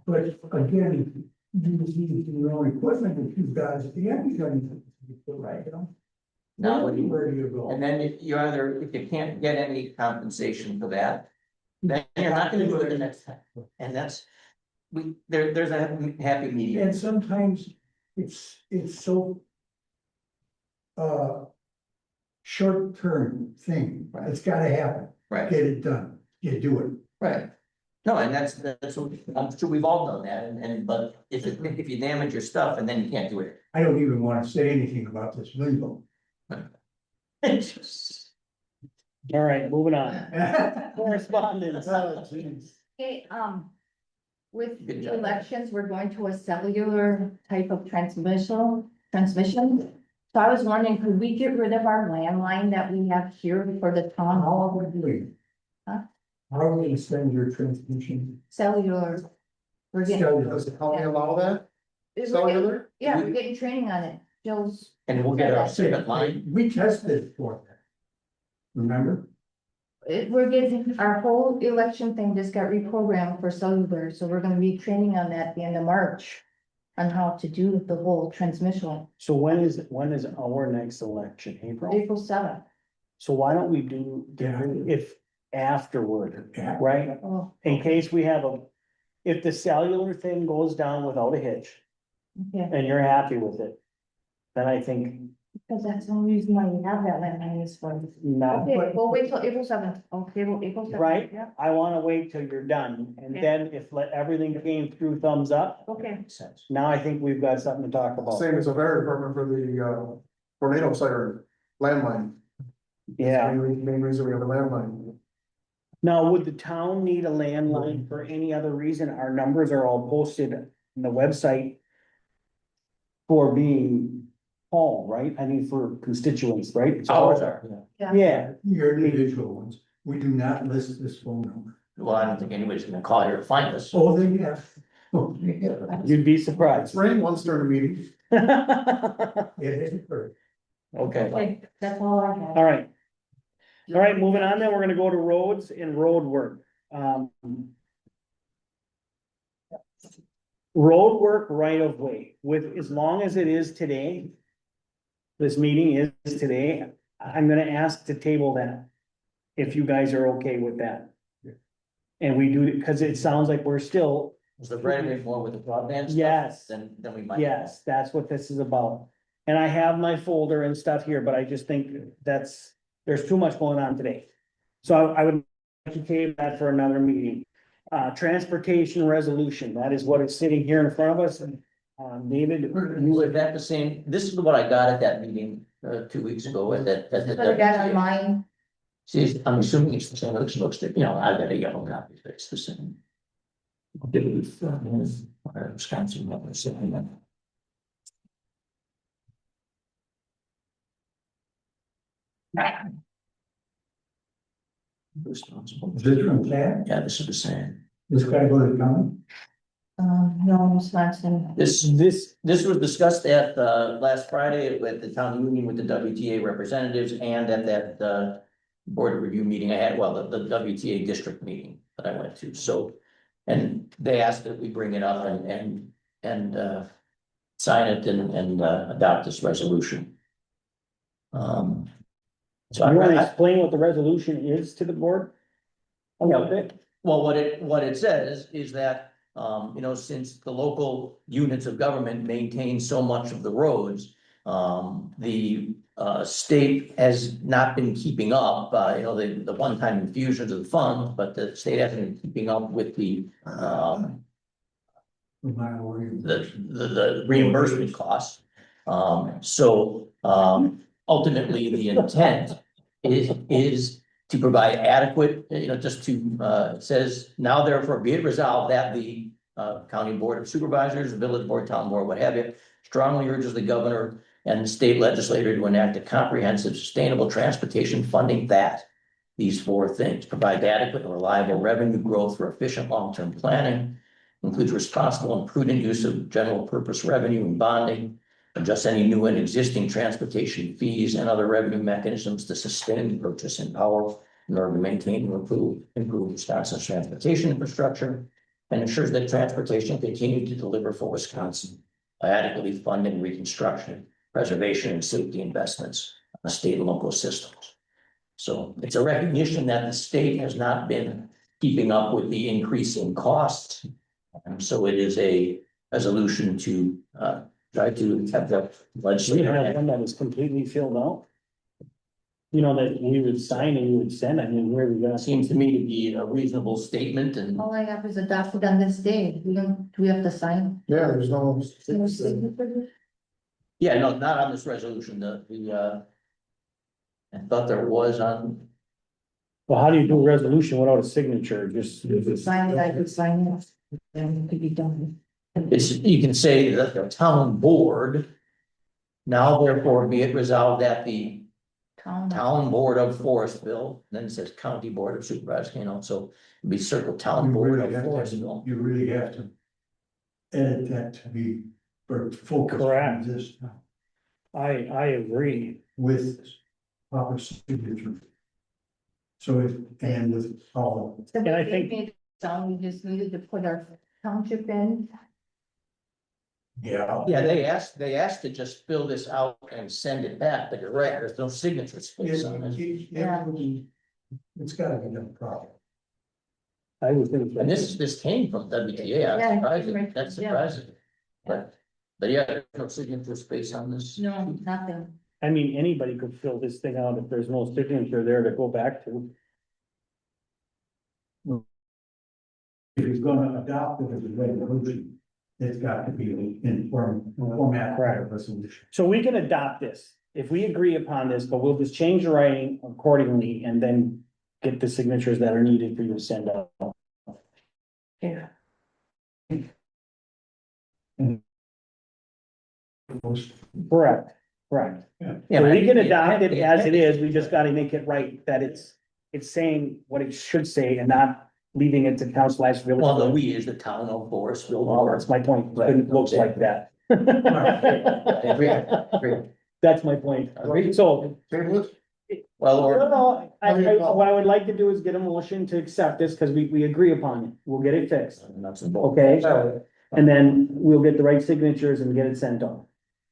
But again, you use your own equipment if you've got, you Right. Now, when you, Where do you go? and then if you either, if you can't get any compensation for that, then you're not gonna do it the next time. And that's, there's a happy medium. And sometimes it's so. Short-term thing, it's gotta happen, Right, get it done, you do it. right. No, and that's what, I'm sure we've all done that, but if you damage your stuff and then you can't do it. I don't even wanna say anything about this window. All right, moving on. Correspondence. Okay, with Good the job. elections, we're going to a cellular type of transmission. So I was wondering, could we get rid of our landline that we have here for the town How hall? are we doing? Huh? How are we gonna send your transmission? Cellular. We're getting, Does the county allow that? we're getting- Cellular? yeah, we're getting training on it. Jill's, And we'll get our second line. We tested for that. Remember? we're getting, our whole election thing just got reprogrammed for cellular, so we're gonna be training on that at the end of March. On how to do the whole transmission, So when is our next election, April? April 7th. So why don't we do, Yeah. if afterward, Yeah. right? Oh, In case we have if the cellular thing goes down without a hitch okay, and you're happy with it, then I think because that's the only reason why we have that landline is for. not. Okay, we'll wait till April 7th. Okay, well, April 7th. Right? Yeah, I wanna wait till you're done, and Okay. then if everything came through thumbs up, okay. Makes sense. now I think we've got something to talk about. Same as the fire department for the tornado siren landline. Yeah, Main reason we have a landline. now would the town need a landline for any other reason? Our numbers are all posted on the website. For being called, right? I mean, for constituents, right? Ours are, yeah. Yeah, Your individual ones, we do not list this phone number. Well, I don't think anybody's gonna call here to find us. Oh, they have. Oh, they have. you'd be It's surprised. rained once during a meeting. It is occurred. Okay, Okay, that's all I have. all right. All right, moving on then, we're gonna go to roads and road work. Road work right of way, with, as long as it is today. This meeting is today, I'm gonna ask to table that. If you guys are okay with that. And we do, because it sounds like we're still, Was the right of way more with the broadband stuff? yes, Then we might. yes, that's what this is about. And I have my folder and stuff here, but I just think there's too much going on today. So I would like to table that for another meeting. Transportation resolution, that is what is sitting here in front of us. David, Was that the same? This is what I got at that meeting, 2 weeks ago at that. But I got on mine, See, I'm assuming it's the same, it looks, you know, I've got a yellow copy, but it's the same. Wisconsin, what was it? Responsible. Is this from Chad? Yeah, this is the same. This guy go to the county? no, Wisconsin. This was discussed at last Friday at the town meeting with the WTA representatives and at that board review meeting I had, well, the WTA district meeting that I went to, so. And they asked that we bring it up and sign it and adopt this resolution. So you wanna I, explain what the resolution is to the board? A little bit? well, what it says is that, you know, since the local units of government maintain so much of the roads, the state has not been keeping up, you know, the one-time infusions of the funds, but the state hasn't been keeping up with the reimbursement costs. Ultimately, the intent is to provide adequate, you know, just to, it says, now therefore be it resolved that the county board of supervisors, village board, town board, what have you, strongly urges the governor and the state legislator to enact a comprehensive, sustainable transportation funding that these four things: provide adequate and reliable revenue growth for efficient long-term planning, includes responsible and prudent use of general purpose revenue and bonding, adjust any new and existing transportation fees and other revenue mechanisms to sustain purchasing power in order to maintain and improve Wisconsin's transportation infrastructure, and ensures that transportation continues to deliver for Wisconsin by adequately funding reconstruction preservation and safety investments on the state and local systems. So it's a recognition that the state has not been keeping up with the increase in costs. And so it is a resolution to try to have the We have legislature. one that is completely filled out. You know, that we would sign and you would send, I mean, where we gonna? Seems to me to be a reasonable statement and All I have is adopted on this day. Do we have to sign? Yeah, there's no. No signature? yeah, no, not on this resolution, I thought there was on, Well, how do you do a resolution without a signature? Just. Sign it, I could sign it, then it could be done. it's, you can say that the town board. Now therefore be it resolved that the town board of Forestville, then it says county board of supervisors, you know, so it'd be circle town You board of really have to- Forestville. You really have to edit that to be for focus. on Correct. This I agree. with proper signature. So it, and with all. So And I we think- made it sound we just needed to put our township in. Yeah. Yeah, they asked to just fill this out and send it back, but you're right, there's no signature space on it. It's gotta be done properly. I would think. And this came from WTA, Yeah, that's surprising, right, that's yeah. surprising. But yeah, there's no signature space on this. No, nothing. I mean, anybody could fill this thing out if there's no signature there to go back to. If you're gonna adopt it as a resolution, it's got to be in format of resolution. So we can adopt this if we agree upon this, but we'll just change the writing accordingly and then get the signatures that are needed for you to send out. Yeah. Correct, correct. Yeah, So we can but- adopt it as it is, we just gotta make it right, that it's saying what it should say and not leaving it to council as village. Well, the we is the town of Forestville. Well, that's my point, it couldn't look like that. Agree, agree. That's my point. Agreed. So, Well, no, or, no, what I would like to do is get a motion to accept this, cause we agree upon it, we'll get it fixed, nuts and bolts. okay? And then we'll get the right signatures and get it sent on.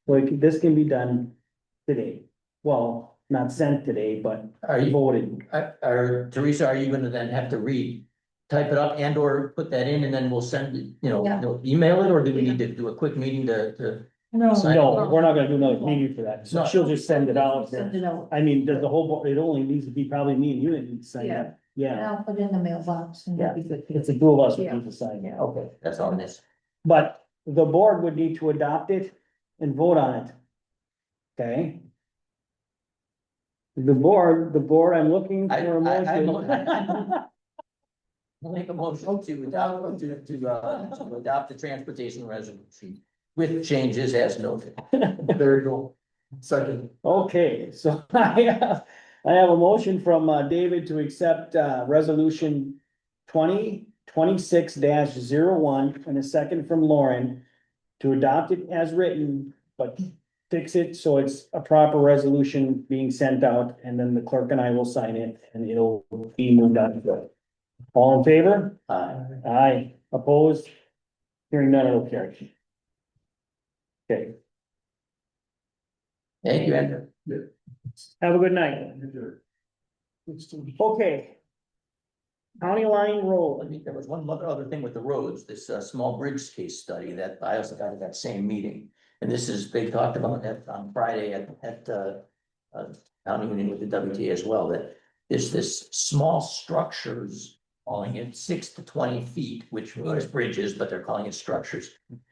So this can be done today, well, not sent today, but Are you, voted. Teresa, are you gonna then have to type it up and or put that in and then we'll send it, Yeah. email it, or do we need to do a quick meeting to? No. Sign No, we're not gonna do another meeting for that, so No. she'll just send it out. Send it out. I mean, does the whole, it only needs to be probably me and you that need to sign that, And yeah, I'll put it in the mailbox and that'd be good. it's the two of us that Yeah. need to sign, yeah. Okay, that's all it is. But the board would need to adopt it and vote on it. Okay? The board, I'm looking for a motion. I'll make a motion to adopt the transportation resolution with changes as noted. There you go. Second. Okay, so I have a motion from David to accept resolution 2026-01 and a second from Lauren to adopt it as written, but fix it so it's a proper resolution being sent out, and then the clerk and I will sign it and it'll be moved on. All in favor? Aye, opposed? Hearing none, it'll carry. Okay, Thank you, Andrew. have a good night. Okay. County Line Road. There was one other thing with the roads, this small bridge case study that I also got at that same meeting. And this is, they talked about that on Friday at town meeting with the WTA as well, that there's this small structures calling it 6 to 20 feet, which was bridges, but they're calling it structures.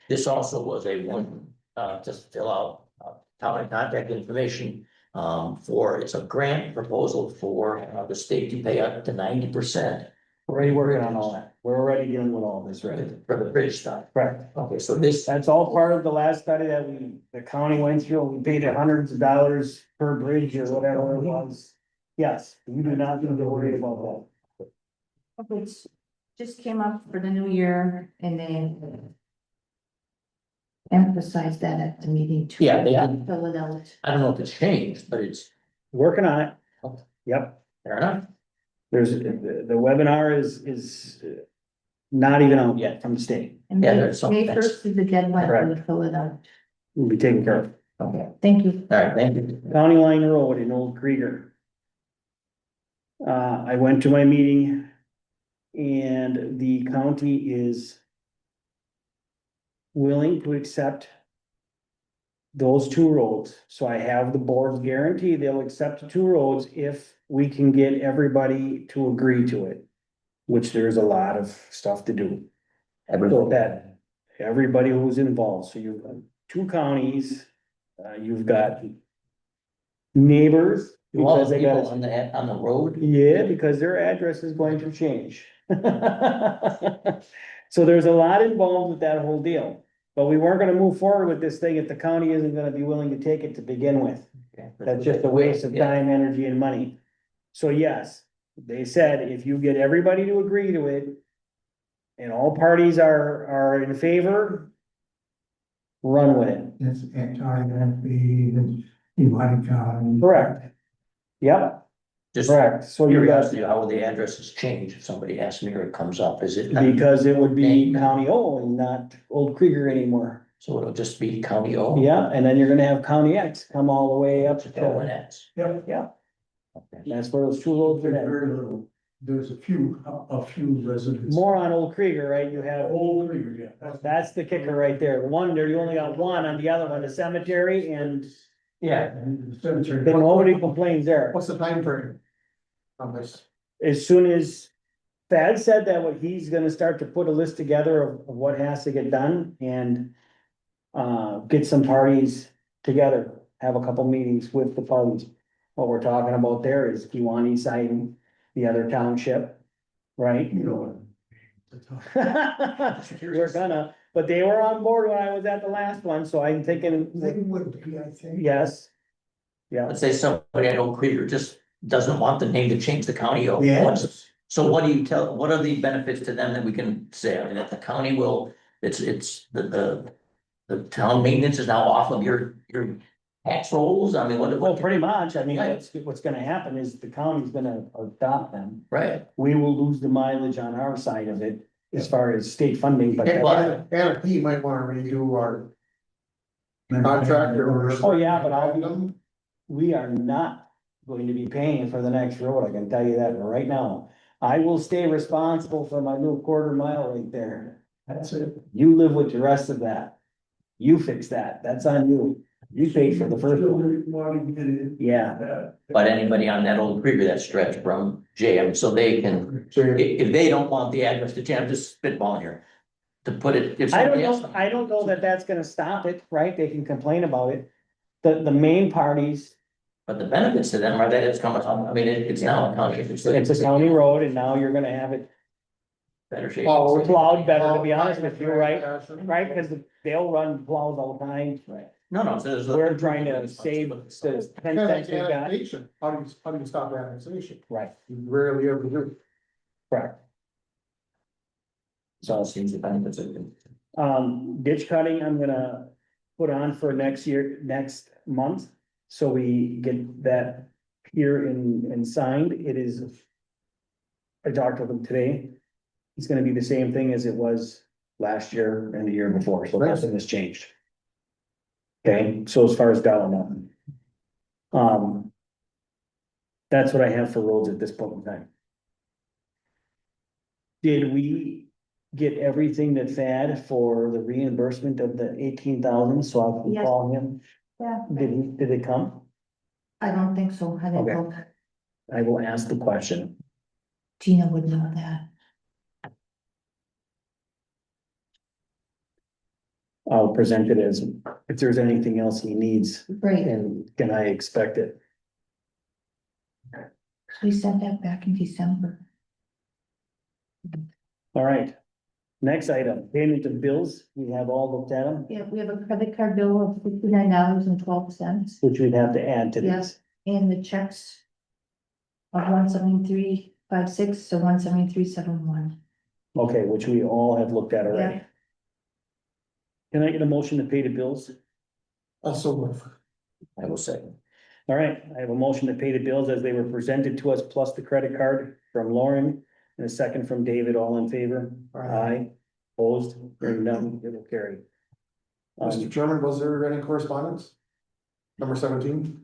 This also was a one, just fill out town contact information it's a grant proposal for the state to pay up to 90%. We're already working on all that. We're already dealing with all this, right? For the bridge stuff. Correct. Okay, so this, That's all part of the last study that the county went through. We paid hundreds of dollars per bridge or whatever it was. Yes, you do not need to worry about Which just came up for the new year and then emphasize that at the meeting too. Yeah, they did. Fill it out. I don't know if it's changed, but it's that. Working on it. Yep, fair enough. there's, the webinar is not even out yet from the state. And Yeah, May there's some- May 1st is the deadline Correct. to fill it out. Will be taken care of. Okay, Thank you. all right, thank you. County Line Road in Old Krieger. I went to my meeting and the county is willing to accept those two roads. So I have the board's guarantee they'll accept the two roads if we can get everybody to agree to it, which there's a lot of stuff to do. So that everybody who's involved, so you've got two counties, you've got neighbors. All Because the they got people on the road, Yeah, because their address is going to change. So there's a lot involved with that whole deal. But we weren't gonna move forward with this thing if the county isn't gonna be willing to take it to begin with. That's just a waste of time, energy and money. So yes, they said if you get everybody to agree to it. And all parties are in favor. Run with it. It's anti-NP, United County. Correct. Yep, just correct. So you got, curiosity, how will the addresses change? If somebody asks me or it comes up, is it? because it would be County O and not Old Krieger anymore. So it'll just be County O? Yeah, and then you're gonna have County X come all the way up To go in to, X. yeah, Okay. that's where those two roads are There's at. very little, there's a few residents. More on Old Krieger, right? You have, Old Krieger, yeah. that's the kicker right there. The one there, you only got one on the other one, the cemetery, and Yeah, And the cemetery. then nobody complains there. What's the time frame on this? As soon as Thad said that what he's gonna start to put a list together of what has to get done and get some parties together, have a couple meetings with the parties. What we're talking about there is Kiwani citing the other township, right? You know. We're gonna, but they were on board when I was at the last one, so I'm They thinking, would be, I think. yes. Yeah, let's say somebody at Oak Krieger just doesn't want the name to change to County O. Yes. So what do you tell, what are the benefits to them that we can say, I mean, that the county will, it's the town maintenance is now off of your tax rolls? I mean, well, what, pretty much, I mean, Right. what's gonna happen is the county's gonna adopt them. right? We will lose the mileage on our side of it as far as state funding, but. And he might wanna redo our contract or. Oh, yeah, but we are not going to be paying for the next road, I can tell you that right now. I will stay responsible for my little quarter mile right there. That's it. You live with the rest of that. You fix that, that's on you. You paid for the first one. Yeah, But anybody on that Old Krieger, that stretch from JM, so they can, if they don't want the address to change, I'm just spitballing here. To put it, if I don't somebody else. know, I don't know that that's gonna stop it, right? They can complain about it. The main parties, But the benefits to them are that it's coming, I mean, it's now a county. it's a county road and now you're gonna have it Better shape. plowed better, to be honest with you, right? Right, cause they'll run plows all the time. Right. No, so there's. We're trying to save the 10 cents we got. Annexation, how do you stop annexation? Right, You rarely ever do. correct. So it seems the benefits of it. Ditch cutting, I'm gonna put on for next next month, so we get that here and signed. It is. I talked with him today. It's gonna be the same thing as it was last year and the year before, so nothing has changed. Okay, so as far as dollar amount. That's what I have for roads at this point in time. Did we get everything that Thad for the reimbursement of the 18,000, so I can Yes. call him? Yeah, Did it come? I don't think so. I didn't Okay. look. I will ask the question. Gina would know that. I'll present it as, if there's anything else he needs, Right, and can I expect it? we sent that back in December. All right. Next item, payment of bills. We have all looked at them, Yeah, we have a credit card bill of $59.12, which we'd have to add to this. Yes. and the checks of 173.56 to 173.71. Okay, which we all have looked at already. Yeah. Can I get a motion to pay the bills? Also, I will say. All right, I have a motion to pay the bills as they were presented to us, plus the credit card from Lauren, and a second from David, all in favor? Aye. Opposed, hearing none, it will carry. Mr. Chairman, was there any correspondence? Number 17.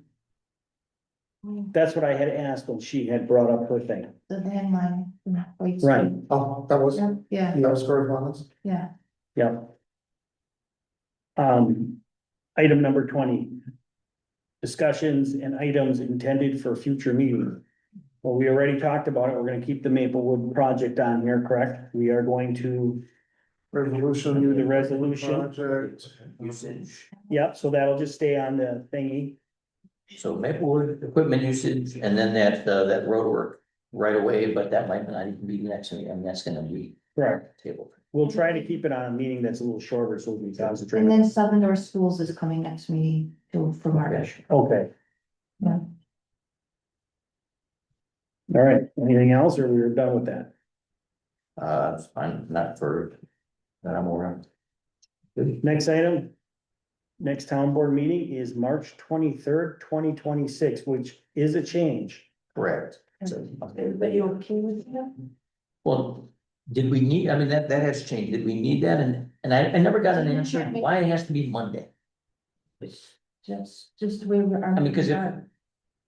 That's what I had asked when she had brought up her thing. The landline. Wait, Right. Oh, that was, Yeah, that was correspondence. yeah. Yeah. Item number 20. Discussions and items intended for future meeting. Well, we already talked about it. We're gonna keep the Maplewood project on here, correct? We are going to Resolution. do the resolution. Project. Usage, Yep, so that'll just stay on the thingy. so Maplewood equipment usage, and then that road work right away, but that might not even be next meeting, I mean, that's gonna be Correct. table. We'll try to keep it on a meeting that's a little shorter, so we can concentrate. And then Southern Door Schools is coming next meeting too for March. Okay. Yeah. All right, anything else, or we're done with that? It's fine, not for, that I'm aware of. Next item. Next town board meeting is March 23rd, 2026, which is a change. Correct. So, Everybody okay with that? well, did we need, I mean, that has changed, did we need that, and I never got an answer, why it has to be Monday? Just the way we're. I mean, 'cause if-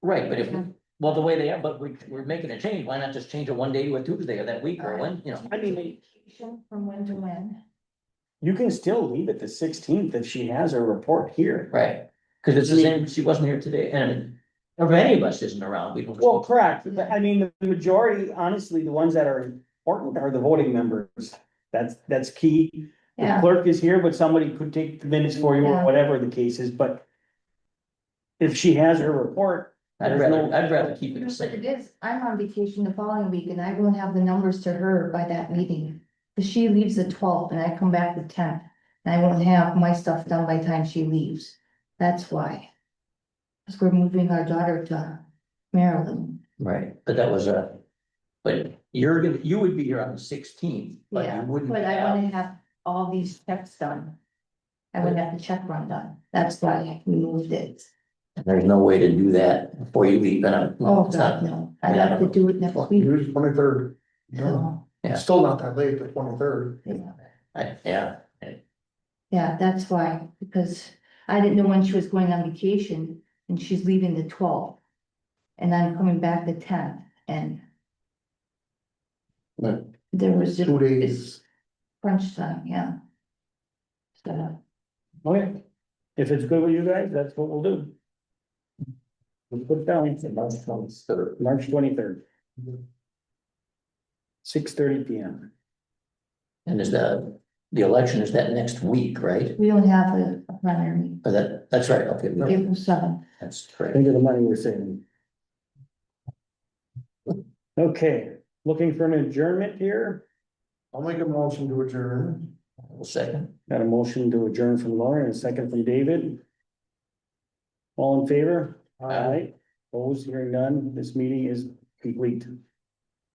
Right, but if, well, the way they are, but we're making a change, why not just change it one day to a Tuesday or that week or when, you know? I mean, From when to when? you can still leave it the 16th if she has her report here. Right, cause it's the same, she wasn't here today, and if any of us isn't around, we don't. Well, correct, but I mean, the majority, honestly, the ones that are important are the voting members. That's key. The Yeah. clerk is here, but somebody could take the minutes for you or Yeah. whatever the case is, but if she has her report, I'd rather keep it the But same. it is, I'm on vacation the following week and I won't have the numbers to her by that meeting. Cause she leaves the 12th and I come back the 10th. And I won't have my stuff done by the time she leaves. That's why. Cause we're moving our daughter to Maryland. Right, but that was but you would be here on the 16th, but Yeah, you wouldn't but I have. wanna have all these checks done. I wouldn't have the check run done. That's why we moved it. There's no way to do that before you leave, and Oh, it's God, not, no. I'd have to do it next week. Here's 23rd. So, Yeah. Still not that late, the 23rd. yeah. yeah, Yeah, that's why, because I didn't know when she was going on vacation and she's leaving the 12th. And I'm coming back the 10th and Right. there was just. 2 days. Crunch time, yeah. So, okay, if it's good with you guys, that's what we'll do. We'll put it down, March 23rd. March 23rd. 6:30 PM. And is the election, is that next week, right? we don't have a primary, Or that's right, okay, April 7th. that's correct. Think of the money we're saving. Okay, looking for an adjournment here. I'll make a motion to adjourn. Well, second, Got a motion to adjourn from Lauren and a second from David. All in favor? Aye. Opposed, hearing none, this meeting is complete.